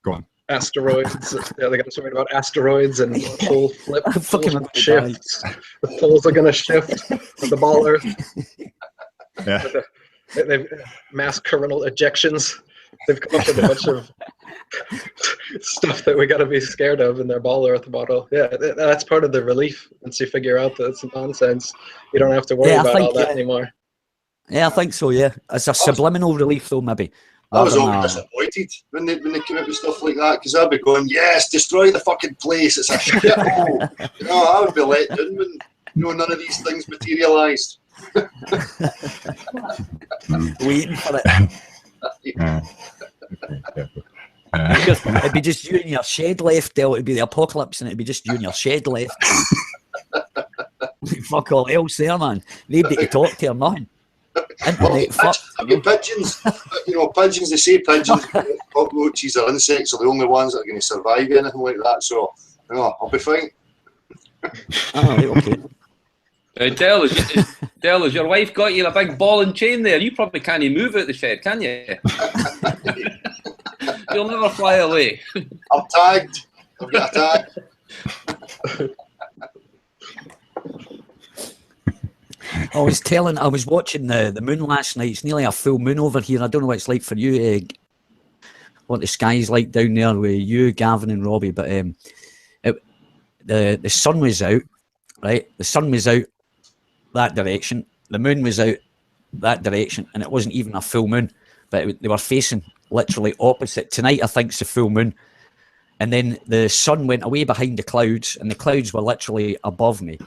Speaker 7: Go on.
Speaker 4: Asteroids. Yeah, they got us worried about asteroids and pole flip, pole shifts. The poles are going to shift with the ball Earth.
Speaker 7: Yeah.
Speaker 4: They've mass coronal ejections. They've come up with a bunch of stuff that we got to be scared of in their ball Earth model. Yeah, that's part of the relief. Once you figure out that it's nonsense, you don't have to worry about all that anymore.
Speaker 5: Yeah, I think so. Yeah, it's a subliminal relief, though. Maybe.
Speaker 1: I was always disappointed when they came out with stuff like that, because I'd be going, "Yes, destroy the fucking place. It's a shithole." You know, I would be let down when none of these things materialised.
Speaker 5: Waiting for it. It'd be just you and your shed left, Del. It'd be the apocalypse, and it'd be just you and your shed left. Fuck all else there, man. Nobody to talk to or nothing.
Speaker 1: Pigeons. Pigeons. They say pigeons, cockroaches, or insects are the only ones that are going to survive anything like that. So, I'll be fine.
Speaker 5: Okay.
Speaker 6: Dale, has your wife got you in a big ball and chain there? You probably can't even move out the shed, can you? You'll never fly away.
Speaker 1: I'm tagged. I've got a tag.
Speaker 5: I was watching the moon last night. It's nearly a full moon over here. I don't know what it's like for you, what the sky's like down there with you, Gavin and Robbie, but the sun was out, right? The sun was out that direction. The moon was out that direction, and it wasn't even a full moon, but they were facing literally opposite. Tonight, I think, it's a full moon. And then the sun went away behind the clouds, and the clouds were literally above me.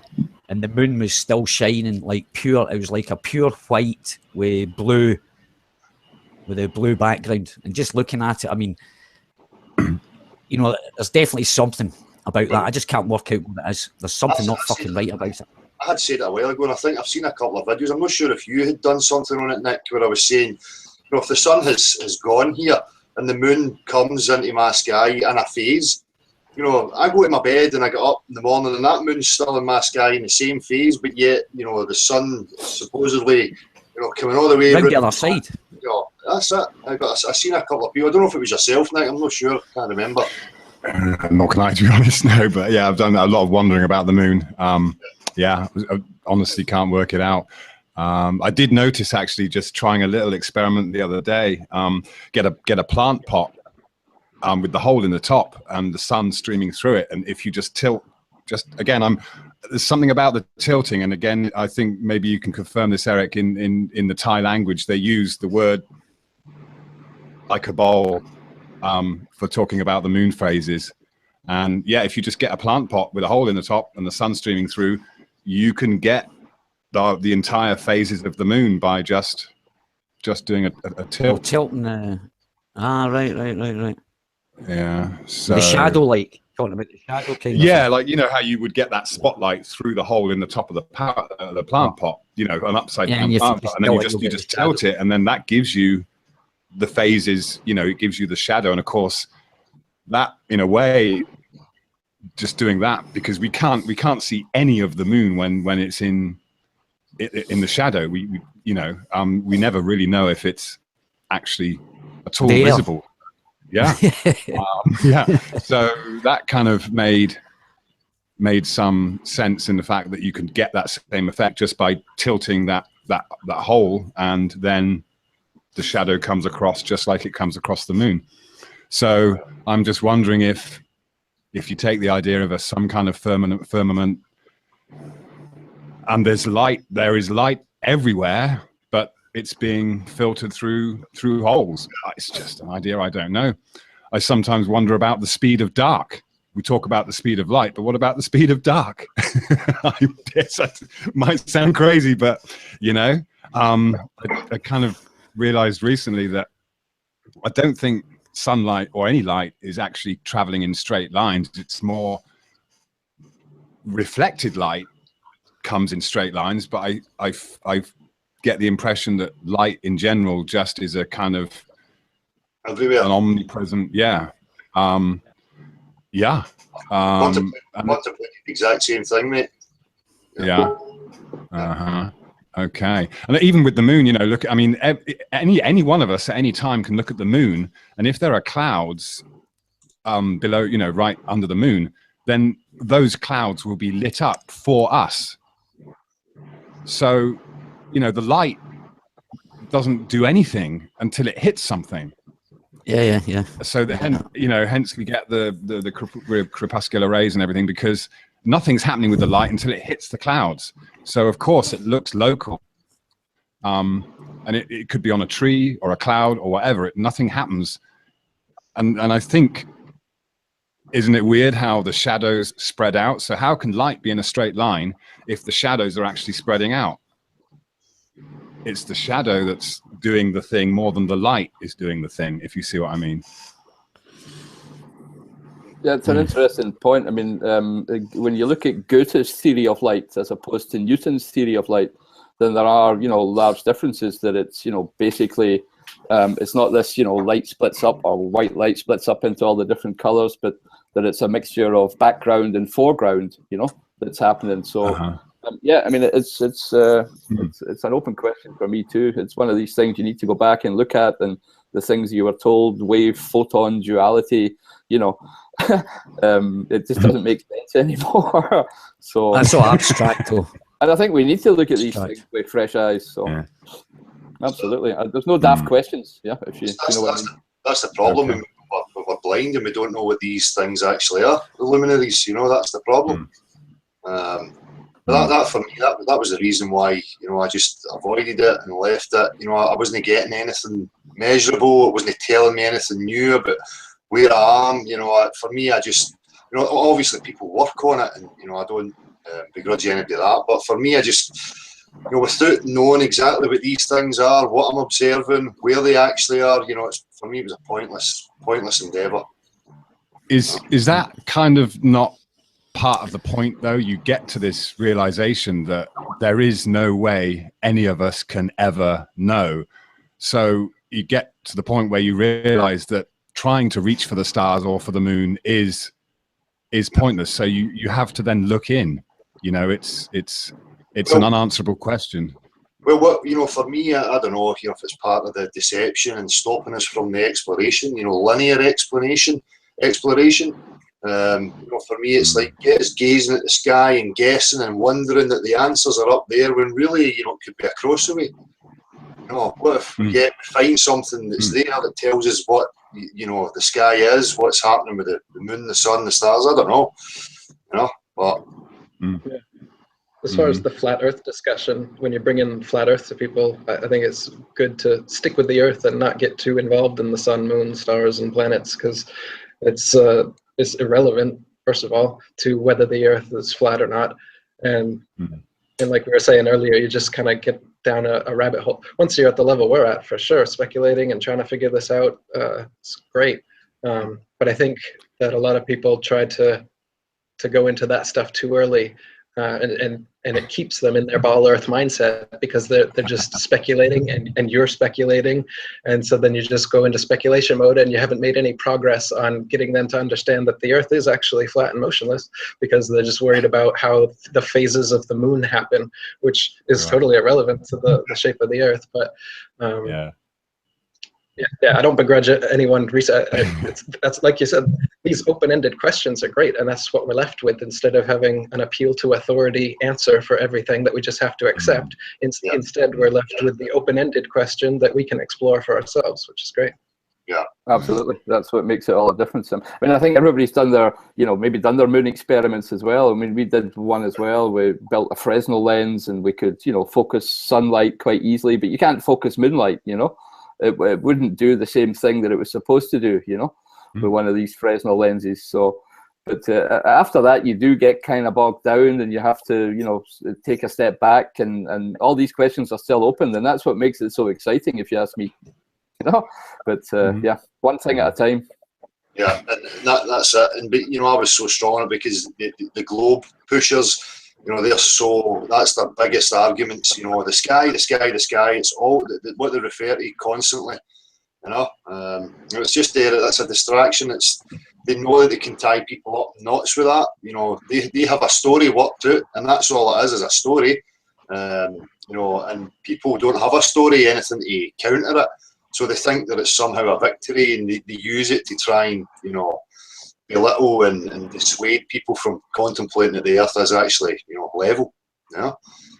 Speaker 5: And the moon was still shining like pure. It was like a pure white with a blue background. And just looking at it, I mean, there's definitely something about that. I just can't work out what it is. There's something not fucking right about it.
Speaker 1: I had said it a while ago, and I think I've seen a couple of videos. I'm not sure if you had done something on it, Nick, where I was saying, if the sun has gone here and the moon comes into my sky in a phase, I go to my bed and I get up in the morning and that moon's still in my sky in the same phase, but yet, the sun supposedly, coming all the way
Speaker 5: around the other side.
Speaker 1: That's it. I've seen a couple of people. I don't know if it was yourself, Nick. I'm not sure. I can't remember.
Speaker 7: I'm not going to be honest, no. But yeah, I've done a lot of wondering about the moon. I honestly can't work it out. I did notice, actually, just trying a little experiment the other day. Get a plant pot with the hole in the top and the sun streaming through it, and if you just tilt, there's something about the tilting, and again, I think maybe you can confirm this, Eric. In the Thai language, they use the word like a bowl for talking about the moon phases. And yeah, if you just get a plant pot with a hole in the top and the sun streaming through, you can get the entire phases of the moon by just doing a tilt.
Speaker 5: Tilting Ah, right.
Speaker 7: Yeah. So
Speaker 5: The shadow, like talking about the shadow kind of
Speaker 7: yeah,
Speaker 5: thing.
Speaker 7: like you know how you would get that spotlight through the hole in the top of the plant pot, you know, an upside
Speaker 5: Yeah,
Speaker 7: down
Speaker 5: and you
Speaker 7: plant pot, and then
Speaker 5: tilt it, you'll
Speaker 7: you
Speaker 5: get
Speaker 7: just
Speaker 5: the
Speaker 7: tilt
Speaker 5: shadow.
Speaker 7: it, and then that gives you the phases. You know, it gives you the shadow, and of course, that in a way, just doing that, because we can't see any of the moon when it's in the shadow. We you know we never really know if it's actually at all
Speaker 5: There.
Speaker 7: visible. Yeah. Yeah. So that kind of made some sense in the fact that you can get that same effect just by tilting that hole, and then the shadow comes across just like it comes across the moon. So I'm just wondering if you take the idea of some kind of firmament, and there is light everywhere, but it's being filtered through holes. It's just an idea. I don't know. I sometimes wonder about the speed of dark. We talk about the speed of light, but what about the speed of dark? I guess that might sound crazy, but you know, I kind of realized recently that I don't think sunlight or any light is actually traveling in straight lines. It's more reflected light comes in straight lines, but I get the impression that light in general just is a kind of
Speaker 1: everywhere.
Speaker 7: an omnipresent, yeah. Yeah.
Speaker 1: Contemplate the exact same thing, mate.
Speaker 7: Yeah. Okay. And even with the moon, you know, look, I mean, any one of us at any time can look at the moon, and if there are clouds below, you know, right under the moon, then those clouds will be lit up for us. So, you know, the light doesn't do anything until it hits something.
Speaker 5: Yeah.
Speaker 7: So hence we get the crepuscular rays and everything, because nothing's happening with the light until it hits the clouds. So of course it looks local, and it could be on a tree or a cloud or whatever. Nothing happens, and I think, isn't it weird how the shadows spread out? So how can light be in a straight line if the shadows are actually spreading out? It's the shadow that's doing the thing more than the light is doing the thing, if you see what I mean.
Speaker 2: Yeah, it's an interesting point. I mean, when you look at Goethe's theory of light as opposed to Newton's theory of light, then there are, you know, large differences. That it's, you know, basically, it's not this, you know, light splits up, or white light splits up into all the different colors, but that it's a mixture of background and foreground, you know, that's happening. So, yeah, I mean, it's an open question for me too. It's one of these things you need to go back and look at, and the things you were told, wave, photon, duality, you know, it just doesn't make sense anymore. So
Speaker 5: That's so abstract, though.
Speaker 2: And I think we need to look at these things with fresh eyes. So
Speaker 5: Yeah.
Speaker 2: Absolutely, there's no daft questions. Yeah, if you know what I mean.
Speaker 1: That's the problem. Okay. We're blind and we don't know what these things actually are. The luminaries, you know, that's the problem. But that for me, that was the reason why, you know, I just avoided it and left it. You know, I wasn't getting anything measurable. It wasn't telling me anything new about where I am. You know, for me, I just, you know, obviously people work on it, and you know, I don't begrudge anybody that. But for me, I just, you know, without knowing exactly what these things are, what I'm observing, where they actually are, you know, for me, it was a pointless endeavour.
Speaker 7: Is that kind of not part of the point, though? You get to this realization that there is no way any of us can ever know. So you get to the point where you realize that trying to reach for the stars or for the moon is pointless. So you have to then look in. You know, it's an unanswerable question.
Speaker 1: Well, what, you know, for me, I don't know, you know, if it's part of the deception and stopping us from the exploration, you know, linear exploration. You know, for me, it's like get us gazing at the sky and guessing and wondering that the answers are up there when really, you know, it could be across the way. You know, what if we find something that's there that tells us what, you know, the sky is, what's happening with the moon, the sun, the stars? I don't know. You know, but.
Speaker 4: Yeah. As far as the flat Earth discussion, when you bring in flat Earth to people, I think it's good to stick with the Earth and not get too involved in the sun, moon, stars, and planets, because it's irrelevant, first of all, to whether the Earth is flat or not. And like we were saying earlier, you just kind of get down a rabbit hole. Once you're at the level we're at, for sure, speculating and trying to figure this out, it's great. But I think that a lot of people try to go into that stuff too early, and it keeps them in their ball earth mindset, because they're just speculating, and you're speculating, and so then you just go into speculation mode, and you haven't made any progress on getting them to understand that the earth is actually flat and motionless, because they're just worried about how the phases of the moon happen, which is totally irrelevant to the shape of the earth. But yeah, I don't begrudge anyone research. That's like you said, these open-ended questions are great, and that's what we're left with, instead of having an appeal to authority answer for everything that we just have to accept. Instead, we're left with the open-ended question that we can explore for ourselves, which is great.
Speaker 1: Yeah,
Speaker 2: absolutely. That's what makes it all a difference. I mean, I think everybody's done their, maybe done their moon experiments as well. I mean, we did one as well. We built a Fresnel lens, and we could, focus sunlight quite easily, but you can't focus moonlight, It wouldn't do the same thing that it was supposed to do, with one of these Fresnel lenses. So, but after that, you do get kind of bogged down, and you have to, take a step back, and all these questions are still open, and that's what makes it so exciting, if you ask me, But yeah, one thing at a time.
Speaker 1: Yeah, and that's it. And I was so strong on it because the globe pushers, they're so, that's their biggest arguments. The sky. It's all what they refer to constantly. It's just there. That's a distraction. They know that they can tie people up knots with that. They have a story worked out, and that's all it is a story. And people don't have a story, anything to counter it. So they think that it's somehow a victory, and they use it to try and, belittle and dissuade people from contemplating that the earth is actually, level.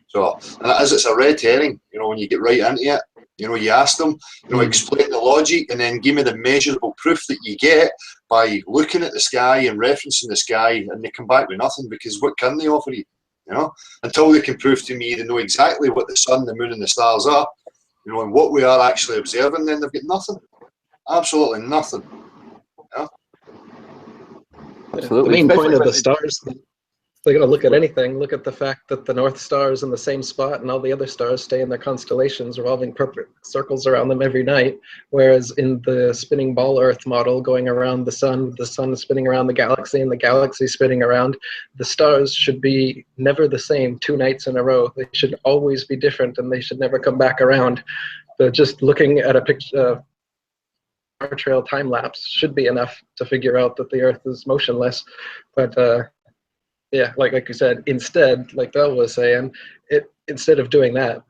Speaker 1: So, and it's a red herring, when you get right into it. You ask them, explain the logic, and then give me the measurable proof that you get by looking at the sky and referencing the sky, and they come back with nothing, because what can they offer you? Until they can prove to me they know exactly what the sun, the moon, and the stars are, and what we are actually observing, then they've got nothing. Absolutely nothing.
Speaker 2: Absolutely.
Speaker 4: The main point of the stars, they're going to look at anything. Look at the fact that the North Star is in the same spot, and all the other stars stay in their constellations, revolving perfect circles around them every night. Whereas in the spinning ball Earth model, going around the sun spinning around the galaxy, and the galaxy spinning around, the stars should be never the same 2 nights in a row. They should always be different, and they should never come back around. But just looking at a picture, star trail time lapse should be enough to figure out that the Earth is motionless. But yeah, like you said, instead, like Bell was saying, instead of doing that,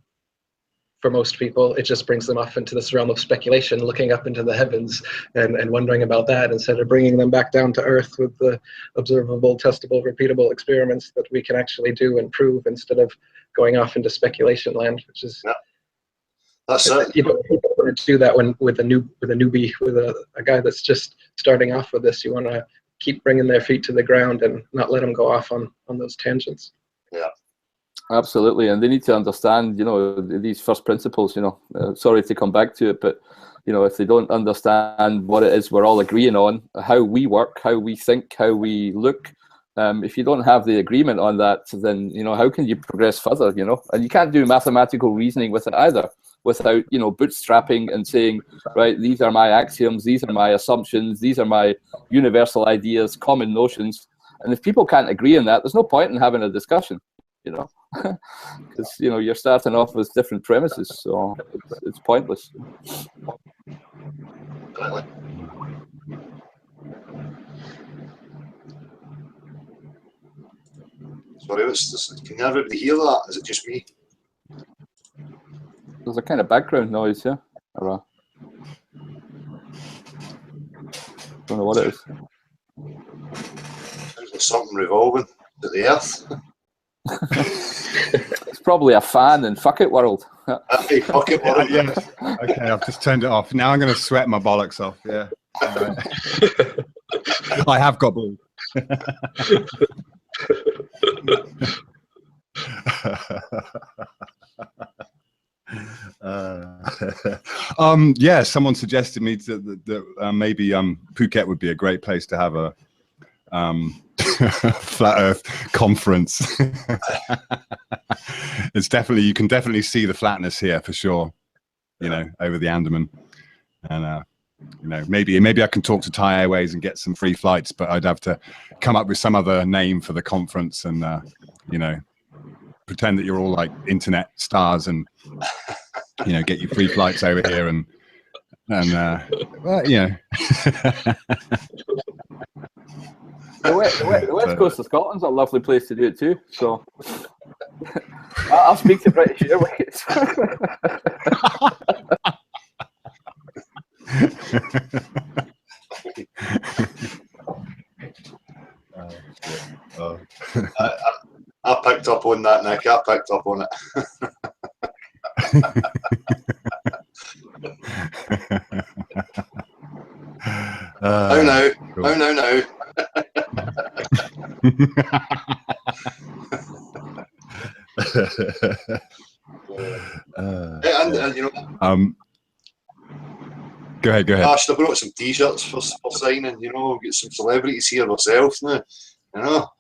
Speaker 4: for most people, it just brings them off into this realm of speculation, looking up into the heavens and wondering about that, instead of bringing them back down to Earth with the observable, testable, repeatable experiments that we can actually do and prove, instead of going off into speculation land, which is...
Speaker 1: Yeah. That's it.
Speaker 4: You don't want to do that with a newbie, with a guy that's just starting off with this. You want to keep bringing their feet to the ground and not let them go off on those tangents.
Speaker 1: Yeah,
Speaker 2: absolutely. And they need to understand, these first principles. Sorry to come back to it, but if they don't understand what it is we're all agreeing on, how we work, how we think, how we look, if you don't have the agreement on that, then how can you progress further? And you can't do mathematical reasoning with it either, without bootstrapping and saying, right, these are my axioms, these are my assumptions, these are my universal ideas, common notions. And if people can't agree on that, there's no point in having a discussion, because you're starting off with different premises, so it's pointless.
Speaker 1: Sorry, can everybody hear that? Is it just me?
Speaker 2: There's a kind of background noise here. Don't know what it is.
Speaker 1: Sounds like something revolving at the earth.
Speaker 2: It's probably a fan in Fuck It World.
Speaker 1: Hey, Fuck It World.
Speaker 7: Yeah. Okay, I've just turned it off. Now I'm going to sweat my bollocks off. Yeah. I have got balls. Yeah, someone suggested me that maybe Phuket would be a great place to have a flat Earth conference. it's definitely, you can definitely see the flatness here for sure, you know, over the Andaman. And you know, maybe I can talk to Thai Airways and get some free flights, but I'd have to come up with some other name for the conference and you know, pretend that you're all like internet stars and, you know, get you free flights over here and well, you know.
Speaker 2: The West Coast of Scotland's a lovely place to do it too. So I'll speak to British Airways.
Speaker 1: I picked up on that, Nick. I picked up on it. Oh no!
Speaker 7: Cool.
Speaker 1: Oh no! And you know.
Speaker 7: Go ahead.
Speaker 1: Gosh, I brought some T-shirts for signing. You know, get some celebrities here myself now. You know.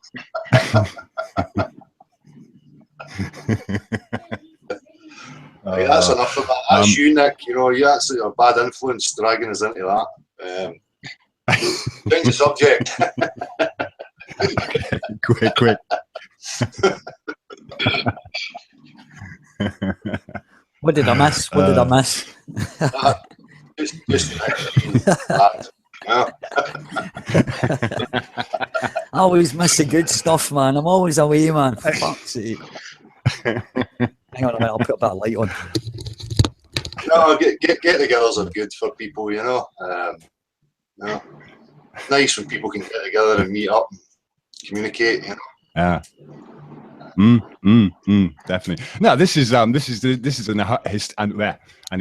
Speaker 1: That's enough of that. That's you, Nick. You know, you're actually a bad influence dragging us into that. Change the subject.
Speaker 7: Quick.
Speaker 5: What did I miss? What did I miss?
Speaker 1: Just yeah.
Speaker 5: I always miss the good stuff, man. I'm always away, man. For fuck's sake. Hang on a minute, I'll put a bit of light on.
Speaker 1: No, get-togethers are good for people, you know. You know. Nice when people can get together and meet up and communicate, you know.
Speaker 7: Yeah. Definitely. No, this is an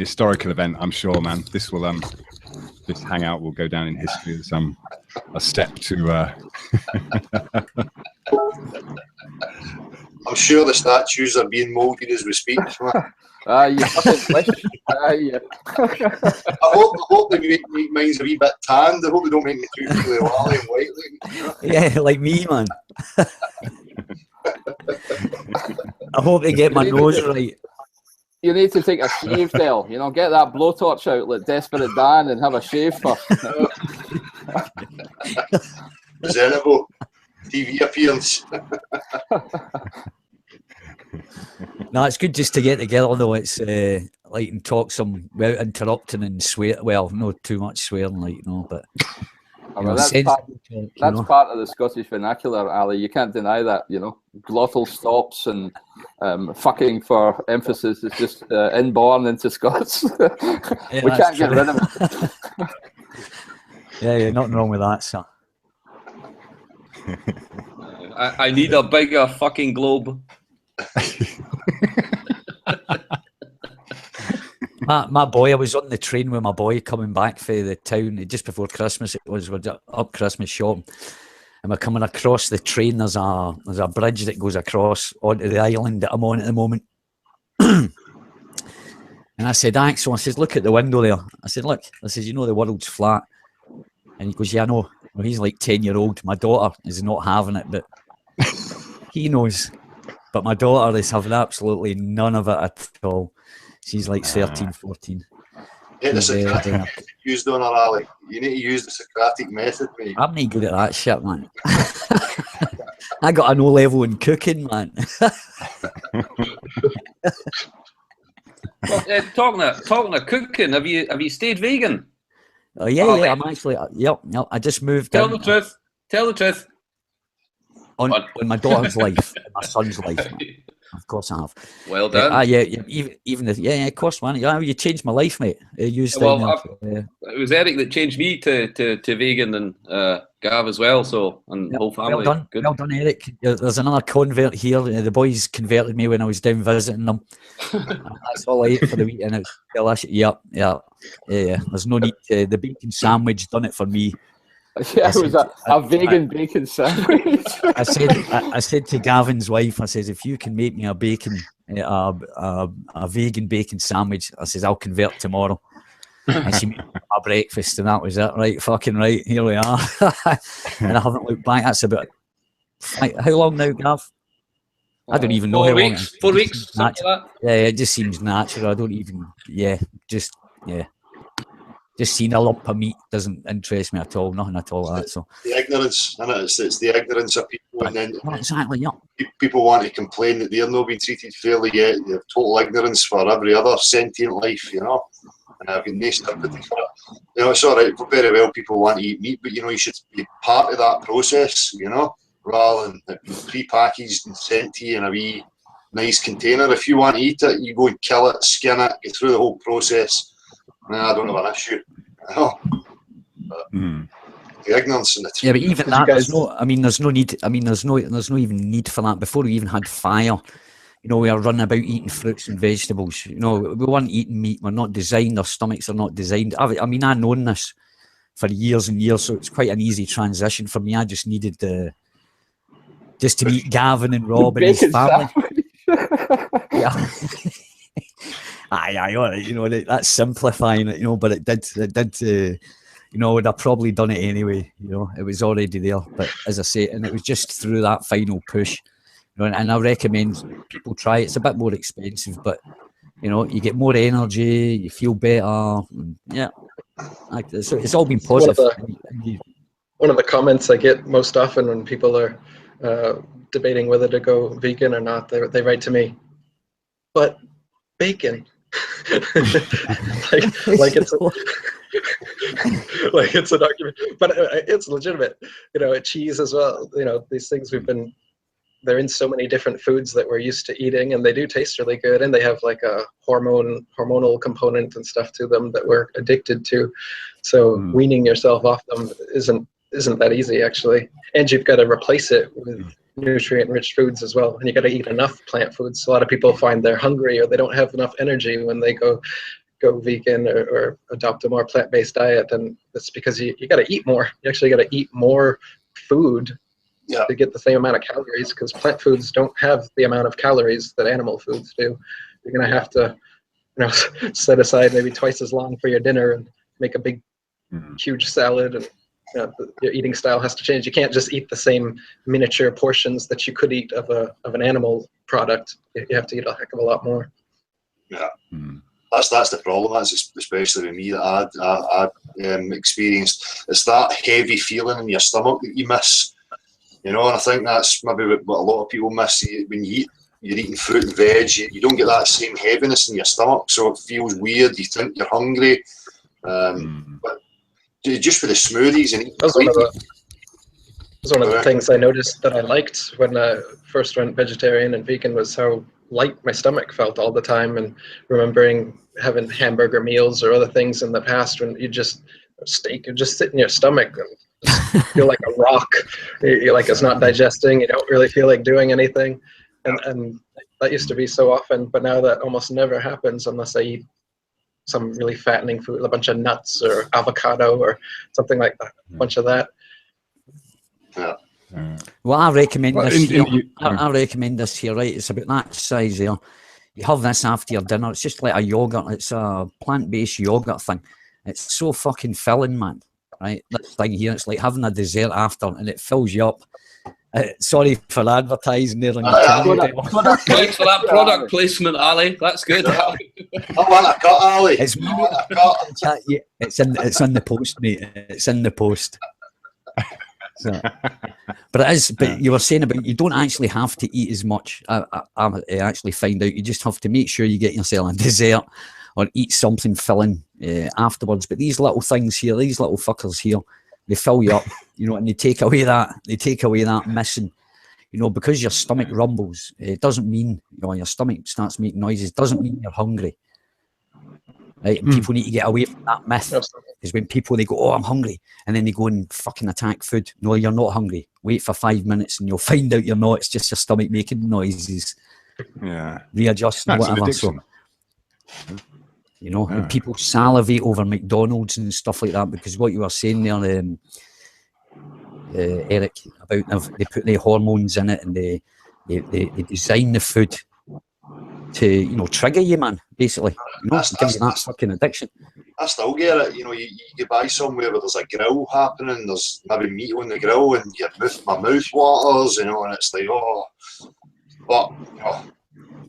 Speaker 7: historical event, I'm sure, man. This will this hangout will go down in history as a step to
Speaker 1: I'm sure the statues are being moulded as we speak.
Speaker 2: You fucking wish. Yeah.
Speaker 1: I hope they make mine's a wee bit tanned. I hope they don't make me too really wally and white.
Speaker 5: Yeah, like me, man. I hope they get my nose right.
Speaker 2: You need to take a shave, Del. You know, get that blowtorch out like Desperate Dan and have a shave first.
Speaker 1: Presentable TV appearance.
Speaker 5: No, it's good just to get together, though. It's like and talk some without interrupting and swear. Well, no too much swearing, like, you know, but.
Speaker 2: That's part of the Scottish vernacular, Ali. You can't deny that, you know. Glottal stops and fucking for emphasis is just inborn into Scots.
Speaker 5: Yeah,
Speaker 2: we can't get rid of it.
Speaker 5: Yeah, nothing wrong with that, sir.
Speaker 6: I need a bigger fucking globe.
Speaker 5: My boy, I was on the train with my boy coming back for the town just before Christmas. We're up Christmas shopping, and we're coming across the train. There's a bridge that goes across onto the island that I'm on at the moment. And I said, Axel, I says, look at the window there. I said, look, I says, you know the world's flat. And he goes, yeah, I know. Well, he's like 10-year-old. My daughter is not having it, but he knows. But my daughter is having absolutely none of it at all. She's like 13, 14.
Speaker 1: Yeah, the Socratic used on her, Ali. You need to use the Socratic method, mate.
Speaker 5: I'm not good at that shit, man. I got an O-level in cooking, man.
Speaker 6: Well, talking of cooking, have you stayed vegan?
Speaker 5: Oh yeah, I'm actually. Yep. I just moved.
Speaker 6: Tell the truth. Tell the truth.
Speaker 5: On my daughter's life, my son's life. Of course I have.
Speaker 6: Well done.
Speaker 5: Even of course, man. Yeah, you changed my life, mate.
Speaker 6: It was Eric that changed me to vegan and Gav as well. So and whole family.
Speaker 5: Well done,
Speaker 6: good.
Speaker 5: Well done, Eric. There's another convert here. The boys converted me when I was down visiting them. That's all I ate for the week, and it's delicious. Yeah. There's no need to. The bacon sandwich done it for me.
Speaker 2: Yeah, it was a vegan bacon sandwich.
Speaker 5: I said to Gavin's wife, I says, if you can make me a vegan bacon sandwich, I says, I'll convert tomorrow. And she made my breakfast, and that was it. Right, fucking right. Here we are. And I haven't looked back. That's about how long now, Gav? I don't even know
Speaker 6: 4
Speaker 5: how long.
Speaker 6: weeks, 4 weeks, something like that.
Speaker 5: Yeah, it just seems natural. I don't even. Yeah, just seeing a lump of meat doesn't interest me at all. Nothing at all like that. So
Speaker 1: the ignorance, and it's the ignorance of people, and then
Speaker 5: not exactly. Yeah.
Speaker 1: people want to complain that they're not being treated fairly yet. They have total ignorance for every other sentient life, you know. And I've got no sympathy for it. You know, it's all right. Very well, people want to eat meat, but you know, you should be part of that process, you know, rather than it being pre-packaged and sent to you in a wee nice container. If you want to eat it, you go and kill it, skin it, get through the whole process. I don't have an issue. You know? The ignorance and the
Speaker 5: Yeah, but even that, there's no. I mean, there's no need. I mean, there's no even need for that. Before we even had fire, you know, we are running about eating fruits and vegetables. You know, we weren't eating meat. We're not designed. Our stomachs are not designed. I mean, I've known this for years and years, so it's quite an easy transition for me. I just needed just to meet Gavin and Rob and his family. Yeah. Aye, you know, that's simplifying it, you know, but it did, you know, I'd have probably done it anyway, you know, it was already there, but as I say, and it was just through that final push, you know, and I recommend people try it. It's a bit more expensive, but, you know, you get more energy, you feel better, and yeah, so it's all been positive.
Speaker 4: One of the comments I get most often when people are debating whether to go vegan or not, they write to me, but bacon. like it's like it's an argument, but it's legitimate. You know, cheese as well. You know, these things they're in so many different foods that we're used to eating, and they do taste really good, and they have like a hormonal component and stuff to them that we're addicted to. So weaning yourself off them isn't that easy actually, and you've got to replace it with nutrient-rich foods as well, and you got to eat enough plant foods. A lot of people find they're hungry or they don't have enough energy when they go vegan or adopt a more plant-based diet, and it's because you got to eat more. You actually got to eat more food to get the same amount of calories, because plant foods don't have the amount of calories that animal foods do. You're gonna have to, you know, set aside maybe twice as long for your dinner and make a big, huge salad, and your eating style has to change. You can't just eat the same miniature portions that you could eat of an animal product. You have to eat a heck of a lot more.
Speaker 1: Yeah, that's the problem. That's especially with me that I experienced. It's that heavy feeling in your stomach that you miss. You know, and I think that's maybe what a lot of people miss. When you're eating fruit and veg, you don't get that same heaviness in your stomach, so it feels weird. You think you're hungry, but just with the smoothies and eating.
Speaker 4: That was one of the things I noticed that I liked when I first went vegetarian and vegan, was how light my stomach felt all the time, and remembering having hamburger meals or other things in the past when steak would just sit in your stomach and feel like a rock. You're like, it's not digesting. You don't really feel like doing anything, and that used to be so often. But now that almost never happens unless I eat some really fattening food, a bunch of nuts or avocado or something like that. A bunch of that.
Speaker 1: Yeah.
Speaker 5: Well, I recommend this here. I recommend this here, right? It's about that size here. You have this after your dinner. It's just like a yogurt. It's a plant-based yogurt thing. It's so fucking filling, man. Right? This thing here, it's like having a dessert after, and it fills you up. Sorry for advertising there on your channel.
Speaker 6: Thanks for that product placement, Ali. That's good.
Speaker 1: I want a cut, Ali.
Speaker 5: It's in the post, mate. It's in the post. So, but it is. But you were saying about you don't actually have to eat as much. I actually find out you just have to make sure you get yourself a dessert or eat something filling afterwards. But these little things here, these little fuckers here, they fill you up, you know, and they take away that missing, you know, because your stomach rumbles. It doesn't mean, you know, your stomach starts making noises. It doesn't mean you're hungry. Right? And people need to get away from that myth. Because when people, they go, oh, I'm hungry, and then they go and fucking attack food. No, you're not hungry. Wait for 5 minutes and you'll find out you're not. It's just your stomach making noises.
Speaker 7: Yeah.
Speaker 5: Readjusting, whatever. So, you know, and people salivate over McDonald's and stuff like that, because what you were saying there, Eric, about they put the hormones in it, and they design the food to, you know, trigger you, man, basically. You know, give you that fucking addiction.
Speaker 1: I still get it. You know, you buy somewhere where there's a grill happening, there's maybe meat on the grill, and my mouth waters, you know, and it's like, oh, But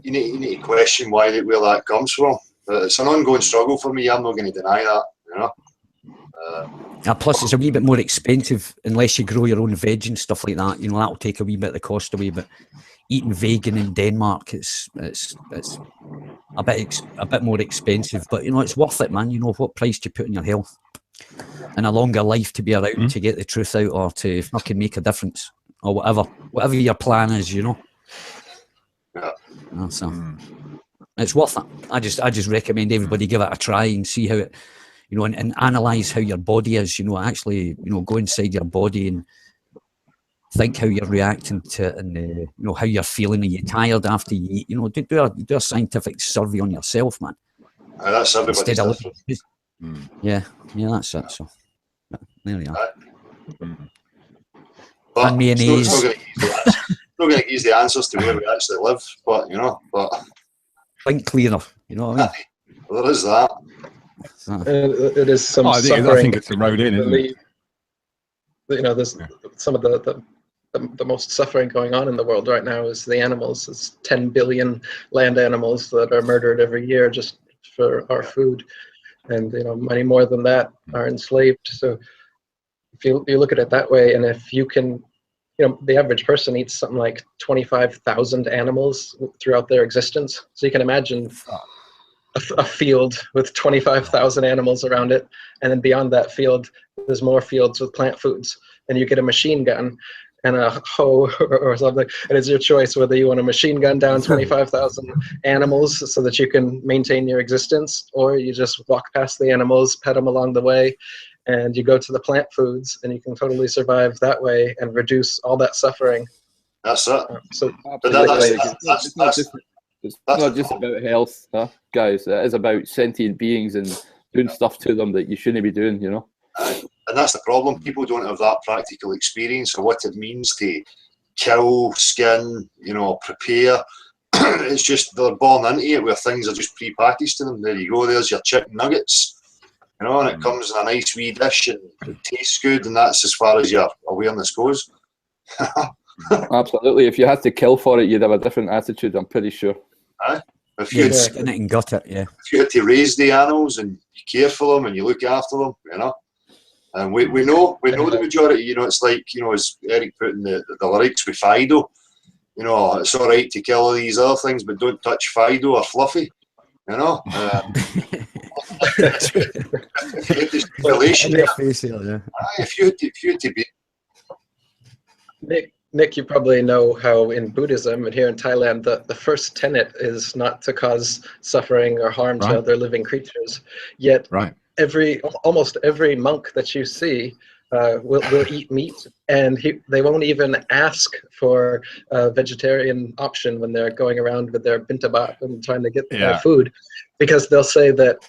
Speaker 1: you need to question where that comes from. It's an ongoing struggle for me. I'm not going to deny that. You know.
Speaker 5: Plus, it's a wee bit more expensive unless you grow your own veg and stuff like that. You know, that'll take a wee bit of the cost away. But eating vegan in Denmark, it's a bit more expensive. But you know, it's worth it, man. You know, what price do you put on your health and a longer life to be around to get the truth out or to fucking make a difference or whatever your plan is. You know.
Speaker 1: Yeah.
Speaker 5: So it's worth it. I just recommend everybody give it a try and see how it. You know, and analyze how your body is. You know, actually, you know, go inside your body and think how you're reacting to it, and you know how you're feeling. Are you tired after you eat? You know, do a scientific survey on yourself, man.
Speaker 1: That's everybody's different.
Speaker 5: Yeah, that's it. So there we are.
Speaker 1: But
Speaker 5: and mayonnaise.
Speaker 1: It's not going to give the answers to where we actually live, but you know,
Speaker 5: think clearer. You know what I mean?
Speaker 1: Well, there is that.
Speaker 4: It is some suffering.
Speaker 7: I think it's the road in, isn't it?
Speaker 4: You know, there's some of the most suffering going on in the world right now is the animals. It's 10 billion land animals that are murdered every year just for our food, and you know, many more than that are enslaved. So if you look at it that way, and if you can, you know, the average person eats something like 25,000 animals throughout their existence. So you can imagine a field with 25,000 animals around it, and then beyond that field there's more fields with plant foods, and you get a machine gun and a hoe or something, and it's your choice whether you want a machine gun down 25,000 animals so that you can maintain your existence, or you just walk past the animals, pet them along the way, and you go to the plant foods, and you can totally survive that way and reduce all that suffering.
Speaker 1: That's it.
Speaker 4: So
Speaker 2: it's not just about health, guys. It is about sentient beings and doing stuff to them that you shouldn't be doing, you know.
Speaker 1: And that's the problem. People don't have that practical experience of what it means to kill, skin, you know, prepare. It's just they're born into it where things are just pre-packaged to them. There you go. There's your chicken nuggets, you know, and it comes in a nice wee dish and it tastes good, and that's as far as your awareness goes.
Speaker 2: Absolutely. If you had to kill for it, you'd have a different attitude, I'm pretty sure.
Speaker 1: If you
Speaker 5: skin it and gut it,
Speaker 1: if you had to raise the animals and you care for them and you look after them, you know, and we know the majority. You know, it's like, you know, as Eric put in the lyrics with Fido, you know, it's all right to kill all these other things, but don't touch Fido or Fluffy, you know. If you had to be.
Speaker 4: Nick, you probably know how in Buddhism and here in Thailand, the first tenet is not to cause suffering or harm to other living creatures. Yet almost every monk that you see will eat meat, and they won't even ask for a vegetarian option when they're going around with their bintabap and trying to get their food, because they'll say that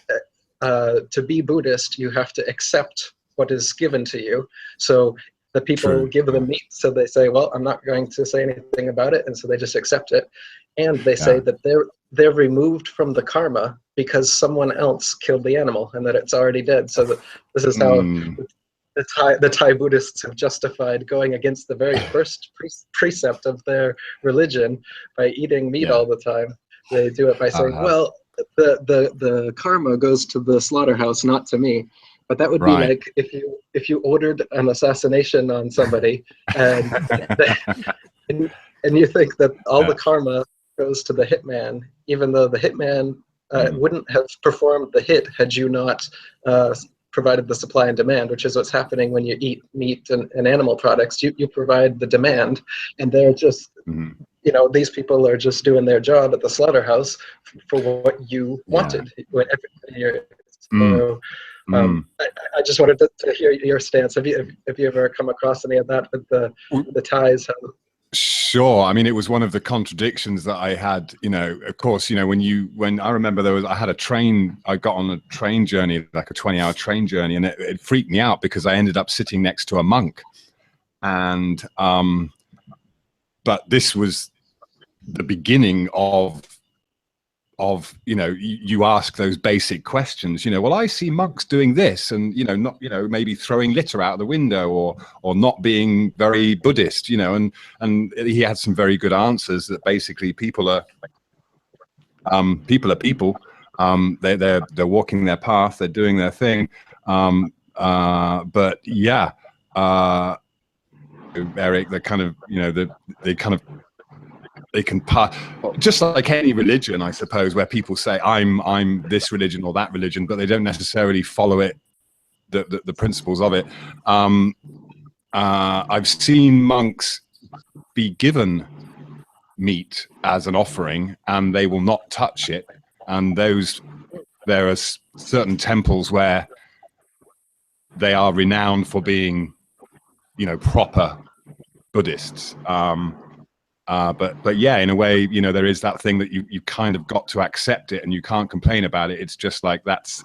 Speaker 4: to be Buddhist, you have to accept what is given to you. So the people give them meat, so they say, well, I'm not going to say anything about it, and so they just accept it. And they say that they're removed from the karma because someone else killed the animal and that it's already dead. So this is how the Thai Buddhists have justified going against the very first precept of their religion by eating meat all the time. They do it by saying, well, the karma goes to the slaughterhouse, not to me. But that would be like if you ordered an assassination on somebody and you think that all the karma goes to the hitman, even though the hitman wouldn't have performed the hit had you not provided the supply and demand, which is what's happening when you eat meat and animal products. You provide the demand, and they're just, you know, these people are just doing their job at the slaughterhouse for what you wanted. I just wanted to hear your stance. Have you ever come across any of that with the Thais?
Speaker 7: Sure. I mean, it was one of the contradictions that I had, you know, of course, you know, when I remember I got on a train journey, like a 20-hour train journey, and it freaked me out because I ended up sitting next to a monk. And, but this was the beginning of you ask those basic questions, well, I see monks doing this, and not maybe throwing litter out the window, or not being very Buddhist, and he had some very good answers that basically people are people. They're walking their path, they're doing their thing, but yeah, Eric, they're kind of they can just like any religion, I suppose, where people say I'm this religion or that religion, but they don't necessarily follow it, the principles of it. I've seen monks be given meat as an offering, and they will not touch it. And there are certain temples where they are renowned for being, proper Buddhists. But yeah, in a way, there is that thing that you kind of got to accept it, and you can't complain about it. It's just like that's,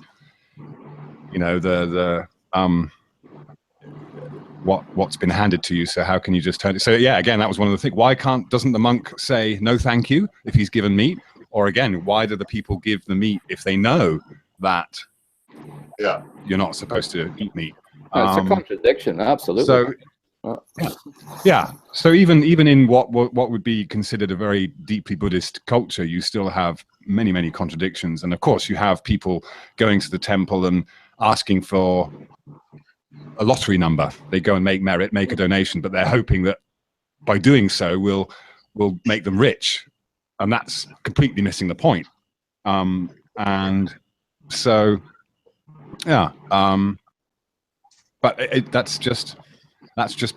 Speaker 7: what's been handed to you. So how can you just turn it? So yeah, again, that was one of the things. Why doesn't the monk say no, thank you, if he's given meat? Or again, why do the people give the meat if they know that you're not supposed to eat meat?
Speaker 2: It's a contradiction, absolutely.
Speaker 7: So yeah. So even in what would be considered a very deeply Buddhist culture, you still have many contradictions. And of course, you have people going to the temple and asking for a lottery number. They go and make a donation, but they're hoping that by doing so will make them rich, and that's completely missing the point. And so yeah, but that's just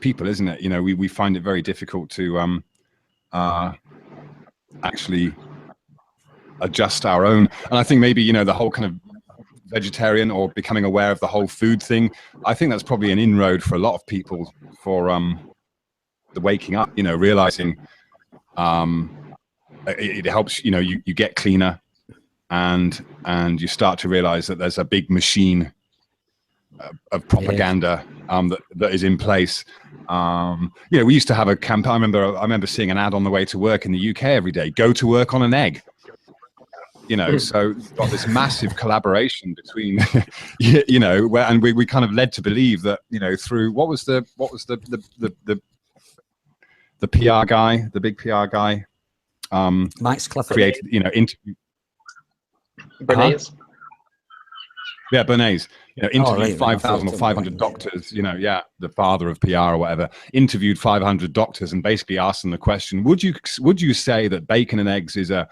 Speaker 7: people, isn't it? We find it very difficult to actually adjust our own. And I think maybe the whole kind of vegetarian or becoming aware of the whole food thing, I think that's probably an inroad for a lot of people for the waking up, realizing it helps, you get cleaner, and you start to realize that there's a big machine of propaganda that is in place. We used to have a campaign. I remember seeing an ad on the way to work in the UK every day: go to work on an egg. So you've got this massive collaboration between, and we kind of led to believe that, through what was the PR guy, the big PR guy,
Speaker 5: Max Clifford,
Speaker 7: created, interview.
Speaker 4: Bernays.
Speaker 7: Yeah, Bernays. Interviewed
Speaker 5: right,
Speaker 7: 5,000 or 500 doctors. The father of PR or whatever, interviewed 500 doctors and basically asked them the question: Would you say that bacon and eggs is a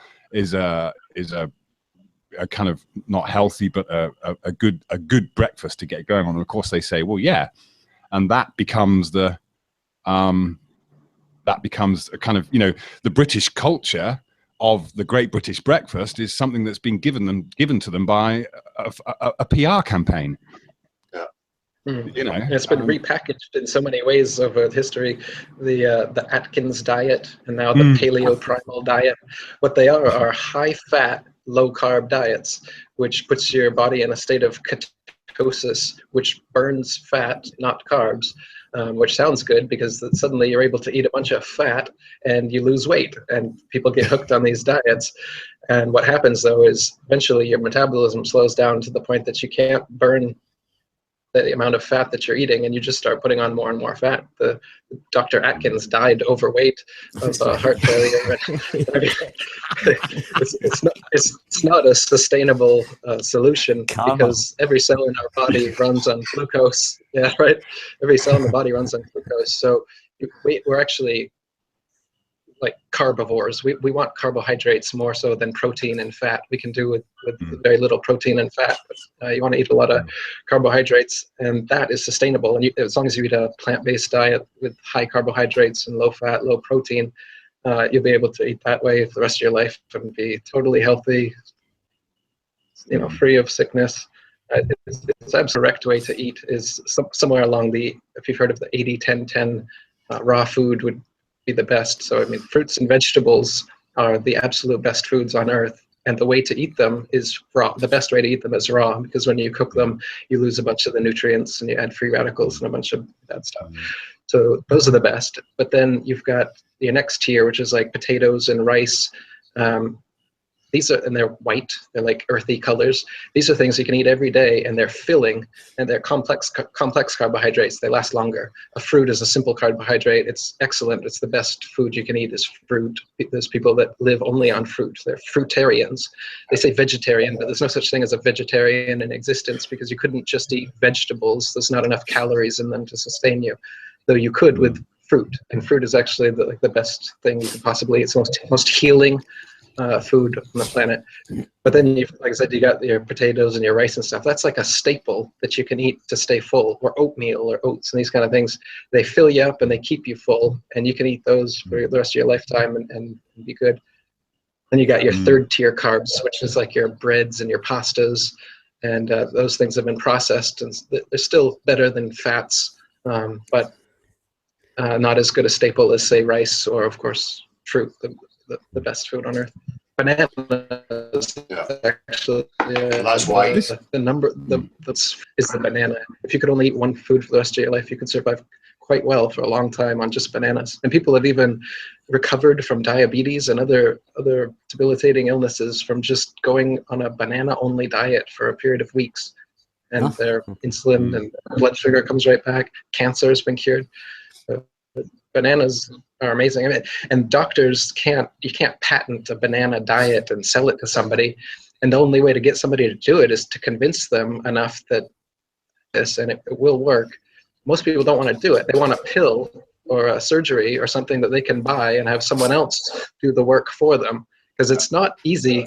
Speaker 7: kind of not healthy, but a good breakfast to get going on? And of course they say, well, yeah, and that becomes a kind of the British culture of the Great British Breakfast is something that's been given to them by a PR campaign.
Speaker 4: It's been repackaged in so many ways over history. The Atkins diet, and now the paleo primal diet. What they are high fat, low carb diets, which puts your body in a state of ketosis, which burns fat, not carbs. Which sounds good, because suddenly you're able to eat a bunch of fat and you lose weight, and people get hooked on these diets. And what happens though is eventually your metabolism slows down to the point that you can't burn the amount of fat that you're eating, and you just start putting on more and more fat. The Dr. Atkins died overweight of heart failure. It's not a sustainable solution, because every cell in our body runs on glucose. Yeah, right. Every cell in the body runs on glucose. So we're actually like carnivores. We want carbohydrates more so than protein and fat. We can do with very little protein and fat, but you want to eat a lot of carbohydrates, and that is sustainable. And as long as you eat a plant-based diet with high carbohydrates and low fat, low protein, you'll be able to eat that way for the rest of your life and be totally healthy, free of sickness. It's the correct way to eat is somewhere along if you've heard of the 80-10-10, raw food would be the best. So fruits and vegetables are the absolute best foods on earth, and the way to eat them is raw. The best way to eat them is raw, because when you cook them, you lose a bunch of the nutrients and you add free radicals and a bunch of bad stuff. So those are the best. But then you've got your next tier, which is like potatoes and rice. these are, and they're white, they're like earthy colors. These are things you can eat every day, and they're filling, and they're complex carbohydrates. They last longer. A fruit is a simple carbohydrate. It's excellent. It's the best food you can eat is fruit. There's people that live only on fruit. They're fruitarians. They say vegetarian, but there's no such thing as a vegetarian in existence, because you couldn't just eat vegetables. There's not enough calories in them to sustain you, though you could with fruit. And fruit is actually the best thing you could possibly eat. It's the most healing food on the planet. But then, like I said, you got your potatoes and your rice and stuff. That's like a staple that you can eat to stay full, or oatmeal or oats and these kind of things. They fill you up and they keep you full, and you can eat those for the rest of your lifetime and be good. Then you got your third tier carbs, which is like your breads and your pastas, and those things have been processed, and they're still better than fats, but not as good a staple as, say, rice or, of course, fruit, the best food on earth. Bananas, actually,
Speaker 1: that's why
Speaker 4: the number that's is the banana. If you could only eat one food for the rest of your life, you could survive quite well for a long time on just bananas. And people have even recovered from diabetes and other debilitating illnesses from just going on a banana-only diet for a period of weeks, and their insulin and blood sugar comes right back. Cancer has been cured. Bananas are amazing. I mean, and doctors can't patent a banana diet and sell it to somebody. And the only way to get somebody to do it is to convince them enough that this, and it will work. Most people don't want to do it. They want a pill or a surgery or something that they can buy and have someone else do the work for them, because it's not easy.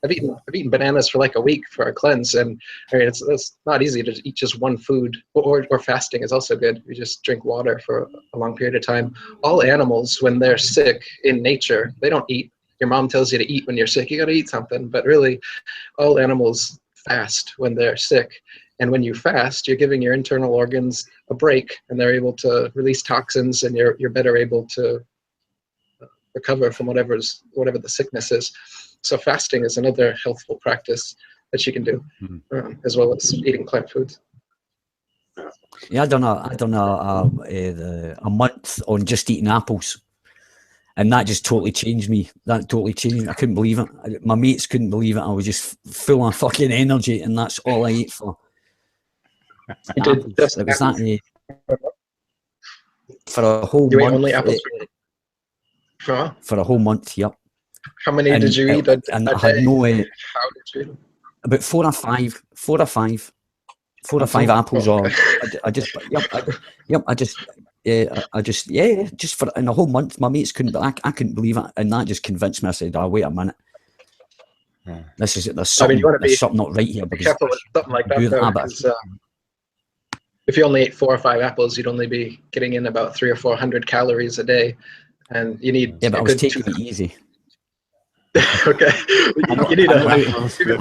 Speaker 4: I've eaten bananas for like a week for a cleanse, and I mean, it's not easy to eat just one food. Or fasting is also good. You just drink water for a long period of time. All animals, when they're sick in nature, they don't eat. Your mom tells you to eat when you're sick. You got to eat something, but really, all animals fast when they're sick. And when you fast, you're giving your internal organs a break, and they're able to release toxins, and you're better able to recover from whatever the sickness is. So fasting is another healthful practice that you can do, as well as eating plant foods.
Speaker 5: Yeah, I done a month on just eating apples, and that just totally changed me. That totally changed me. I couldn't believe it. My mates couldn't believe it. I was just full of fucking energy, and that's all I ate for.
Speaker 4: You did just
Speaker 5: it was that for a whole
Speaker 4: you
Speaker 5: month.
Speaker 4: Ate only apples
Speaker 5: for a whole month, yep.
Speaker 4: How many did you eat?
Speaker 5: And I had no
Speaker 4: How did you eat them?
Speaker 5: about four or five apples. Or just for in a whole month. My mates couldn't. I couldn't believe it, and that just convinced me. I said, "Oh, wait a minute, there's something not right here."
Speaker 4: Be careful with something like that, though, because if you only ate 4 or 5 apples, you'd only be getting in about 300 or 400 calories a day, and you need.
Speaker 5: Yeah, but I was taking it easy.
Speaker 4: Okay.
Speaker 5: I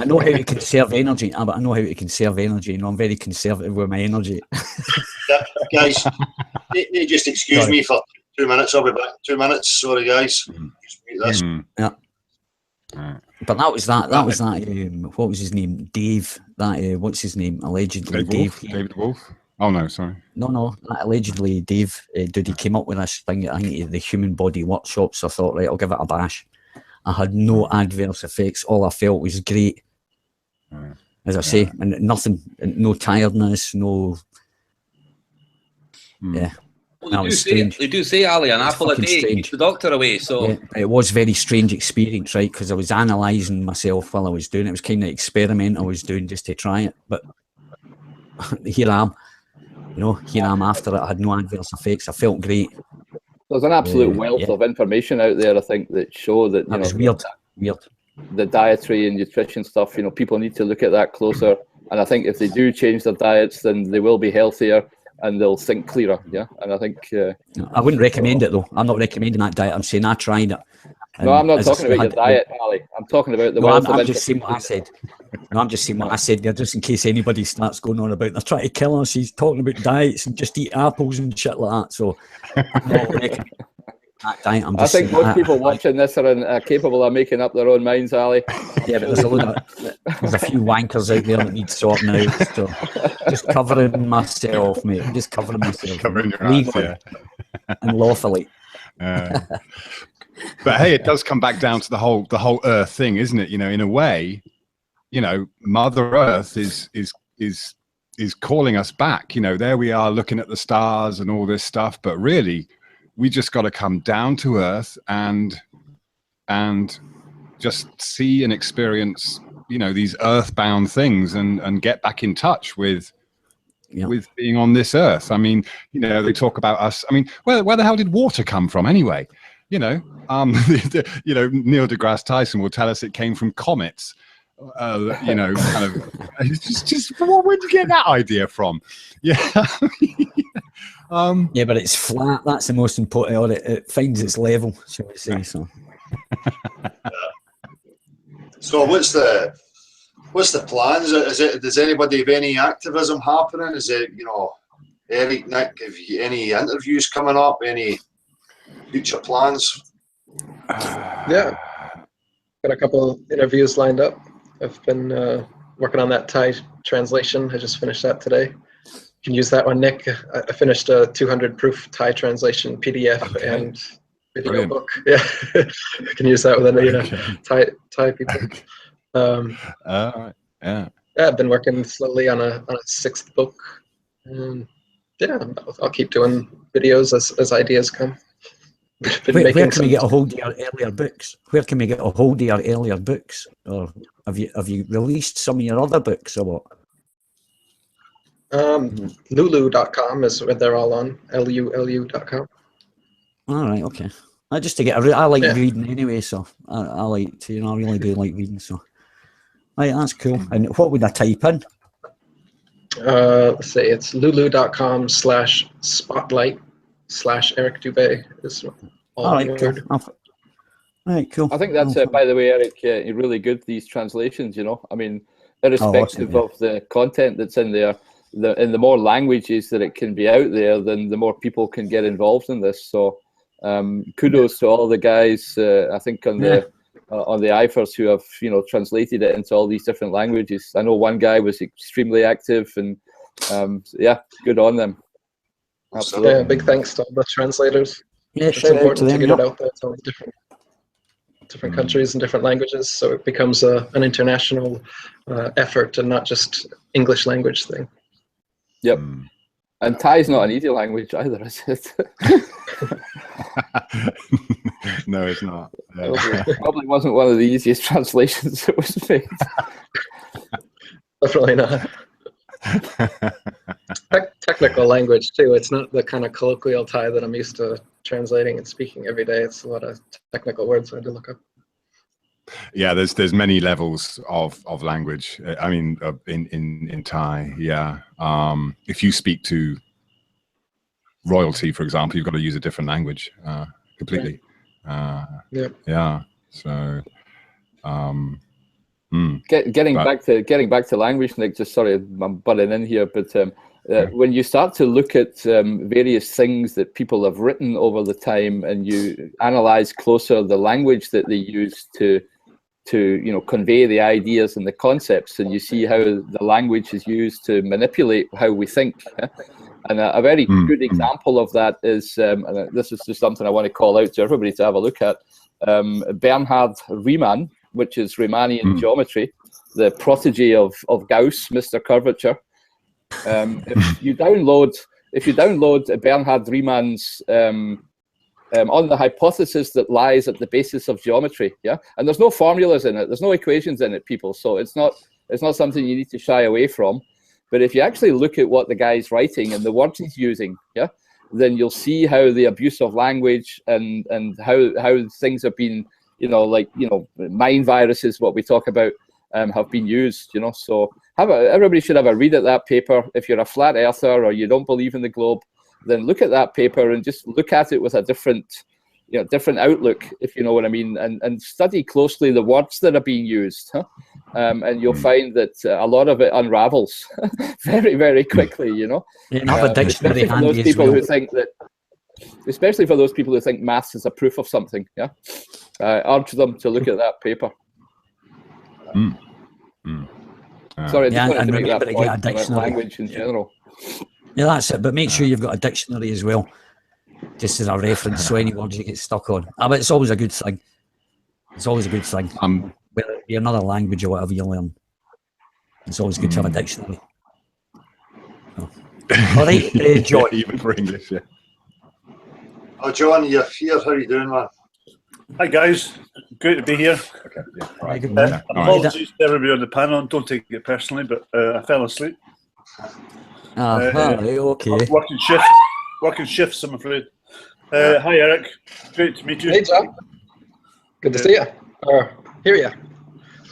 Speaker 5: know how to conserve energy, but I know how to conserve energy. You know, I'm very conservative with my energy.
Speaker 1: Guys, you just excuse me for 2 minutes. I'll be back. 2 minutes. Sorry, guys.
Speaker 5: Yeah. But that was that. That was that. What was his name? Dave. That. What's his name? Allegedly, Dave.
Speaker 7: David Wolf. Oh no, sorry.
Speaker 5: No. Allegedly, Dave. He came up with this thing. I think the Human Body Workshop. So I thought, right, I'll give it a bash. I had no adverse effects. All I felt was great, as I say, and nothing, no tiredness, no. Yeah,
Speaker 6: well, they do say, Ali, an apple a day keeps the doctor away. So
Speaker 5: yeah, it was a very strange experience, right? Because I was analysing myself while I was doing it. It was kind of experiment I was doing just to try it. But here I am, here I am after it. I had no adverse effects. I felt great.
Speaker 2: There's an absolute wealth of information out there, I think, that show that
Speaker 5: it's weird.
Speaker 2: The dietary and nutrition stuff. People need to look at that closer. And I think if they do change their diets, then they will be healthier and they'll think clearer. Yeah, and I think
Speaker 5: I wouldn't recommend it though. I'm not recommending that diet. I'm saying I tried it.
Speaker 2: No, I'm not talking about your diet, Ali. I'm talking about the wealth of
Speaker 5: I'm just saying what I said. No, I'm just saying what I said there, just in case anybody starts going on about they're trying to kill us. He's talking about diets and just eat apples and shit like that. So I'm not recommending that diet.
Speaker 2: I think most people watching this are capable of making up their own minds, Ali.
Speaker 5: Yeah, but there's a few wankers out there that need sorting out. So just covering myself, mate. I'm just covering myself.
Speaker 7: Covering your
Speaker 5: legally and lawfully.
Speaker 7: But hey, it does come back down to the whole Earth thing, isn't it? You know, in a way, you know, Mother Earth is calling us back. You know, there we are looking at the stars and all this stuff, but really, we just got to come down to Earth and just see and experience, you know, these earthbound things and get back in touch with being on this Earth. I mean, you know, they talk about us. I mean, where the hell did water come from anyway? You know, you know, Neil deGrasse Tyson will tell us it came from comets. You know, kind of. Just where did you get that idea from? Yeah.
Speaker 5: Yeah, but it's flat. That's the most important. Or it finds its level, shall we say? So.
Speaker 1: So what's the plans? Does anybody have any activism happening? Is it, you know, Eric, Nick, have you any interviews coming up? Any future plans?
Speaker 4: Yeah, got a couple interviews lined up. I've been working on that Thai translation. I just finished that today. You can use that one, Nick. I finished a 200 proof Thai translation PDF and video
Speaker 7: Brilliant.
Speaker 4: book. Yeah, I can use that with any Thai people.
Speaker 7: Yeah.
Speaker 4: Yeah, I've been working slowly on a sixth book. Yeah, I'll keep doing videos as ideas come.
Speaker 5: Where can we get a hold of your earlier books? Where can we get a hold of your earlier books? Or have you released some of your other books or what?
Speaker 4: Lulu.com is where they're all on. LULU.com.
Speaker 5: All right, okay. Just to get I like reading anyway, so I like to, you know, I really do like reading. So, right, that's cool. And what would I type in?
Speaker 4: Let's see, it's lulu.com/spotlight/Eric Dubay is all
Speaker 5: right, cool. Right, cool.
Speaker 2: I think that's, by the way, Eric, really good, these translations, you know. I mean, irrespective of the content that's in there, the more languages that it can be out there, then the more people can get involved in this. So kudos to all the guys, I think, on the IFRS who have, you know, translated it into all these different languages. I know one guy was extremely active, and yeah, good on them. Absolutely.
Speaker 4: Yeah, big thanks to all the translators.
Speaker 5: Yeah,
Speaker 4: it's
Speaker 5: shout out
Speaker 4: important
Speaker 5: to them,
Speaker 4: to get it out there to all the different countries and different languages, so it becomes an international effort and not just English language thing.
Speaker 2: Yep. And Thai is not an easy language either, is it?
Speaker 7: No, it's not.
Speaker 2: Probably wasn't one of the easiest translations that was made.
Speaker 4: Definitely not. Technical language too. It's not the kind of colloquial Thai that I'm used to translating and speaking every day. It's a lot of technical words I had to look up.
Speaker 7: Yeah, there's many levels of language. I mean, in Thai, yeah. If you speak to royalty, for example, you've got to use a different language completely. Yeah. So,
Speaker 2: getting back to language, Nick. Just sorry, I'm butting in here, but when you start to look at various things that people have written over the time, and you analyze closer the language that they use to you know, convey the ideas and the concepts, and you see how the language is used to manipulate how we think. And a very good example of that is, and this is just something I want to call out to everybody to have a look at, Bernhard Riemann, which is Riemannian geometry, the protege of Gauss, Mr. Curvature. If you download Bernhard Riemann's on the hypothesis that lies at the basis of geometry, and there's no formulas in it, there's no equations in it, people. So it's not something you need to shy away from. But if you actually look at what the guy's writing and the words he's using, then you'll see how the abuse of language and how things have been, you know, like, you know, mind viruses, what we talk about, have been used, you know. So everybody should have a read at that paper. If you're a flat earther or you don't believe in the globe, then look at that paper and just look at it with a different outlook, if you know what I mean, and study closely the words that are being used, and you'll find that a lot of it unravels very, very quickly, you know.
Speaker 5: Have a dictionary handy as well.
Speaker 2: Especially for those people who think maths is a proof of something, I urge them to look at that paper. Sorry, I just wanted to make that point about language in general.
Speaker 5: Yeah, that's it. But make sure you've got a dictionary as well just as a reference, so any words you get stuck on. But it's always a good thing. It's always a good thing. Whether it be another language or whatever you learn, it's always good to have a dictionary. Oh. All right, John.
Speaker 7: Even for English, yeah.
Speaker 1: Oh, John, you're here. How are you doing, man?
Speaker 8: Hi guys, great to be here.
Speaker 7: Okay, yeah. All
Speaker 5: Hi,
Speaker 7: right.
Speaker 5: good morning.
Speaker 8: Apologies to everybody on the panel. Don't take it personally, but I fell asleep.
Speaker 5: Okay.
Speaker 8: Working shifts, I'm afraid. Hi Eric, great to meet you.
Speaker 4: Hey, John. Good to see you. Or hear you.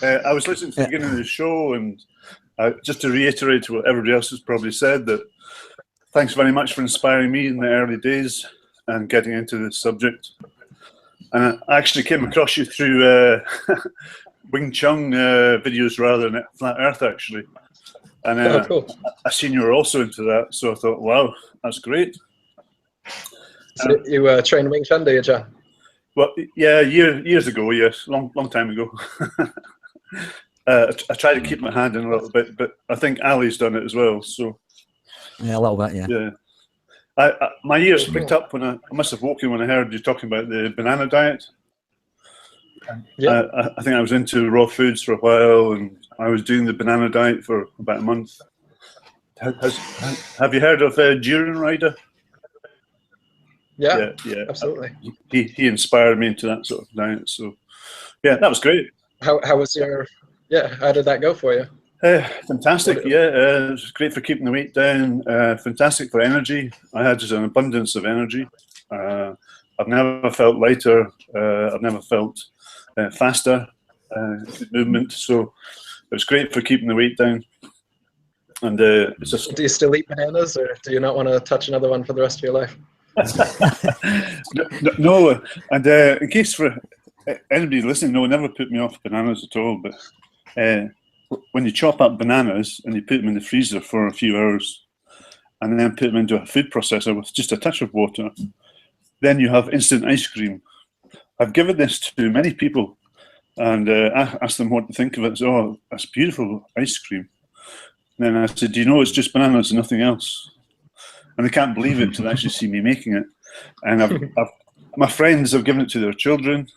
Speaker 8: I was listening to the beginning of the show, and just to reiterate what everybody else has probably said, that thanks very much for inspiring me in the early days and getting into this subject. And I actually came across you through Wing Chun videos rather than Flat Earth, actually. And
Speaker 4: Cool.
Speaker 8: I seen you were also into that, so I thought, wow, that's great.
Speaker 4: So you train Wing Chun, do you, John?
Speaker 8: Well, yeah, years ago, yes, long time ago. I try to keep my hand in a little bit, but I think Ali's done it as well. So
Speaker 5: Yeah, a little bit, yeah.
Speaker 8: yeah. My ears picked up when I must have woken when I heard you talking about the banana diet.
Speaker 4: Yeah.
Speaker 8: I think I was into raw foods for a while, and I was doing the banana diet for about a month. Have you heard of Duran Rider?
Speaker 4: Yeah,
Speaker 8: yeah.
Speaker 4: absolutely.
Speaker 8: He inspired me into that sort of diet. So yeah, that was great.
Speaker 4: How was your? Yeah, how did that go for you?
Speaker 8: Fantastic, yeah. It was great for keeping the weight down. Fantastic for energy. I had just an abundance of energy. I've never felt lighter. I've never felt faster movement. So it was great for keeping the weight down. And it's just
Speaker 4: Do you still eat bananas, or do you not want to touch another one for the rest of your life?
Speaker 8: no. And in case for anybody listening, no, never put me off bananas at all. But when you chop up bananas and you put them in the freezer for a few hours and then put them into a food processor with just a touch of water, then you have instant ice cream. I've given this to many people and asked them what to think of it. So, oh, that's beautiful ice cream. And then I said, do you know it's just bananas and nothing else? And they can't believe it until they actually see me making it. And my friends have given it to their children,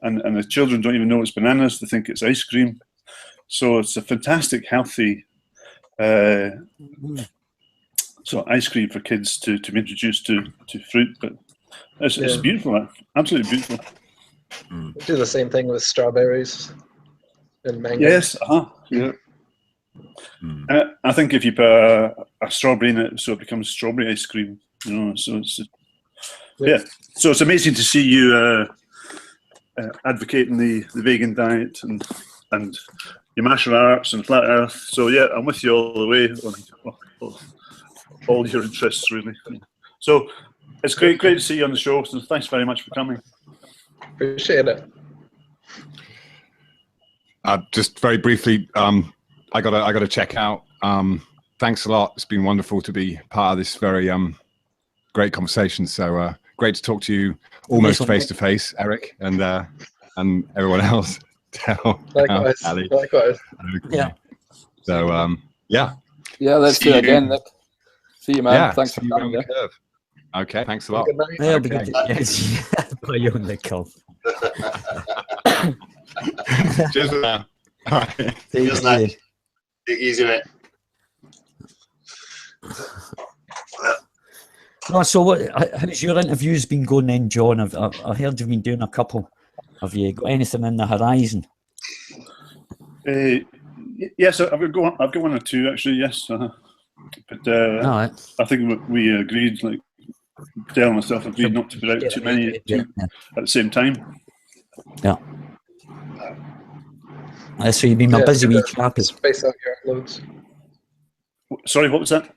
Speaker 8: and the children don't even know it's bananas. They think it's ice cream. So it's a fantastic, healthy ice cream for kids to be introduced to fruit. But it's beautiful, absolutely beautiful.
Speaker 4: We do the same thing with strawberries and mangoes.
Speaker 8: Yes, yeah. I think if you put a strawberry in it, so it becomes strawberry ice cream, you know. So it's So it's amazing to see you advocating the vegan diet and your martial arts and flat earth. So yeah, I'm with you all the way on all your interests, really. So it's great to see you on the show. So thanks very much for coming.
Speaker 4: Appreciate it.
Speaker 7: Just very briefly, I gotta check out. Thanks a lot. It's been wonderful to be part of this very great conversation. So great to talk to you almost face to face, Eric, and everyone else.
Speaker 4: Likewise.
Speaker 7: Ali.
Speaker 4: Likewise.
Speaker 7: Okay.
Speaker 5: Yeah.
Speaker 7: So yeah.
Speaker 2: Yeah, let's do it again, Nick. See you, man.
Speaker 7: Yeah.
Speaker 2: Thanks for coming.
Speaker 7: the curve. Okay. Thanks a lot.
Speaker 4: Good night.
Speaker 5: Yeah, it'll be
Speaker 7: Okay.
Speaker 5: good. Yes. Put you on the curve.
Speaker 7: Cheers for now. All right.
Speaker 1: Cheers, Nick. Take it easy, mate.
Speaker 5: No, so how's your interviews been going then, John? I heard you've been doing a couple. Have you got anything in the horizon?
Speaker 8: Yes, I've got one or two actually. Yes, but
Speaker 5: Right.
Speaker 8: I think we agreed, like Dale and myself agreed, not to put out too many at the same time.
Speaker 5: Yeah. So you've been a busy wee chap.
Speaker 4: Space out your uploads.
Speaker 8: Sorry, what was that?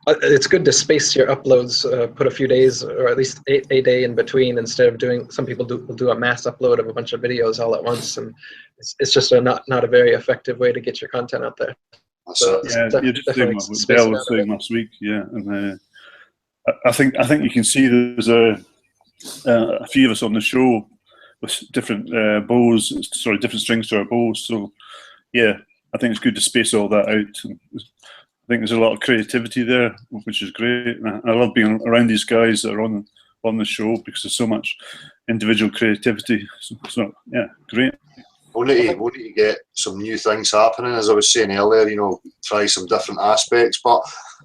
Speaker 4: It's good to space your uploads, put a few days or at least a day in between instead of doing. Some people will do a mass upload of a bunch of videos all at once, and it's just not a very effective way to get your content out there. So
Speaker 8: yeah, you're just doing what Dale was saying last week. Yeah, and I think you can see there's a few of us on the show with different different strings to our bows. So yeah, I think it's good to space all that out. And think there's a lot of creativity there, which is great. And I love being around these guys that are on the show because there's so much individual creativity. So yeah, great.
Speaker 1: We'll need to get some new things happening, as I was saying earlier, you know, try some different aspects. But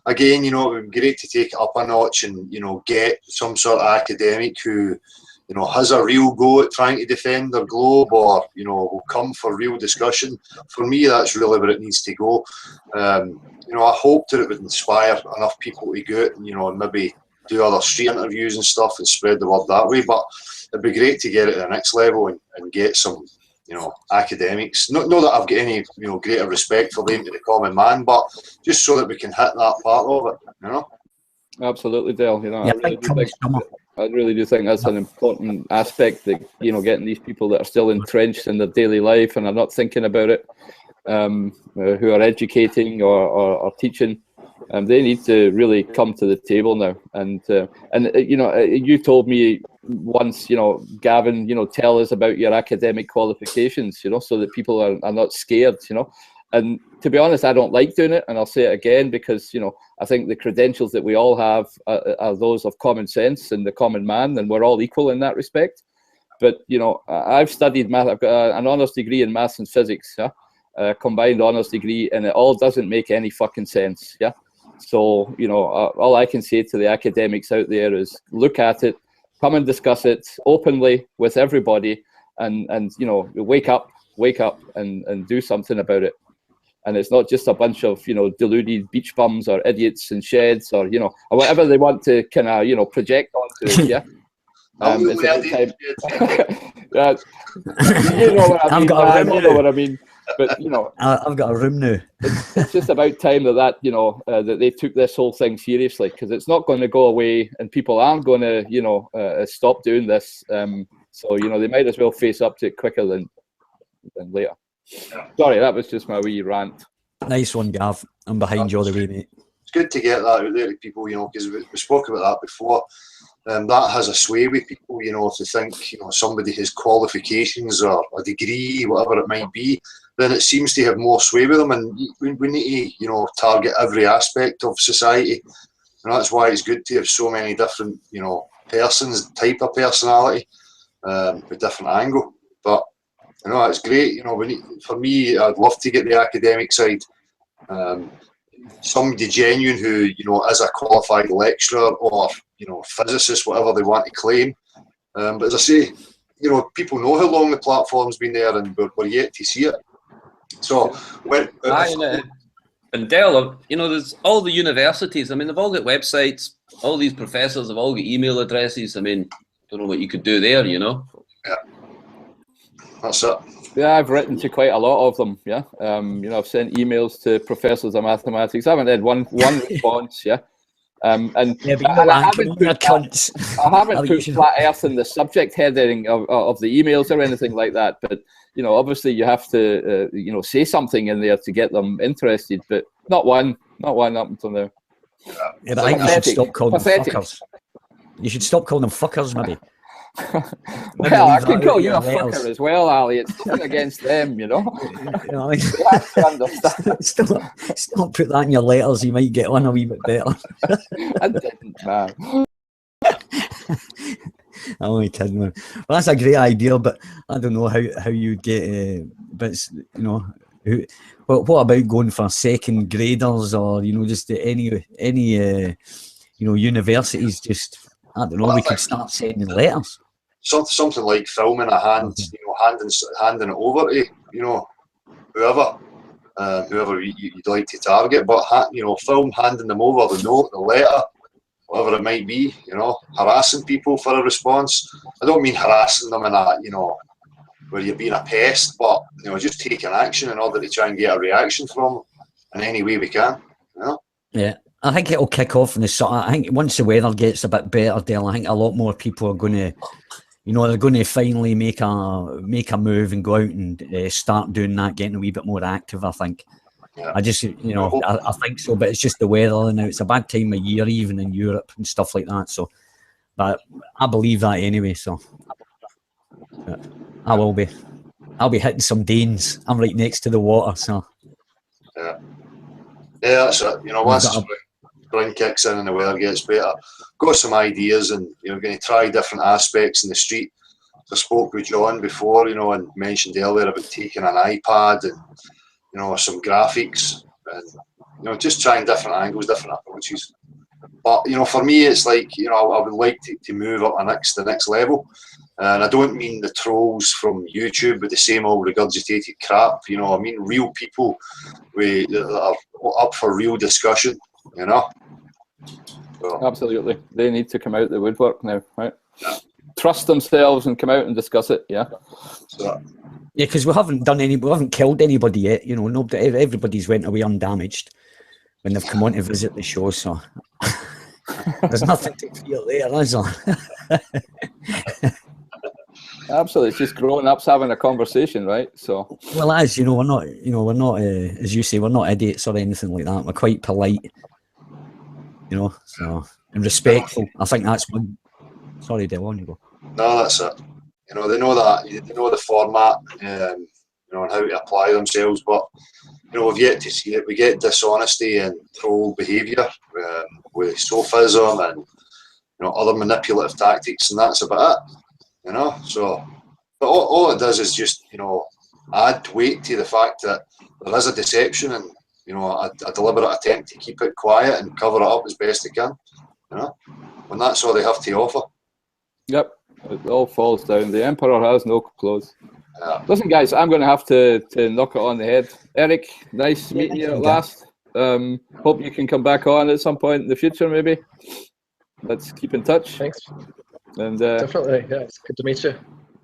Speaker 1: again, you know, it would be great to take it up a notch and, you know, get some sort of academic who, you know, has a real go at trying to defend their globe, or, you know, will come for real discussion. For me, that's really where it needs to go. You know, I hope that it would inspire enough people to go out and, you know, and maybe do other street interviews and stuff and spread the word that way. But it'd be great to get it to the next level and get some, you know, academics. Not that I've got any, you know, greater respect for them to the common man, but just so that we can hit that part of it, you know.
Speaker 2: Absolutely, Dale. You know,
Speaker 5: Yeah,
Speaker 2: I really do think that's an important aspect. That, you know, getting these people that are still entrenched in their daily life and are not thinking about it, who are educating or teaching. They need to really come to the table now. And you know, you told me once, you know, Gavin, you know, tell us about your academic qualifications, you know, so that people are not scared, you know. And to be honest, I don't like doing it, and I'll say it again because, you know, I think the credentials that we all have are those of common sense and the common man, and we're all equal in that respect. But, you know, I've studied math. I've got an honours degree in maths and physics, yeah, combined honours degree, and it all doesn't make any fucking sense, yeah. So, you know, all I can say to the academics out there is look at it, come and discuss it openly with everybody, and you know, wake up and do something about it. And it's not just a bunch of, you know, deluded beach bums or idiots in sheds or, you know, or whatever they want to kind of, you know, project onto it, yeah. Yeah, you know what I mean, man, you know what I mean. But, you know,
Speaker 5: I've got a room now.
Speaker 2: it's just about time that you know, that they took this whole thing seriously, because it's not going to go away, and people aren't going to, you know, stop doing this. So, you know, they might as well face up to it quicker than later. Sorry, that was just my wee rant.
Speaker 5: Nice one, Gav. I'm behind you all the way, mate.
Speaker 1: It's good to get that out there to people, you know, because we spoke about that before. That has a sway with people, you know, if they think, you know, somebody has qualifications or a degree, whatever it might be, then it seems to have more sway with them. And we need to, you know, target every aspect of society. And that's why it's good to have so many different, you know, type of personality, with different angle. But, you know, it's great. You know, for me, I'd love to get the academic side. Somebody genuine who, you know, is a qualified lecturer or, you know, physicist, whatever they want to claim. But as I say, you know, people know how long the platform's been there, and we're yet to see it. So,
Speaker 6: and Dale, you know, there's all the universities. I mean, they've all got websites. All these professors have all got email addresses. I mean, don't know what you could do there, you know.
Speaker 1: Yeah, that's it.
Speaker 2: Yeah, I've written to quite a lot of them. Yeah, you know, I've sent emails to professors of mathematics. I haven't had one response. Yeah, and I haven't put flat Earth in the subject heading of the emails or anything like that. But you know, obviously, you have to you know, say something in there to get them interested. But not one up until now.
Speaker 5: Yeah, but I think you should stop calling them fuckers. You should stop calling them fuckers, maybe.
Speaker 2: Well, I can call you a fucker as well, Ali. It's nothing against them, you know.
Speaker 5: You know what I mean? Stop put that in your letters. You might get on a wee bit better.
Speaker 2: I didn't, man.
Speaker 5: I'm only kidding, man. Well, that's a great idea, but I don't know how you get. But it's, you know, what about going for second graders, or, you know, just any you know, universities? Just, I don't know. We could start sending letters.
Speaker 1: Something like filming a hand, you know, handing it over to, you know, whoever you'd like to target. But you know, film handing them over the note, the letter, whatever it might be. You know, harassing people for a response. I don't mean harassing them in a, you know, where you're being a pest, but, you know, just taking action in order to try and get a reaction from them in any way we can. You know. Yeah.
Speaker 5: I think it'll kick off in the summer. I think once the weather gets a bit better, Dale, I think a lot more people are going to, you know, they're going to finally make a move and go out and start doing that, getting a wee bit more active, I think.
Speaker 1: Yeah.
Speaker 5: I just, you know, I think so, but it's just the weather now. It's a bad time of year, even in Europe and stuff like that. So, but I believe that anyway. So, I will be. I'll be hitting some Danes. I'm right next to the water, so.
Speaker 1: Yeah. Yeah, that's it. You know, once the spring kicks in and the weather gets better, got some ideas, and you're going to try different aspects in the street. I spoke with John before, you know, and mentioned earlier about taking an iPad and, you know, some graphics, and, you know, just trying different angles, different approaches. But, you know, for me, it's like, you know, I would like to move up the next level. And I don't mean the trolls from YouTube with the same old regurgitated crap, you know. I mean real people that are up for real discussion, you know. So.
Speaker 2: Absolutely. They need to come out the woodwork now, right? Yeah. Trust themselves and come out and discuss it, yeah.
Speaker 5: So. Yeah, because we haven't killed anybody yet, you know. Everybody's went away undamaged when they've come on to visit the show, so there's nothing to fear there, is there?
Speaker 2: Absolutely, it's just grown ups having a conversation, right? So,
Speaker 5: well, as you know, we're not, as you say, we're not idiots or anything like that. We're quite polite, you know, so and respectful. I think that's one. Sorry, Del, on you go.
Speaker 1: No, that's it. You know, they know that, they know the format, you know, and how to apply themselves. But you know, we've yet to see it. We get dishonesty and troll behaviour with sophism and, you know, other manipulative tactics, and that's about it. You know, so but all it does is just, you know, add weight to the fact that there is a deception and, you know, a deliberate attempt to keep it quiet and cover it up as best they can. You know, and that's all they have to offer.
Speaker 2: Yep, it all falls down. The emperor has no clothes.
Speaker 1: Yeah.
Speaker 2: Listen, guys, I'm going to have to knock it on the head. Eric, nice meeting you at last. Hope you can come back on at some point in the future, maybe. Let's keep in touch.
Speaker 4: Thanks.
Speaker 2: And
Speaker 4: definitely, yeah, it's good to meet you.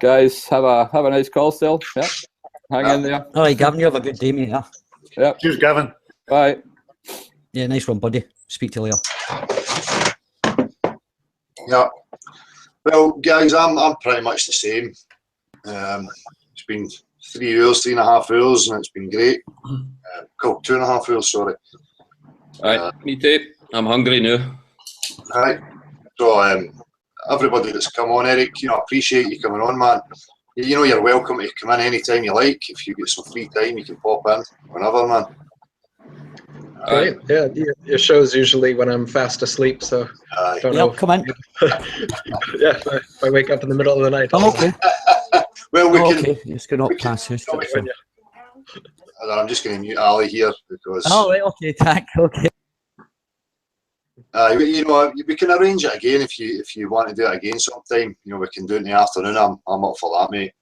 Speaker 2: Guys, have a nice call still. Yeah, hang in there.
Speaker 5: All right, Gavin, you have a good day, mate.
Speaker 2: Yeah.
Speaker 8: Cheers, Gavin.
Speaker 2: Bye.
Speaker 5: Yeah, nice one, buddy. Speak to you later.
Speaker 1: Yeah. Well, guys, I'm pretty much the same. It's been 3.5 hours, and it's been great. Cool, 2.5 hours, sorry.
Speaker 6: Alright, me too. I'm hungry now.
Speaker 1: Right. So, everybody that's come on, Eric, you know, I appreciate you coming on, man. You know, you're welcome to come in anytime you like. If you get some free time, you can pop in whenever, man.
Speaker 4: Great. Yeah, your show's usually when I'm fast asleep, so I don't know.
Speaker 5: Come in.
Speaker 4: Yeah, if I wake up in the middle of the night.
Speaker 5: Oh, okay.
Speaker 1: Well, we can.
Speaker 5: Okay, it's going up past this.
Speaker 1: I'm just going to mute Ali here because.
Speaker 5: Oh, right, okay, tack, okay.
Speaker 1: You know, we can arrange it again if you want to do it again sometime. You know, we can do it in the afternoon. I'm up for that, mate.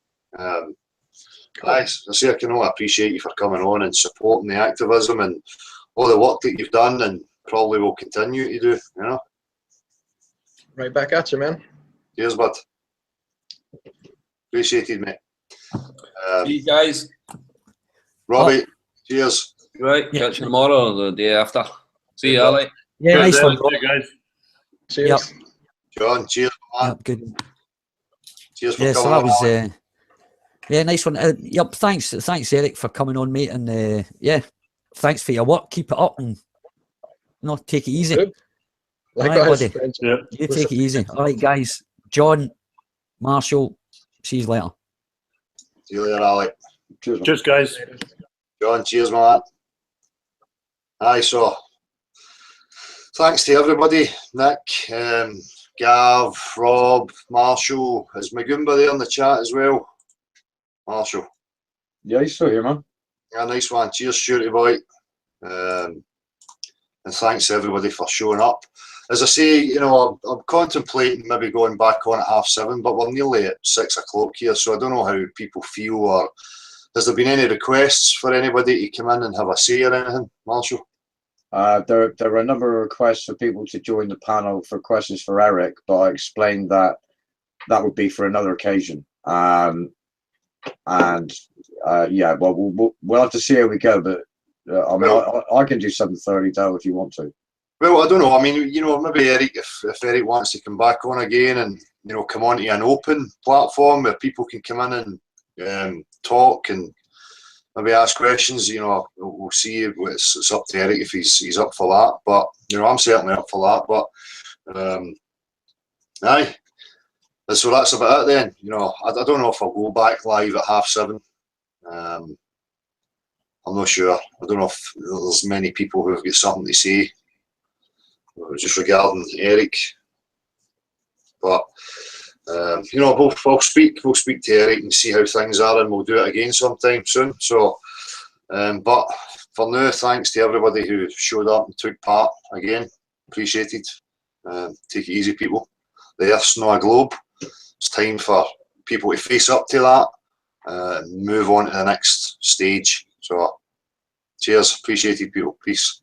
Speaker 1: Guys, I say I can only appreciate you for coming on and supporting the activism and all the work that you've done and probably will continue to do. You know.
Speaker 4: Right back at you, man.
Speaker 1: Cheers, bud. Appreciated, mate.
Speaker 6: See you guys.
Speaker 1: Robbie, cheers.
Speaker 6: Right, catch you tomorrow or the day after. See you, Ali.
Speaker 5: Yeah, nice one, bro.
Speaker 8: Guys.
Speaker 4: Cheers.
Speaker 5: Yep.
Speaker 1: John, cheers, man.
Speaker 5: Yep, good.
Speaker 1: Cheers for
Speaker 5: Yeah,
Speaker 1: coming
Speaker 5: so that
Speaker 1: on.
Speaker 5: was yeah, nice one. Yep, thanks, Eric, for coming on, mate, and yeah, thanks for your work. Keep it up, and take it easy.
Speaker 4: Good.
Speaker 5: All
Speaker 4: Likewise.
Speaker 5: right, buddy.
Speaker 8: Yeah.
Speaker 5: You take it easy. All right, guys. John, Marshall, see you later.
Speaker 1: See you later, Ali.
Speaker 8: Cheers, guys.
Speaker 1: John, cheers, man. Aye, so thanks to everybody. Nick, Gav, Rob, Marshall. Is Magumba there in the chat as well? Marshall.
Speaker 3: Yeah, he's still here, man.
Speaker 1: Yeah, nice one. Cheers, Shooty boy. And thanks to everybody for showing up. As I say, you know, I'm contemplating maybe going back on at 7:30, but we're nearly at 6 o'clock here, so I don't know how people feel. Or has there been any requests for anybody to come in and have a say or anything, Marshall?
Speaker 3: There are a number of requests for people to join the panel for questions for Eric, but I explained that would be for another occasion. Yeah, well, we'll have to see how we go, but I mean, I can do 7:30 though if you want to.
Speaker 1: Well, I don't know. I mean, you know, maybe Eric, if Eric wants to come back on again and, you know, come onto an open platform where people can come in and talk and maybe ask questions, you know, we'll see. It's up to Eric if he's up for that. But, you know, I'm certainly up for that. But, aye. So that's about it then. You know, I don't know if I'll go back live at 7:30. I'm not sure. I don't know if there's many people who have got something to say just regarding Eric. But you know, we'll speak to Eric and see how things are, and we'll do it again sometime soon. So, but for now, thanks to everybody who showed up and took part again. Appreciated. Take it easy, people. The Earth's not a globe. It's time for people to face up to that and move on to the next stage. So, cheers. Appreciated, people. Peace.